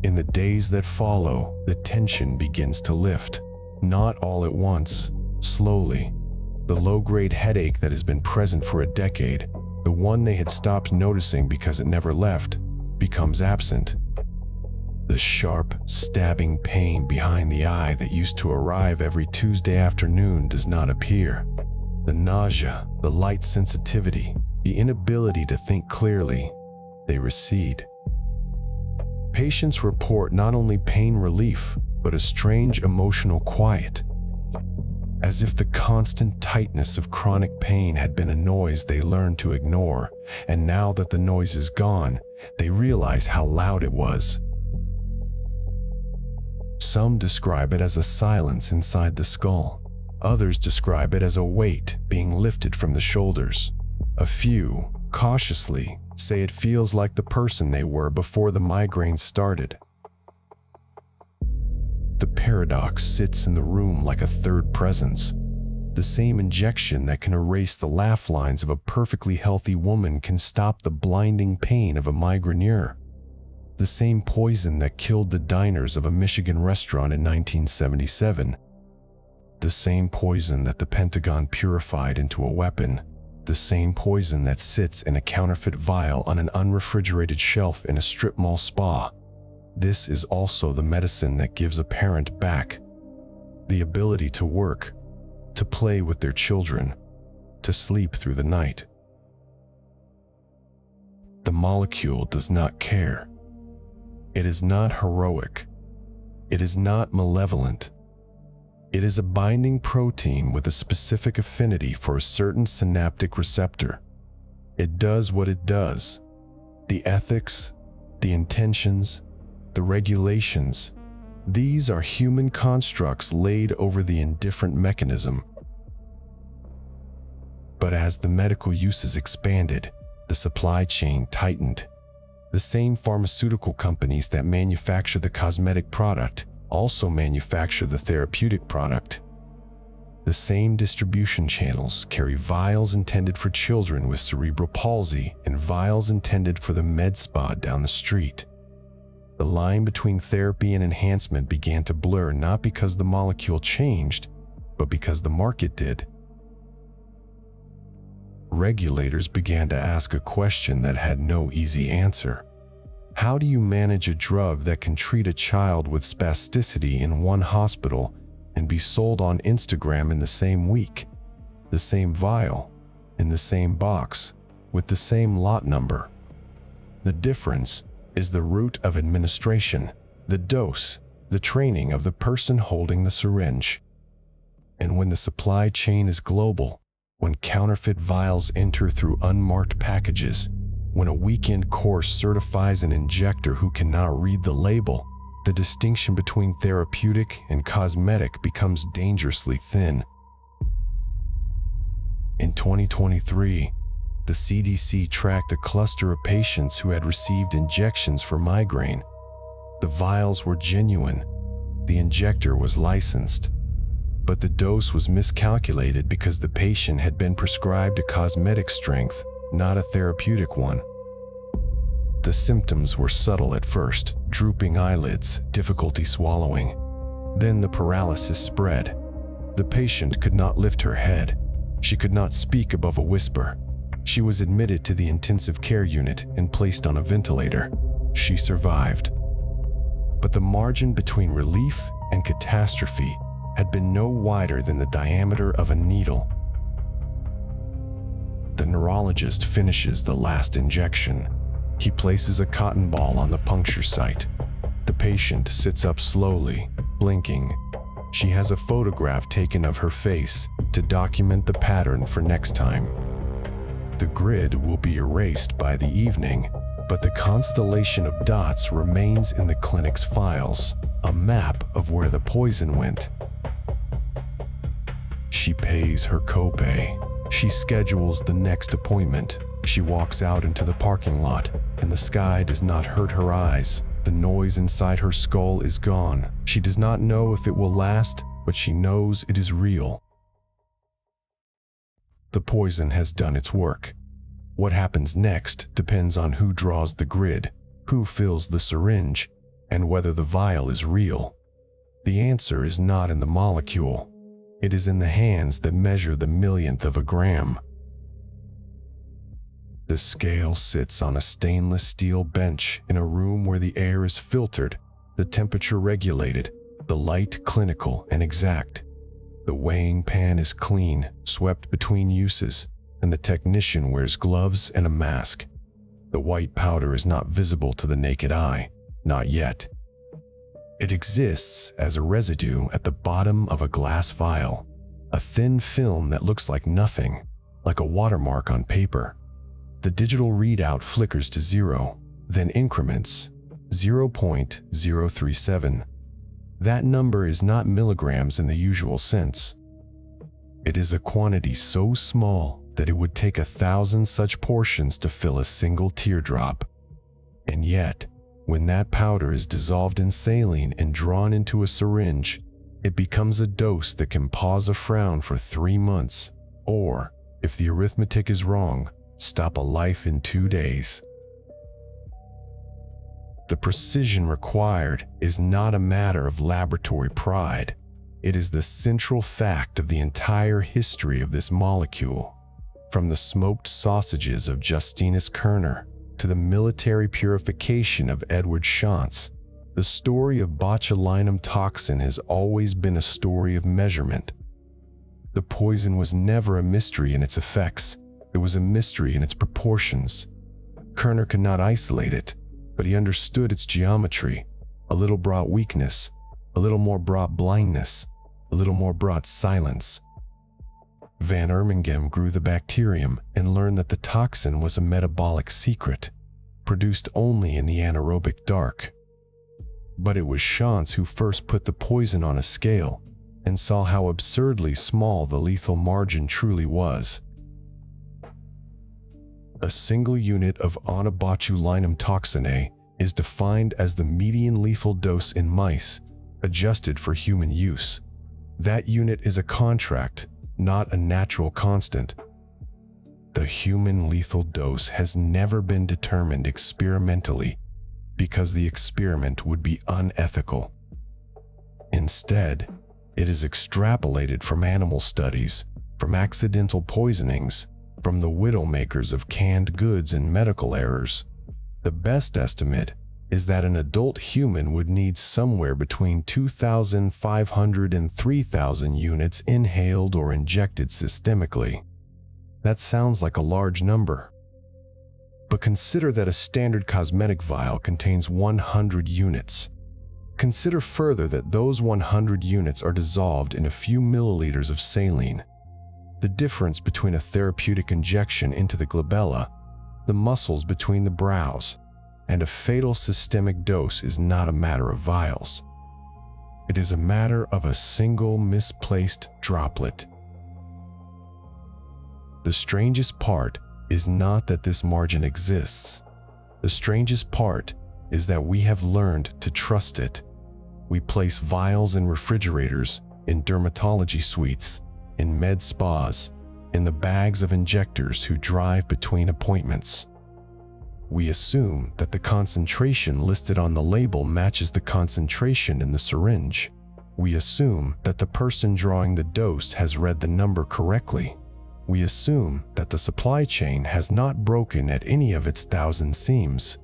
In the days that follow, the tension begins to lift, not all at once, slowly. The low-grade headache that has been present for a decade, the one they had stopped noticing because it never left, becomes absent. The sharp, stabbing pain behind the eye that used to arrive every Tuesday afternoon does not appear. The nausea, the light sensitivity, the inability to think clearly, they recede. Patients report not only pain relief, but a strange emotional quiet, as if the constant tightness of chronic pain had been a noise they learned to ignore, and now that the noise is gone, they realize how loud it was. Some describe it as a silence inside the skull. Others describe it as a weight being lifted from the shoulders. A few, cautiously, say it feels like the person they were before the migraine started. The paradox sits in the room like a third presence. The same injection that can erase the laugh lines of a perfectly healthy woman can stop the blinding pain of a migraineur. The same poison that killed the diners of a Michigan restaurant in 1977. The same poison that the Pentagon purified into a weapon. The same poison that sits in a counterfeit vial on an unrefrigerated shelf in a strip mall spa. This is also the medicine that gives a parent back the ability to work, to play with their children, to sleep through the night. The molecule does not care. It is not heroic. It is not malevolent. It is a binding protein with a specific affinity for a certain synaptic receptor. It does what it does. The ethics, the intentions, the regulations. These are human constructs laid over the indifferent mechanism. But as the medical uses expanded, the supply chain tightened. The same pharmaceutical companies that manufacture the cosmetic product also manufacture the therapeutic product. The same distribution channels carry vials intended for children with cerebral palsy and vials intended for the med spa down the street. The line between therapy and enhancement began to blur, not because the molecule changed, but because the market did. Regulators began to ask a question that had no easy answer. How do you manage a drug that can treat a child with spasticity in one hospital and be sold on Instagram in the same week, the same vial, in the same box, with the same lot number? The difference is the route of administration, the dose, the training of the person holding the syringe. And when the supply chain is global, when counterfeit vials enter through unmarked packages, when a weekend course certifies an injector who cannot read the label, the distinction between therapeutic and cosmetic becomes dangerously thin. In 2023, the CDC tracked a cluster of patients who had received injections for migraine. The vials were genuine. The injector was licensed. But the dose was miscalculated because the patient had been prescribed a cosmetic strength, not a therapeutic one. The symptoms were subtle at first: drooping eyelids, difficulty swallowing. Then the paralysis spread. The patient could not lift her head. She could not speak above a whisper. She was admitted to the intensive care unit and placed on a ventilator. She survived. But the margin between relief and catastrophe had been no wider than the diameter of a needle. The neurologist finishes the last injection. He places a cotton ball on the puncture site. The patient sits up slowly, blinking. She has a photograph taken of her face to document the pattern for next time. The grid will be erased by the evening, but the constellation of dots remains in the clinic's files, a map of where the poison went. She pays her copay. She schedules the next appointment. She walks out into the parking lot, and the sky does not hurt her eyes. The noise inside her skull is gone. She does not know if it will last, but she knows it is real. The poison has done its work. What happens next depends on who draws the grid, who fills the syringe, and whether the vial is real. The answer is not in the molecule. It is in the hands that measure the millionth of a gram. The scale sits on a stainless steel bench in a room where the air is filtered, the temperature regulated, the light clinical and exact. The weighing pan is clean, swept between uses, and the technician wears gloves and a mask. The white powder is not visible to the naked eye, not yet. It exists as a residue at the bottom of a glass vial, a thin film that looks like nothing, like a watermark on paper. The digital readout flickers to 0, then increments, 0.037. That number is not milligrams in the usual sense. It is a quantity so small that it would take 1,000 such portions to fill a single teardrop. And yet, when that powder is dissolved in saline and drawn into a syringe, it becomes a dose that can pause a frown for 3 months, or, if the arithmetic is wrong, stop a life in 2 days. The precision required is not a matter of laboratory pride. It is the central fact of the entire history of this molecule. From the smoked sausages of Justinus Kerner to the military purification of Edward Shantz, the story of botulinum toxin has always been a story of measurement. The poison was never a mystery in its effects. It was a mystery in its proportions. Kerner could not isolate it, but he understood its geometry. A little brought weakness, a little more brought blindness, a little more brought silence. Van Ermingem grew the bacterium and learned that the toxin was a metabolic secret, produced only in the anaerobic dark. But it was Chance who first put the poison on a scale and saw how absurdly small the lethal margin truly was. A single unit of Botulinum toxin A is defined as the median lethal dose in mice, adjusted for human use. That unit is a contract, not a natural constant. The human lethal dose has never been determined experimentally because the experiment would be unethical. Instead, it is extrapolated from animal studies, from accidental poisonings, from the widowmakers of canned goods and medical errors. The best estimate is that an adult human would need somewhere between 2,500 and 3,000 units inhaled or injected systemically. That sounds like a large number. But consider that a standard cosmetic vial contains 100 units. Consider further that those 100 units are dissolved in a few milliliters of saline. The difference between a therapeutic injection into the glabella, the muscles between the brows, and a fatal systemic dose is not a matter of vials. It is a matter of a single misplaced droplet. The strangest part is not that this margin exists. The strangest part is that we have learned to trust it. We place vials in refrigerators, in dermatology suites, in med spas, in the bags of injectors who drive between appointments. We assume that the concentration listed on the label matches the concentration in the syringe. We assume that the person drawing the dose has read the number correctly. We assume that the supply chain has not broken at any of its 1,000 seams.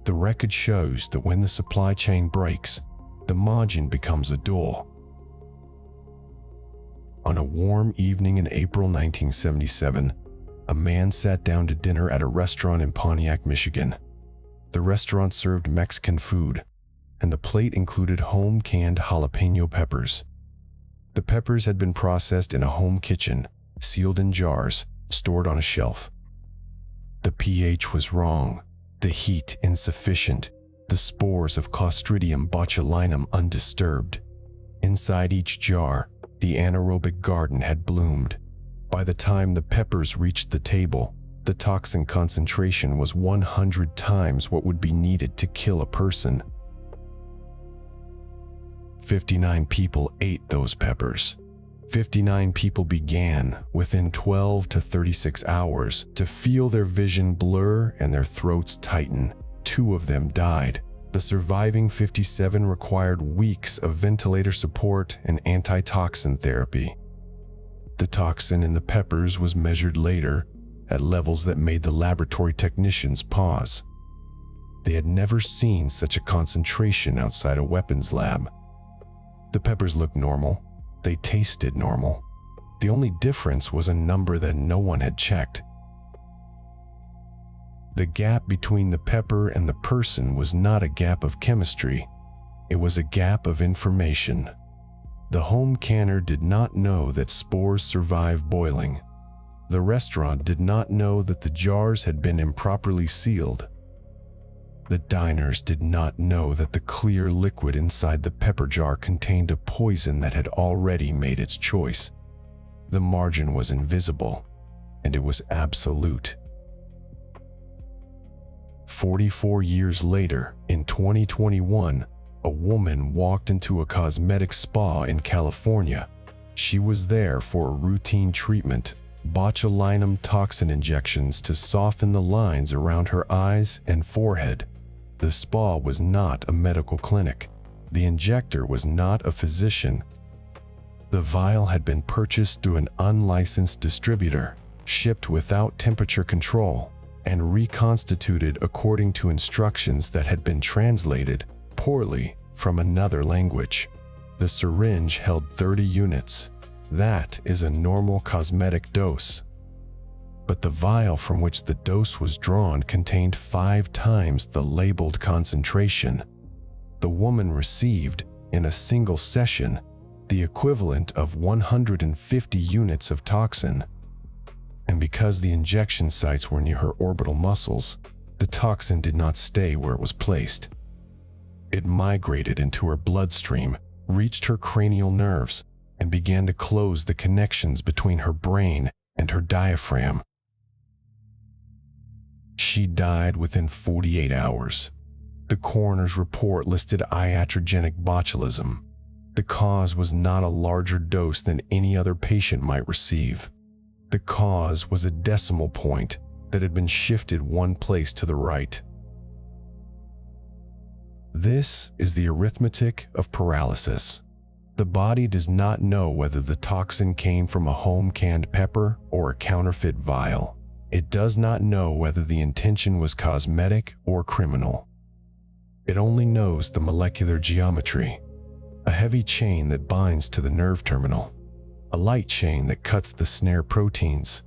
The record shows that when the supply chain breaks, the margin becomes a door. On a warm evening in April 1977, a man sat down to dinner at a restaurant in Pontiac, Michigan. The restaurant served Mexican food, and the plate included home-canned jalapeno peppers. The peppers had been processed in a home kitchen, sealed in jars, stored on a shelf. The pH was wrong, the heat insufficient, the spores of Clostridium botulinum undisturbed. Inside each jar, the anaerobic garden had bloomed. By the time the peppers reached the table, the toxin concentration was 100 times what would be needed to kill a person. 59 people ate those peppers. 59 people began, within 12 to 36 hours, to feel their vision blur and their throats tighten. 2 of them died. The surviving 57 required weeks of ventilator support and antitoxin therapy. The toxin in the peppers was measured later at levels that made the laboratory technicians pause. They had never seen such a concentration outside a weapons lab. The peppers looked normal. They tasted normal. The only difference was a number that no one had checked. The gap between the pepper and the person was not a gap of chemistry. It was a gap of information. The home canner did not know that spores survive boiling. The restaurant did not know that the jars had been improperly sealed. The diners did not know that the clear liquid inside the pepper jar contained a poison that had already made its choice. The margin was invisible, and it was absolute. 44 years later, in 2021, a woman walked into a cosmetic spa in California. She was there for a routine treatment, botulinum toxin injections to soften the lines around her eyes and forehead. The spa was not a medical clinic. The injector was not a physician. The vial had been purchased through an unlicensed distributor, shipped without temperature control, and reconstituted according to instructions that had been translated poorly from another language. The syringe held 30 units. That is a normal cosmetic dose. But the vial from which the dose was drawn contained 5 times the labeled concentration. The woman received, in a single session, the equivalent of 150 units of toxin. And because the injection sites were near her orbital muscles, The toxin did not stay where it was placed. It migrated into her bloodstream, reached her cranial nerves, and began to close the connections between her brain and her diaphragm. She died within 48 hours. The coroner's report listed iatrogenic botulism. The cause was not a larger dose than any other patient might receive. The cause was a decimal point that had been shifted one place to the right. This is the arithmetic of paralysis. The body does not know whether the toxin came from a home-canned pepper or a counterfeit vial. It does not know whether the intention was cosmetic or criminal. It only knows the molecular geometry. A heavy chain that binds to the nerve terminal. A light chain that cuts the snare proteins.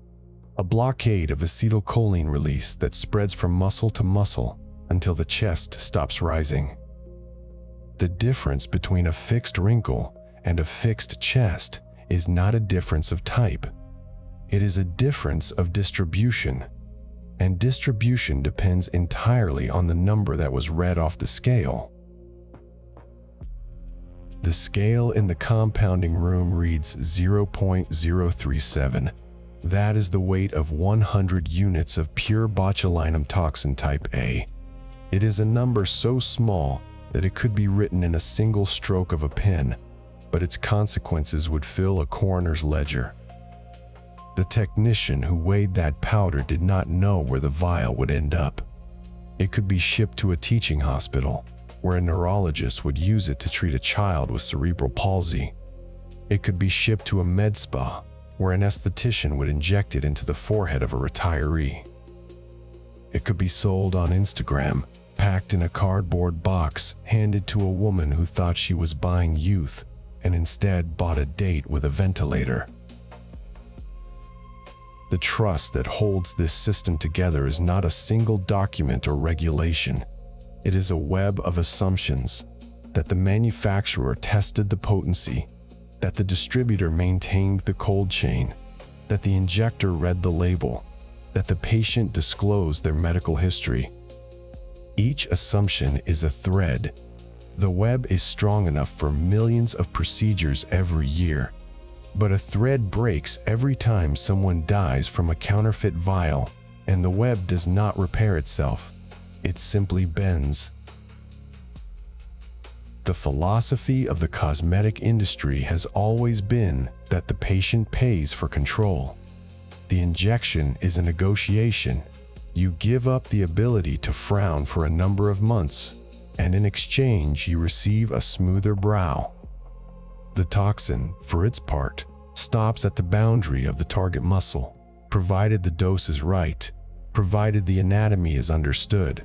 A blockade of acetylcholine release that spreads from muscle to muscle until the chest stops rising. The difference between a fixed wrinkle and a fixed chest is not a difference of type. It is a difference of distribution, and distribution depends entirely on the number that was read off the scale. The scale in the compounding room reads 0.037. That is the weight of 100 units of pure botulinum toxin type A. It is a number so small that it could be written in a single stroke of a pen, but its consequences would fill a coroner's ledger. The technician who weighed that powder did not know where the vial would end up. It could be shipped to a teaching hospital, where a neurologist would use it to treat a child with cerebral palsy. It could be shipped to a med spa, where an esthetician would inject it into the forehead of a retiree. It could be sold on Instagram, packed in a cardboard box, handed to a woman who thought she was buying youth and instead bought a date with a ventilator. The trust that holds this system together is not a single document or regulation. It is a web of assumptions that the manufacturer tested the potency, that the distributor maintained the cold chain, that the injector read the label, that the patient disclosed their medical history. Each assumption is a thread. The web is strong enough for millions of procedures every year, but a thread breaks every time someone dies from a counterfeit vial, and the web does not repair itself. It simply bends. The philosophy of the cosmetic industry has always been that the patient pays for control. The injection is a negotiation. You give up the ability to frown for a number of months, and in exchange you receive a smoother brow. The toxin, for its part, stops at the boundary of the target muscle, provided the dose is right, provided the anatomy is understood,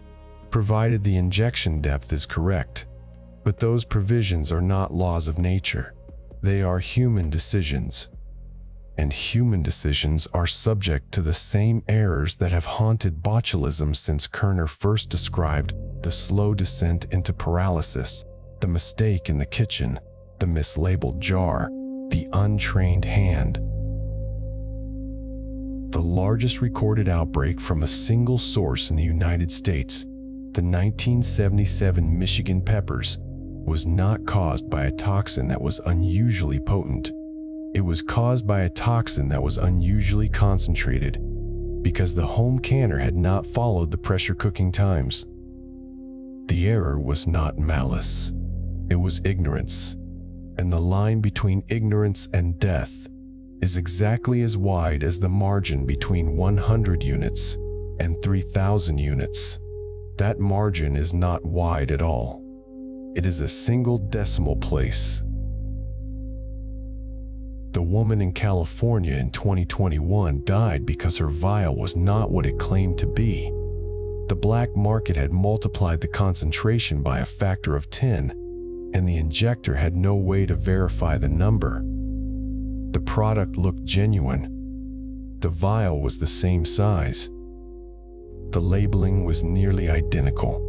provided the injection depth is correct. But those provisions are not laws of nature. They are human decisions. And human decisions are subject to the same errors that have haunted botulism since Kerner first described the slow descent into paralysis, the mistake in the kitchen, the mislabeled jar, the untrained hand. The largest recorded outbreak from a single source in the United States, the 1977 Michigan peppers, was not caused by a toxin that was unusually potent. It was caused by a toxin that was unusually concentrated, because the home canner had not followed the pressure cooking times. The error was not malice. It was ignorance. And the line between ignorance and death is exactly as wide as the margin between 100 units and 3,000 units. That margin is not wide at all. It is a single decimal place. The woman in California in 2021 died because her vial was not what it claimed to be. The black market had multiplied the concentration by a factor of 10, and the injector had no way to verify the number. The product looked genuine. The vial was the same size. The labeling was nearly identical.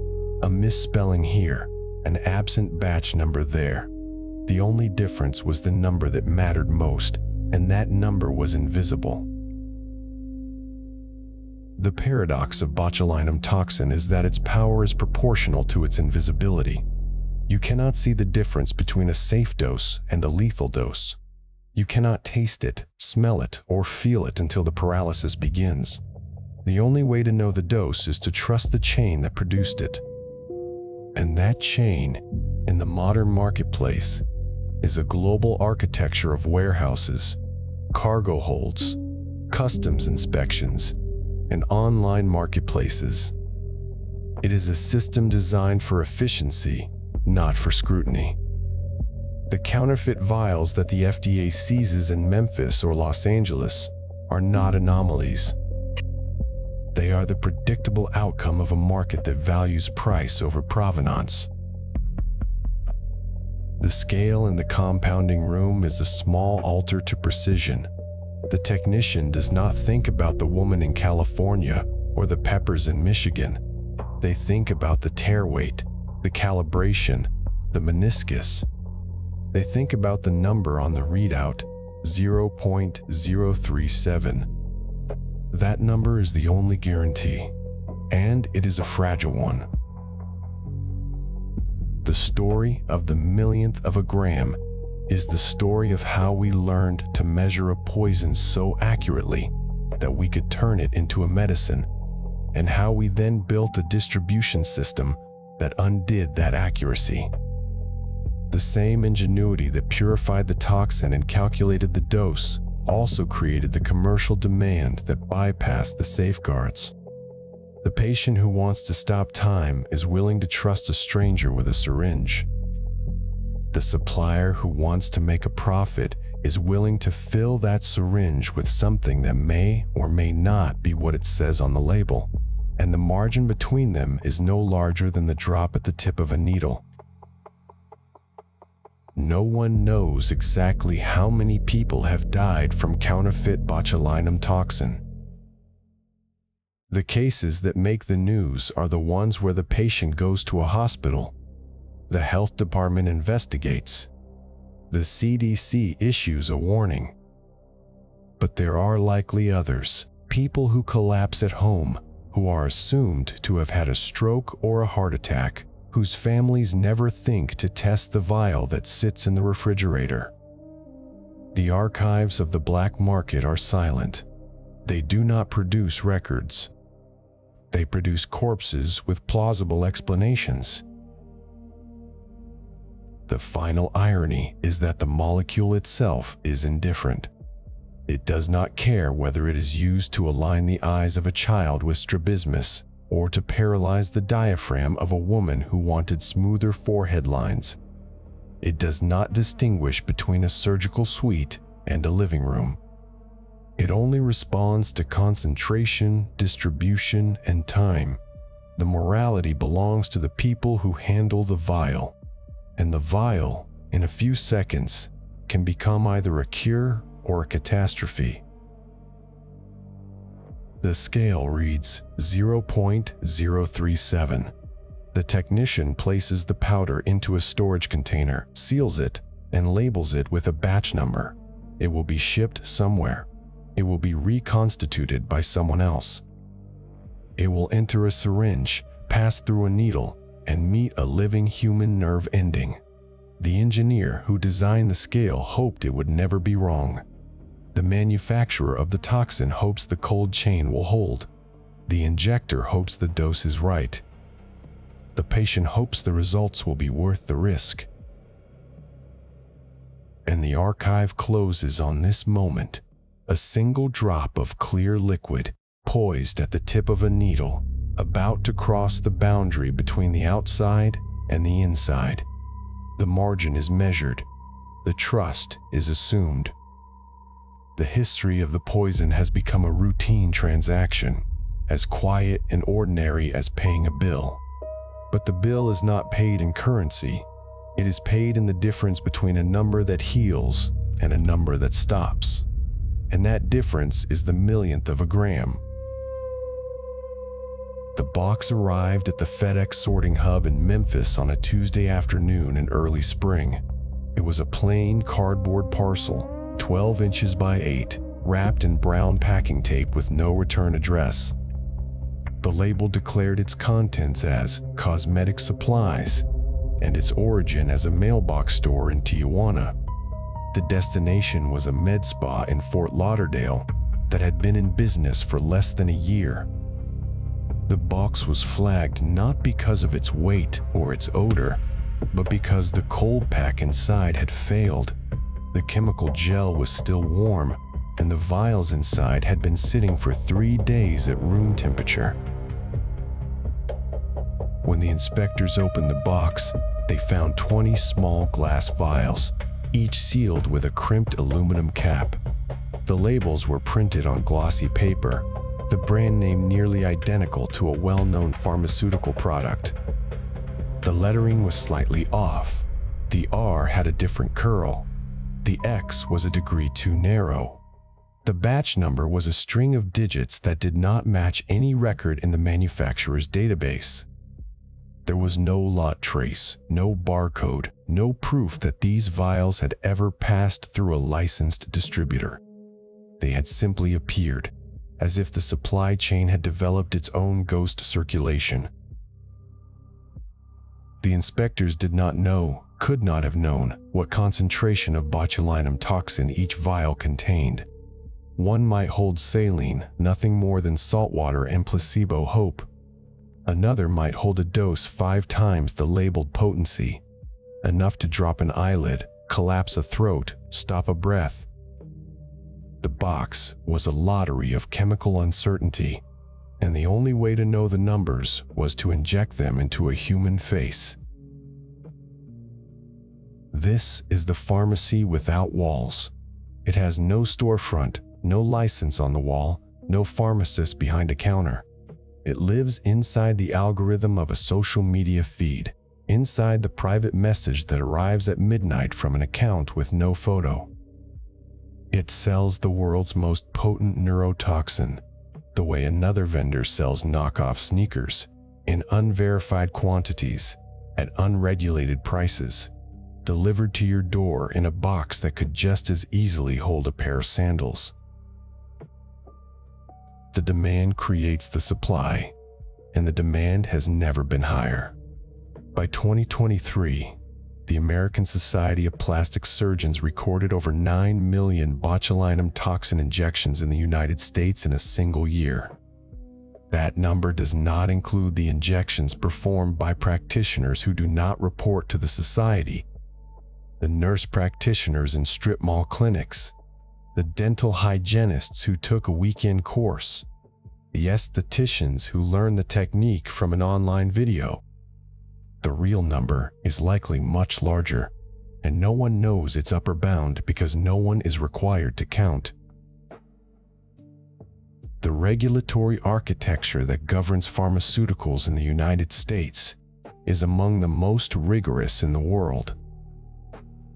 A misspelling here, an absent batch number there. The only difference was the number that mattered most, and that number was invisible. The paradox of botulinum toxin is that its power is proportional to its invisibility. You cannot see the difference between a safe dose and a lethal dose. You cannot taste it, smell it, or feel it until the paralysis begins. The only way to know the dose is to trust the chain that produced it. And that chain, in the modern marketplace, is a global architecture of warehouses, cargo holds, customs inspections, and online marketplaces. It is a system designed for efficiency, not for scrutiny. The counterfeit vials that the FDA seizes in Memphis or Los Angeles are not anomalies. They are the predictable outcome of a market that values price over provenance. The scale in the compounding room is a small altar to precision. The technician does not think about the woman in California or the peppers in Michigan. They think about the tear weight, the calibration, the meniscus. They think about the number on the readout, 0.037. That number is the only guarantee, and it is a fragile one. The story of the millionth of a gram is the story of how we learned to measure a poison so accurately that we could turn it into a medicine, and how we then built a distribution system that undid that accuracy. The same ingenuity that purified the toxin and calculated the dose also created the commercial demand that bypassed the safeguards. The patient who wants to stop time is willing to trust a stranger with a syringe. The supplier who wants to make a profit is willing to fill that syringe with something that may or may not be what it says on the label, and the margin between them is no larger than the drop at the tip of a needle. No one knows exactly how many people have died from counterfeit botulinum toxin. The cases that make the news are the ones where the patient goes to a hospital, the health department investigates, the CDC issues a warning. But there are likely others, people who collapse at home, who are assumed to have had a stroke or a heart attack, whose families never think to test the vial that sits in the refrigerator. The archives of the black market are silent. They do not produce records. They produce corpses with plausible explanations. The final irony is that the molecule itself is indifferent. It does not care whether it is used to align the eyes of a child with strabismus or to paralyze the diaphragm of a woman who wanted smoother forehead lines. It does not distinguish between a surgical suite and a living room. It only responds to concentration, distribution, and time. The morality belongs to the people who handle the vial, and the vial, in a few seconds, can become either a cure or a catastrophe. The scale reads 0.037. The technician places the powder into a storage container, seals it, and labels it with a batch number. It will be shipped somewhere. It will be reconstituted by someone else. It will enter a syringe, pass through a needle, and meet a living human nerve ending. The engineer who designed the scale hoped it would never be wrong. The manufacturer of the toxin hopes the cold chain will hold. The injector hopes the dose is right. The patient hopes the results will be worth the risk. And the archive closes on this moment. A single drop of clear liquid, poised at the tip of a needle, about to cross the boundary between the outside and the inside. The margin is measured. The trust is assumed. The history of the poison has become a routine transaction, as quiet and ordinary as paying a bill. But the bill is not paid in currency. It is paid in the difference between a number that heals and a number that stops. And that difference is the millionth of a gram. The box arrived at the FedEx sorting hub in Memphis on a Tuesday afternoon in early spring. It was a plain cardboard parcel, 12 inches by 8, wrapped in brown packing tape with no return address. The label declared its contents as cosmetic supplies and its origin as a mailbox store in Tijuana. The destination was a med spa in Fort Lauderdale that had been in business for less than a year. The box was flagged not because of its weight or its odor, but because the cold pack inside had failed. The chemical gel was still warm, and the vials inside had been sitting for 3 days at room temperature. When the inspectors opened the box, they found 20 small glass vials, each sealed with a crimped aluminum cap. The labels were printed on glossy paper, the brand name nearly identical to a well-known pharmaceutical product. The lettering was slightly off. The R had a different curl. The X was a degree too narrow. The batch number was a string of digits that did not match any record in the manufacturer's database. There was no lot trace, no barcode, no proof that these vials had ever passed through a licensed distributor. They had simply appeared, as if the supply chain had developed its own ghost circulation. The inspectors did not know, could not have known, what concentration of botulinum toxin each vial contained. One might hold saline, nothing more than salt water and placebo hope. Another might hold a dose 5 times the labeled potency, enough to drop an eyelid, collapse a throat, stop a breath. The box was a lottery of chemical uncertainty, and the only way to know the numbers was to inject them into a human face. This is the pharmacy without walls. It has no storefront, no license on the wall, no pharmacist behind a counter. It lives inside the algorithm of a social media feed, inside the private message that arrives at midnight from an account with no photo. It sells the world's most potent neurotoxin, the way another vendor sells knockoff sneakers, in unverified quantities, at unregulated prices, delivered to your door in a box that could just as easily hold a pair of sandals. The demand creates the supply, and the demand has never been higher. By 2023, the American Society of Plastic Surgeons recorded over 9 million botulinum toxin injections in the United States in a single year. That number does not include the injections performed by practitioners who do not report to the society, the nurse practitioners in strip mall clinics, the dental hygienists who took a weekend course, the estheticians who learned the technique from an online video. The real number is likely much larger, and no one knows its upper bound because no one is required to count. The regulatory architecture that governs pharmaceuticals in the United States is among the most rigorous in the world.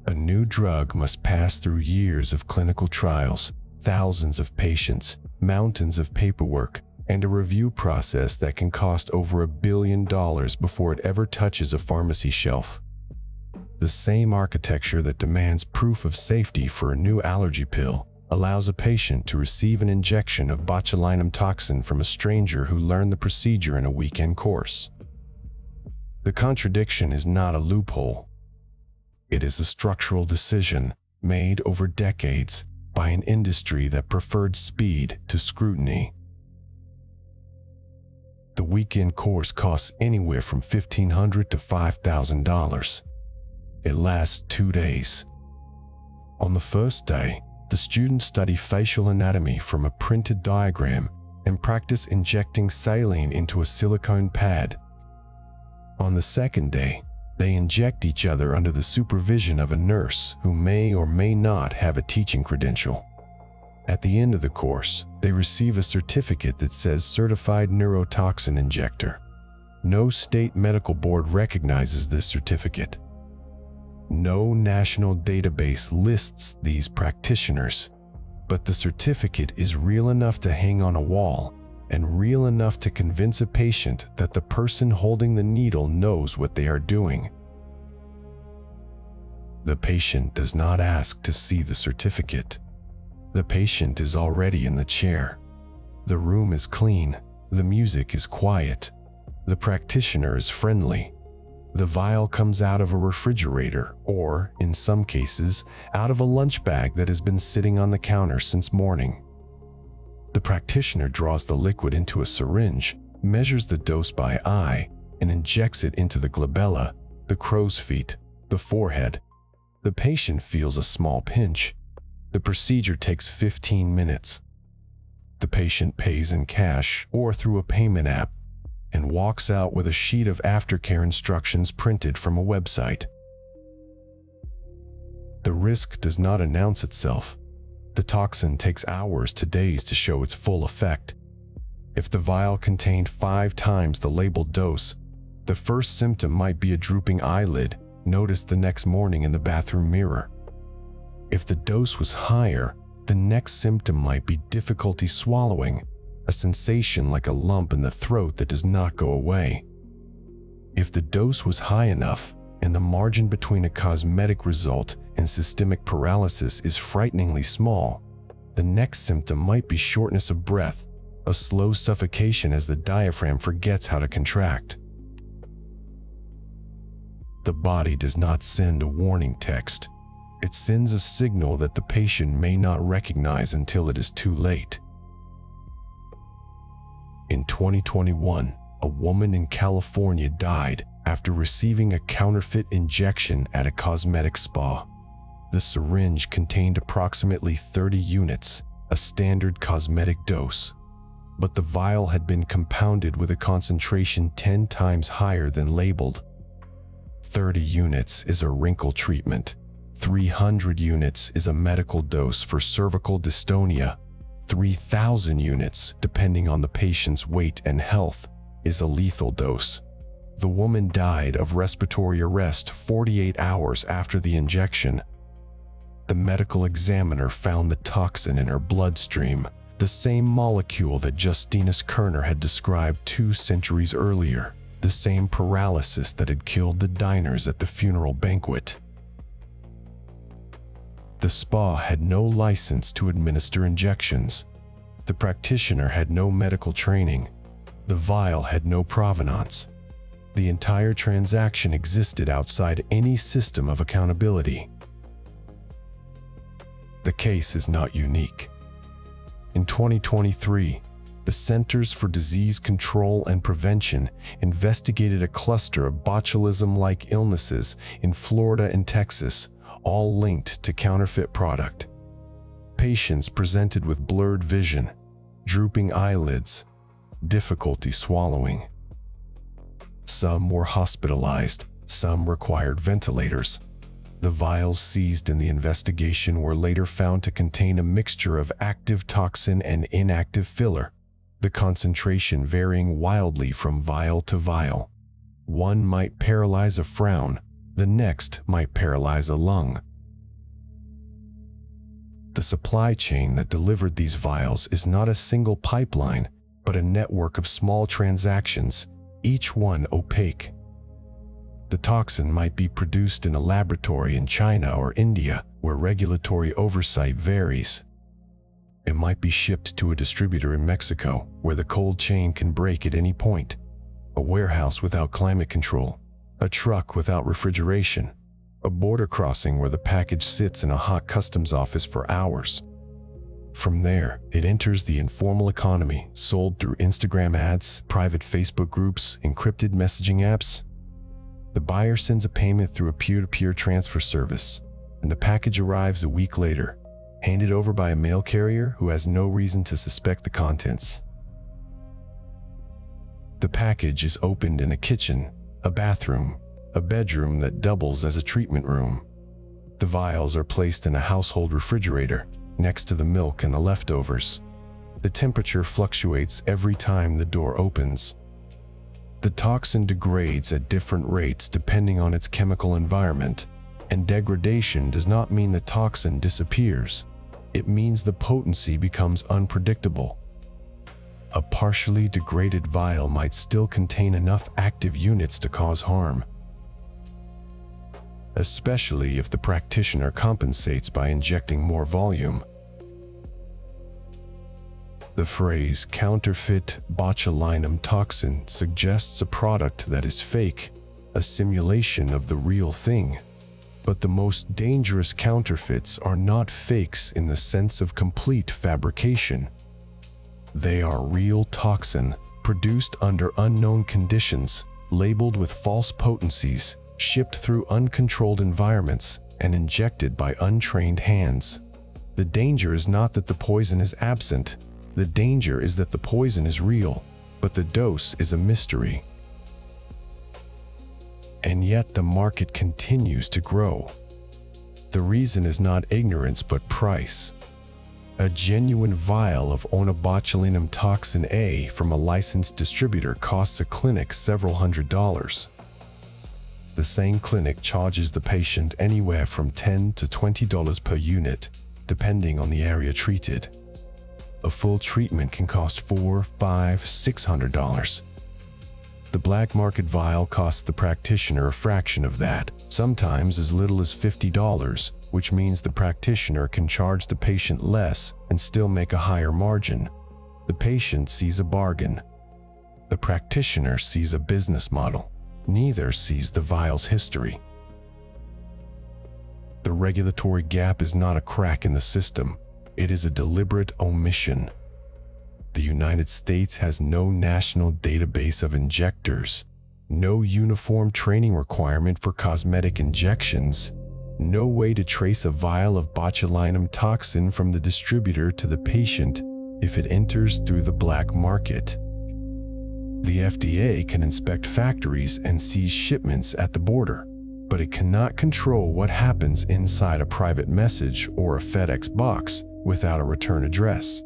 A new drug must pass through years of clinical trials, thousands of patients, mountains of paperwork, and a review process that can cost over $1 billion before it ever touches a pharmacy shelf. The same architecture that demands proof of safety for a new allergy pill allows a patient to receive an injection of botulinum toxin from a stranger who learned the procedure in a weekend course. The contradiction is not a loophole. It is a structural decision made over decades by an industry that preferred speed to scrutiny. The weekend course costs anywhere from $1,500 to $5,000. It lasts 2 days. On the first day, the students study facial anatomy from a printed diagram and practice injecting saline into a silicone pad. On the second day, they inject each other under the supervision of a nurse who may or may not have a teaching credential. At the end of the course, they receive a certificate that says Certified Neurotoxin Injector. No state medical board recognizes this certificate. No national database lists these practitioners, but the certificate is real enough to hang on a wall and real enough to convince a patient that the person holding the needle knows what they are doing. The patient does not ask to see the certificate. The patient is already in the chair. The room is clean. The music is quiet. The practitioner is friendly. The vial comes out of a refrigerator or, in some cases, out of a lunch bag that has been sitting on the counter since morning. The practitioner draws the liquid into a syringe, measures the dose by eye, and injects it into the glabella, the crow's feet, the forehead. The patient feels a small pinch. The procedure takes 15 minutes. The patient pays in cash or through a payment app and walks out with a sheet of aftercare instructions printed from a website. The risk does not announce itself. The toxin takes hours to days to show its full effect. If the vial contained 5 times the labeled dose, the first symptom might be a drooping eyelid, noticed the next morning in the bathroom mirror. If the dose was higher, the next symptom might be difficulty swallowing, a sensation like a lump in the throat that does not go away. If the dose was high enough, and the margin between a cosmetic result and systemic paralysis is frighteningly small, the next symptom might be shortness of breath, a slow suffocation as the diaphragm forgets how to contract. The body does not send a warning text. It sends a signal that the patient may not recognize until it is too late. In 2021, a woman in California died after receiving a counterfeit injection at a cosmetic spa. The syringe contained approximately 30 units, a standard cosmetic dose, but the vial had been compounded with a concentration 10 times higher than labeled. 30 units is a wrinkle treatment. 300 units is a medical dose for cervical dystonia. 3,000 units, depending on the patient's weight and health, is a lethal dose. The woman died of respiratory arrest 48 hours after the injection. The medical examiner found the toxin in her bloodstream, the same molecule that Justinus Kerner had described 2 centuries earlier, the same paralysis that had killed the diners at the funeral banquet. The spa had no license to administer injections. The practitioner had no medical training. The vial had no provenance. The entire transaction existed outside any system of accountability. The case is not unique. In 2023, the Centers for Disease Control and Prevention investigated a cluster of botulism-like illnesses in Florida and Texas, all linked to counterfeit product. Patients presented with blurred vision, drooping eyelids, difficulty swallowing. Some were hospitalized, some required ventilators. The vials seized in the investigation were later found to contain a mixture of active toxin and inactive filler, the concentration varying wildly from vial to vial. One might paralyze a frown, the next might paralyze a lung. The supply chain that delivered these vials is not a single pipeline, but a network of small transactions, each one opaque. The toxin might be produced in a laboratory in China or India, where regulatory oversight varies. It might be shipped to a distributor in Mexico, where the cold chain can break at any point. A warehouse without climate control. A truck without refrigeration. A border crossing where the package sits in a hot customs office for hours. From there, it enters the informal economy, sold through Instagram ads, private Facebook groups, encrypted messaging apps. The buyer sends a payment through a peer-to-peer transfer service, and the package arrives a week later, handed over by a mail carrier who has no reason to suspect the contents. The package is opened in a kitchen, a bathroom, a bedroom that doubles as a treatment room. The vials are placed in a household refrigerator, next to the milk and the leftovers. The temperature fluctuates every time the door opens. The toxin degrades at different rates depending on its chemical environment, and degradation does not mean the toxin disappears. It means the potency becomes unpredictable. A partially degraded vial might still contain enough active units to cause harm, especially if the practitioner compensates by injecting more volume. The phrase counterfeit botulinum toxin suggests a product that is fake, a simulation of the real thing. But the most dangerous counterfeits are not fakes in the sense of complete fabrication. They are real toxin, produced under unknown conditions, labeled with false potencies, shipped through uncontrolled environments, and injected by untrained hands. The danger is not that the poison is absent. The danger is that the poison is real, but the dose is a mystery. And yet the market continues to grow. The reason is not ignorance but price. A genuine vial of Botulinum toxin A from a licensed distributor costs a clinic several $100s. The same clinic charges the patient anywhere from $10 to $20 per unit, depending on the area treated. A full treatment can cost $400, $500, $600. The black market vial costs the practitioner a fraction of that, sometimes as little as $50, which means the practitioner can charge the patient less and still make a higher margin. The patient sees a bargain. The practitioner sees a business model. Neither sees the vial's history. The regulatory gap is not a crack in the system. It is a deliberate omission. The United States has no national database of injectors, no uniform training requirement for cosmetic injections, no way to trace a vial of botulinum toxin from the distributor to the patient if it enters through the black market. The FDA can inspect factories and seize shipments at the border, but it cannot control what happens inside a private message or a FedEx box without a return address.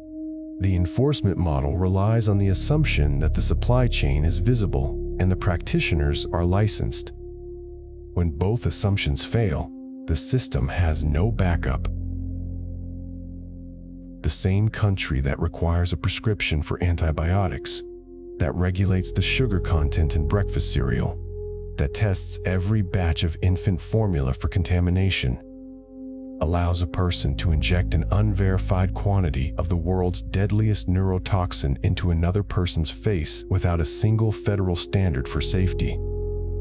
The enforcement model relies on the assumption that the supply chain is visible and the practitioners are licensed. When both assumptions fail, the system has no backup. The same country that requires a prescription for antibiotics, that regulates the sugar content in breakfast cereal, that tests every batch of infant formula for contamination, allows a person to inject an unverified quantity of the world's deadliest neurotoxin into another person's face without a single federal standard for safety.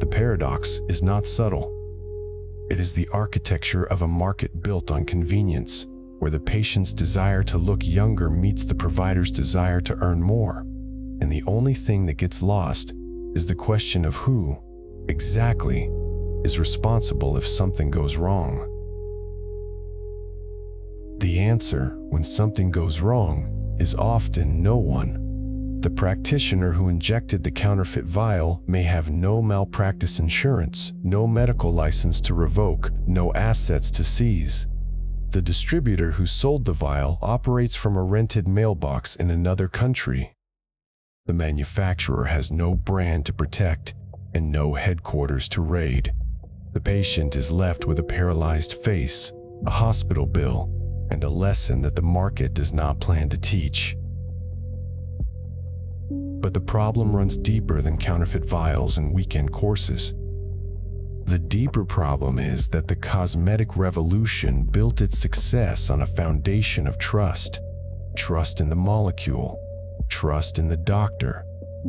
The paradox is not subtle. It is the architecture of a market built on convenience, where the patient's desire to look younger meets the provider's desire to earn more. And the only thing that gets lost is the question of who, exactly, is responsible if something goes wrong. The answer, when something goes wrong, is often no one. The practitioner who injected the counterfeit vial may have no malpractice insurance, no medical license to revoke, no assets to seize. The distributor who sold the vial operates from a rented mailbox in another country. The manufacturer has no brand to protect and no headquarters to raid. The patient is left with a paralyzed face, a hospital bill, and a lesson that the market does not plan to teach. But the problem runs deeper than counterfeit vials and weekend courses. The deeper problem is that the cosmetic revolution built its success on a foundation of trust. Trust in the molecule, trust in the doctor,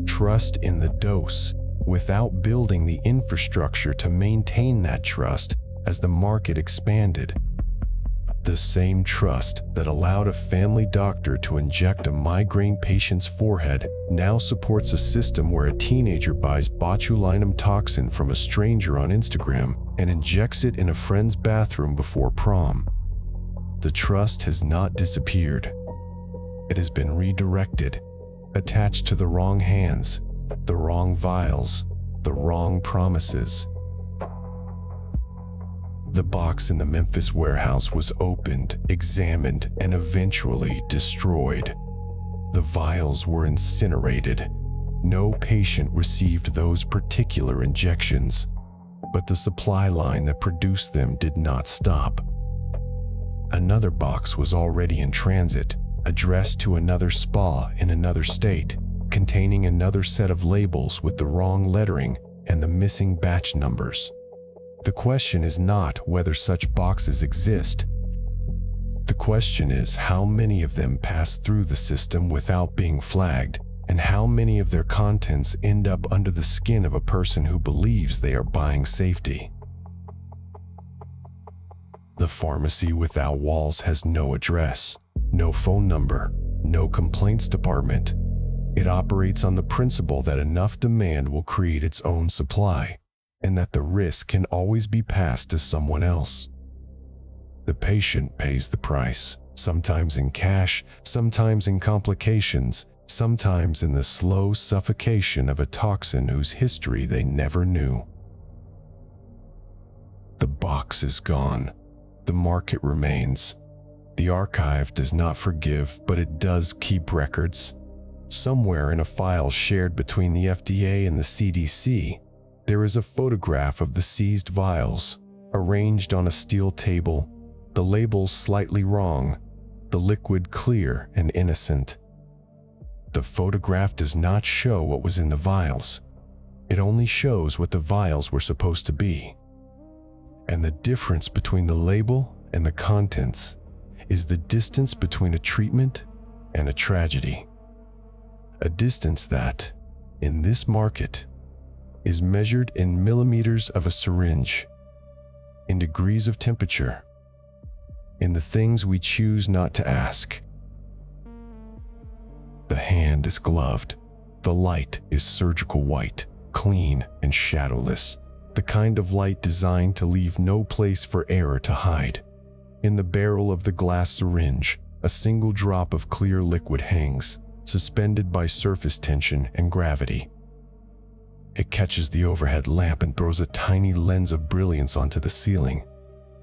trust in the dose, without building the infrastructure to maintain that trust as the market expanded. The same trust that allowed a family doctor to inject a migraine patient's forehead now supports a system where a teenager buys botulinum toxin from a stranger on Instagram and injects it in a friend's bathroom before prom. The trust has not disappeared. It has been redirected, attached to the wrong hands, the wrong vials, the wrong promises. The box in the Memphis warehouse was opened, examined, and eventually destroyed. The vials were incinerated. No patient received those particular injections, but the supply line that produced them did not stop. Another box was already in transit, addressed to another spa in another state, containing another set of labels with the wrong lettering and the missing batch numbers. The question is not whether such boxes exist. The question is how many of them pass through the system without being flagged, and how many of their contents end up under the skin of a person who believes they are buying safety. The pharmacy without walls has no address, no phone number, no complaints department. It operates on the principle that enough demand will create its own supply, and that the risk can always be passed to someone else. The patient pays the price, sometimes in cash, sometimes in complications, sometimes in the slow suffocation of a toxin whose history they never knew. The box is gone. The market remains. The archive does not forgive, but it does keep records. Somewhere in a file shared between the FDA and the CDC, there is a photograph of the seized vials, arranged on a steel table, the labels slightly wrong, the liquid clear and innocent. The photograph does not show what was in the vials. It only shows what the vials were supposed to be. And the difference between the label and the contents is the distance between a treatment and a tragedy. A distance that, in this market, is measured in millimeters of a syringe, in degrees of temperature, in the things we choose not to ask. The hand is gloved. The light is surgical white, clean and shadowless, the kind of light designed to leave no place for error to hide. In the barrel of the glass syringe, a single drop of clear liquid hangs, suspended by surface tension and gravity. It catches the overhead lamp and throws a tiny lens of brilliance onto the ceiling.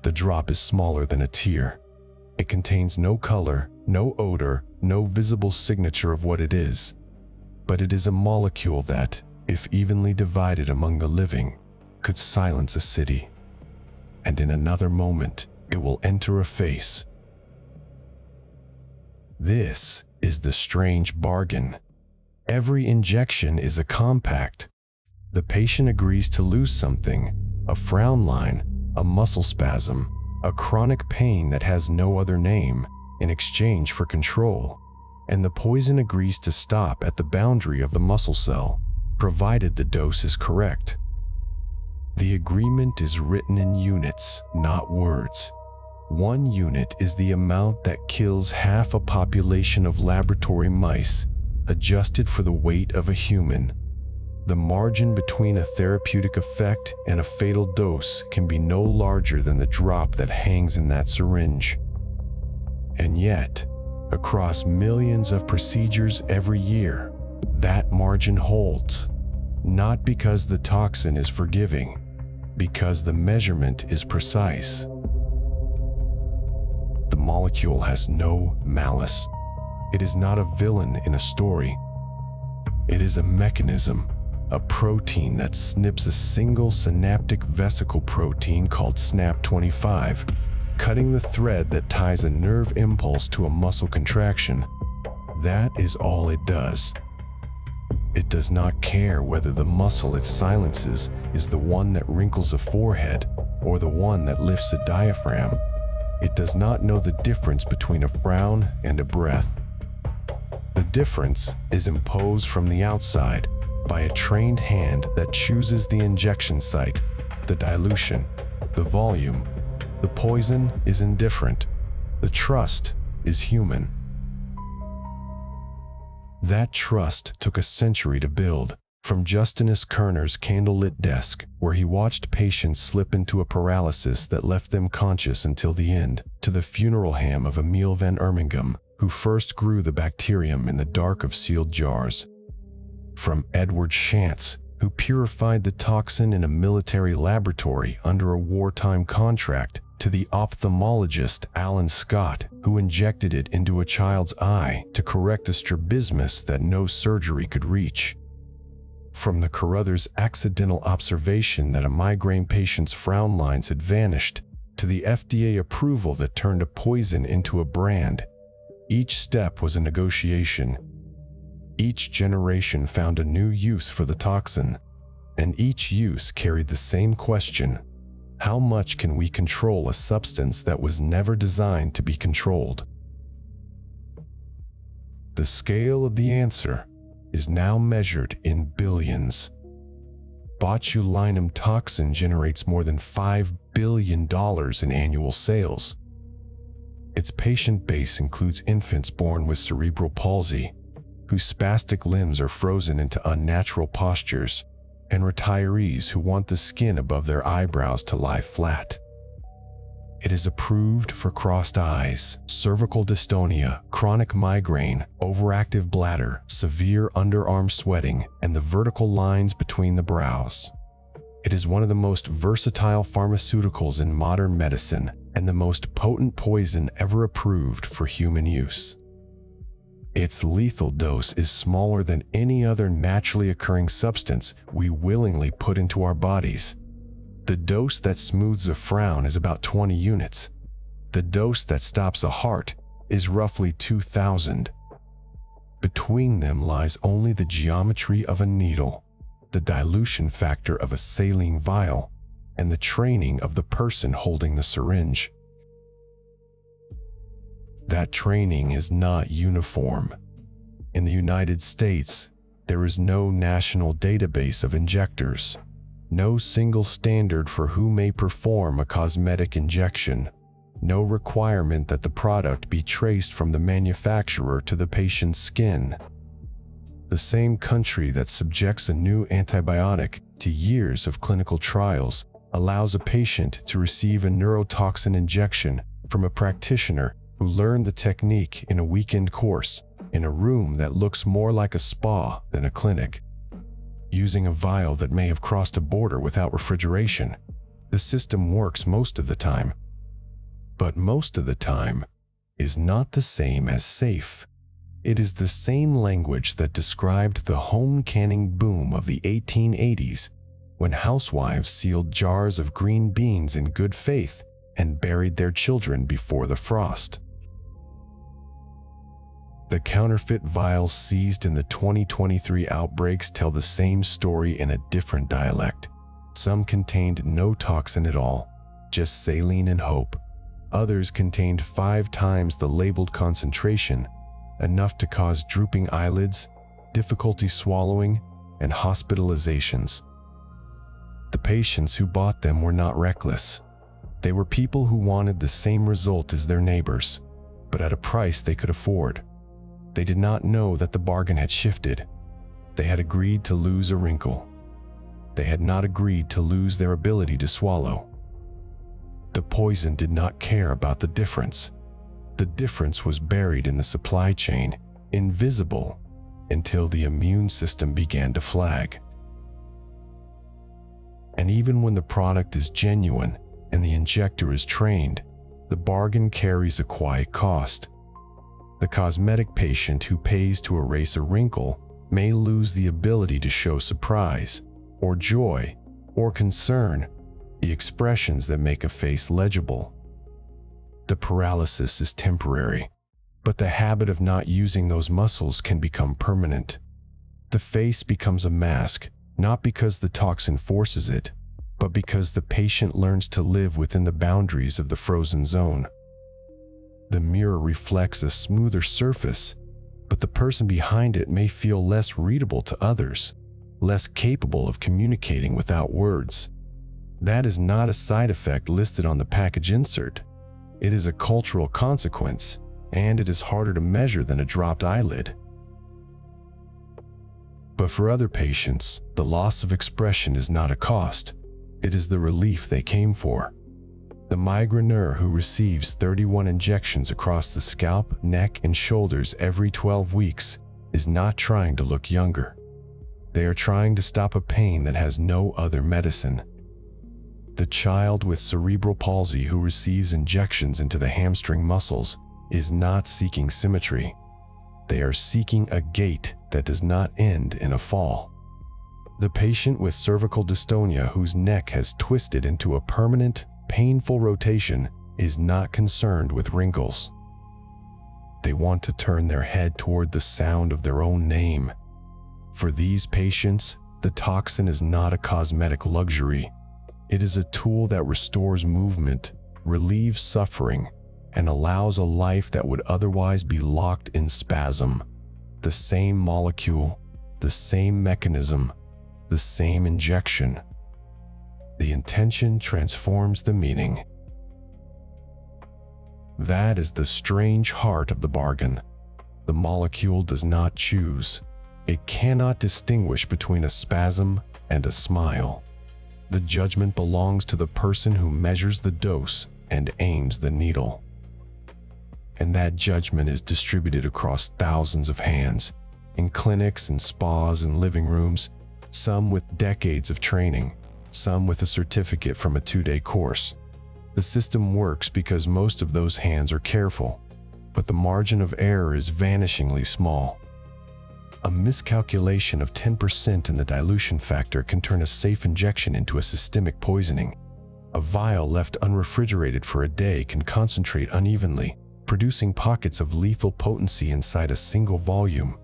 The drop is smaller than a tear. It contains no color, no odor, no visible signature of what it is. But it is a molecule that, if evenly divided among the living, could silence a city. And in another moment, it will enter a face. This is the strange bargain. Every injection is a compact. The patient agrees to lose something, a frown line, a muscle spasm, a chronic pain that has no other name, in exchange for control. And the poison agrees to stop at the boundary of the muscle cell, provided the dose is correct. The agreement is written in units, not words. 1 unit is the amount that kills half a population of laboratory mice, adjusted for the weight of a human. The margin between a therapeutic effect and a fatal dose can be no larger than the drop that hangs in that syringe. And yet, across millions of procedures every year, that margin holds. Not because the toxin is forgiving, because the measurement is precise. The molecule has no malice. It is not a villain in a story. It is a mechanism, a protein that snips a single synaptic vesicle protein called SNAP25, cutting the thread that ties a nerve impulse to a muscle contraction. That is all it does. It does not care whether the muscle it silences is the one that wrinkles a forehead or the one that lifts a diaphragm. It does not know the difference between a frown and a breath. The difference is imposed from the outside by a trained hand that chooses the injection site, the dilution, the volume. The poison is indifferent. The trust is human. That trust took a century to build, from Justinus Kerner's candlelit desk, where he watched patients slip into a paralysis that left them conscious until the end, to the funeral hymn of Emil van Erminghem, who first grew the bacterium in the dark of sealed jars. From Edward Shantz, who purified the toxin in a military laboratory under a wartime contract, to the ophthalmologist Alan Scott, who injected it into a child's eye to correct a strabismus that no surgery could reach. From the Carruthers' accidental observation that a migraine patient's frown lines had vanished, to the FDA approval that turned a poison into a brand. Each step was a negotiation. Each generation found a new use for the toxin, and each use carried the same question: How much can we control a substance that was never designed to be controlled? The scale of the answer is now measured in billions. Botulinum toxin generates more than $5 billion in annual sales. Its patient base includes infants born with cerebral palsy, whose spastic limbs are frozen into unnatural postures, and retirees who want the skin above their eyebrows to lie flat. It is approved for crossed eyes, cervical dystonia, chronic migraine, overactive bladder, severe underarm sweating, and the vertical lines between the brows. It is one of the most versatile pharmaceuticals in modern medicine and the most potent poison ever approved for human use. Its lethal dose is smaller than any other naturally occurring substance we willingly put into our bodies. The dose that smooths a frown is about 20 units. The dose that stops a heart is roughly 2,000. Between them lies only the geometry of a needle, the dilution factor of a saline vial, and the training of the person holding the syringe. That training is not uniform. In the United States, there is no national database of injectors, no single standard for who may perform a cosmetic injection, no requirement that the product be traced from the manufacturer to the patient's skin. The same country that subjects a new antibiotic to years of clinical trials allows a patient to receive a neurotoxin injection from a practitioner who learned the technique in a weekend course in a room that looks more like a spa than a clinic. Using a vial that may have crossed a border without refrigeration, the system works most of the time. But most of the time is not the same as safe. It is the same language that described the home canning boom of the 1880s, when housewives sealed jars of green beans in good faith and buried their children before the frost. The counterfeit vials seized in the 2023 outbreaks tell the same story in a different dialect. Some contained no toxin at all, just saline and hope. Others contained 5 times the labeled concentration, enough to cause drooping eyelids, difficulty swallowing, and hospitalizations. The patients who bought them were not reckless. They were people who wanted the same result as their neighbors, but at a price they could afford. They did not know that the bargain had shifted. They had agreed to lose a wrinkle. They had not agreed to lose their ability to swallow. The poison did not care about the difference. The difference was buried in the supply chain, invisible, until the immune system began to flag. And even when the product is genuine and the injector is trained, the bargain carries a quiet cost. The cosmetic patient who pays to erase a wrinkle may lose the ability to show surprise, or joy, or concern, the expressions that make a face legible. The paralysis is temporary, but the habit of not using those muscles can become permanent. The face becomes a mask, not because the toxin forces it, but because the patient learns to live within the boundaries of the frozen zone. The mirror reflects a smoother surface, but the person behind it may feel less readable to others, less capable of communicating without words. That is not a side effect listed on the package insert. It is a cultural consequence, and it is harder to measure than a dropped eyelid. But for other patients, the loss of expression is not a cost. It is the relief they came for. The migraineur who receives 31 injections across the scalp, neck, and shoulders every 12 weeks is not trying to look younger. They are trying to stop a pain that has no other medicine. The child with cerebral palsy who receives injections into the hamstring muscles is not seeking symmetry. They are seeking a gait that does not end in a fall. The patient with cervical dystonia whose neck has twisted into a permanent, painful rotation is not concerned with wrinkles. They want to turn their head toward the sound of their own name. For these patients, the toxin is not a cosmetic luxury. It is a tool that restores movement, relieves suffering, and allows a life that would otherwise be locked in spasm. The same molecule, the same mechanism, the same injection. The intention transforms the meaning. That is the strange heart of the bargain. The molecule does not choose. It cannot distinguish between a spasm and a smile. The judgment belongs to the person who measures the dose and aims the needle. And that judgment is distributed across thousands of hands, in clinics and spas and living rooms, some with decades of training, some with a certificate from a 2-day course. The system works because most of those hands are careful, but the margin of error is vanishingly small. A miscalculation of 10% in the dilution factor can turn a safe injection into a systemic poisoning. A vial left unrefrigerated for a day can concentrate unevenly, producing pockets of lethal potency inside a single volume.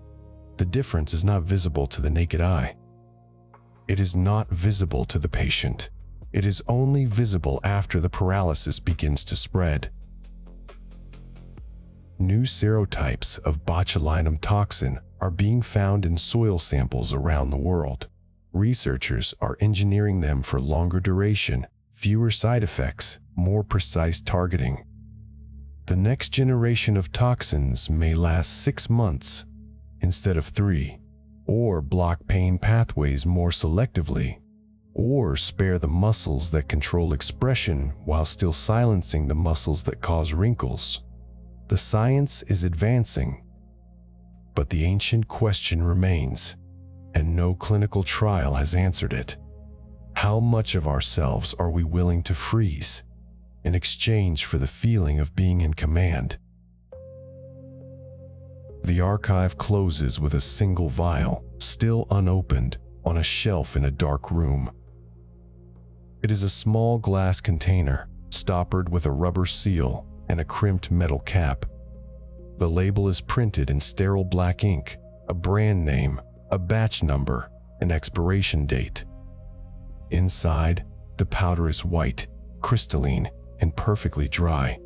The difference is not visible to the naked eye. It is not visible to the patient. It is only visible after the paralysis begins to spread. New serotypes of botulinum toxin are being found in soil samples around the world. Researchers are engineering them for longer duration, fewer side effects, more precise targeting. The next generation of toxins may last 6 months instead of 3, or block pain pathways more selectively, or spare the muscles that control expression while still silencing the muscles that cause wrinkles. The science is advancing, but the ancient question remains, and no clinical trial has answered it. How much of ourselves are we willing to freeze in exchange for the feeling of being in command? The archive closes with a single vial, still unopened, on a shelf in a dark room. It is a small glass container, stoppered with a rubber seal and a crimped metal cap. The label is printed in sterile black ink, a brand name, a batch number, an expiration date. Inside, the powder is white, crystalline, and perfectly dry.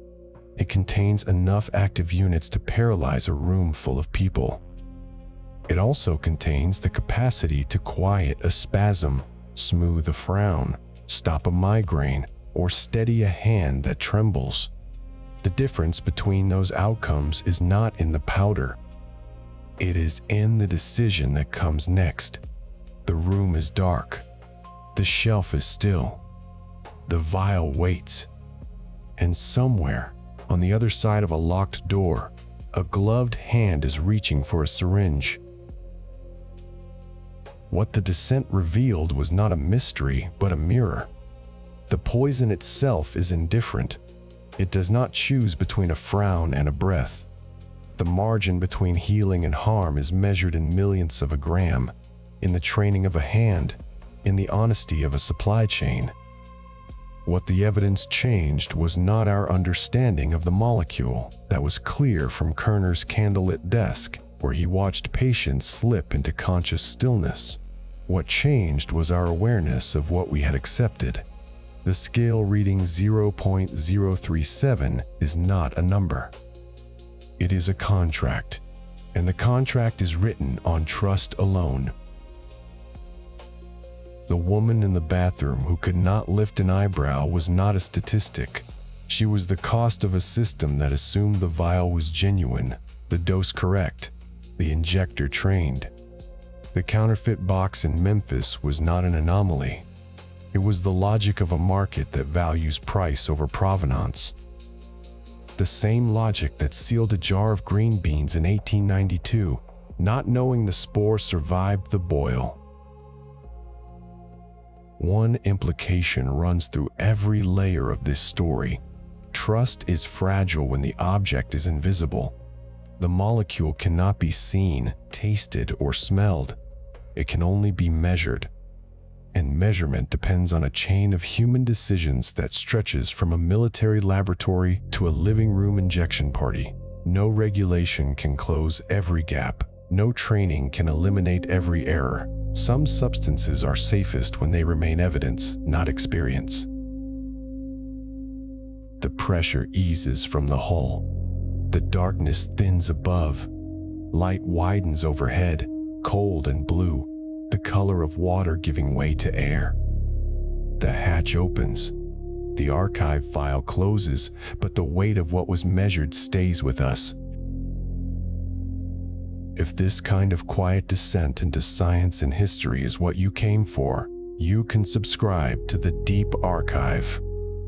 It contains enough active units to paralyze a room full of people. It also contains the capacity to quiet a spasm, smooth a frown, stop a migraine, or steady a hand that trembles. The difference between those outcomes is not in the powder. It is in the decision that comes next. The room is dark. The shelf is still. The vial waits. And somewhere, on the other side of a locked door, a gloved hand is reaching for a syringe. What the descent revealed was not a mystery, but a mirror. The poison itself is indifferent. It does not choose between a frown and a breath. The margin between healing and harm is measured in millionths of a gram, in the training of a hand, in the honesty of a supply chain. What the evidence changed was not our understanding of the molecule. That was clear from Kerner's candlelit desk, where he watched patients slip into conscious stillness. What changed was our awareness of what we had accepted. The scale reading 0.037 is not a number. It is a contract, and the contract is written on trust alone. The woman in the bathroom who could not lift an eyebrow was not a statistic. She was the cost of a system that assumed the vial was genuine, the dose correct, the injector trained. The counterfeit box in Memphis was not an anomaly. It was the logic of a market that values price over provenance. The same logic that sealed a jar of green beans in 1892, not knowing the spore survived the boil. One implication runs through every layer of this story. Trust is fragile when the object is invisible. The molecule cannot be seen, tasted, or smelled. It can only be measured. And measurement depends on a chain of human decisions that stretches from a military laboratory to a living room injection party. No regulation can close every gap. No training can eliminate every error. Some substances are safest when they remain evidence, not experience. The pressure eases from the hull. The darkness thins above. Light widens overhead, cold and blue, the color of water giving way to air. The hatch opens. The archive file closes, but the weight of what was measured stays with us. If this kind of quiet descent into science and history is what you came for, you can subscribe to the Deep Archive.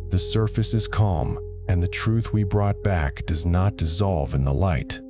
The surface is calm, and the truth we brought back does not dissolve in the light.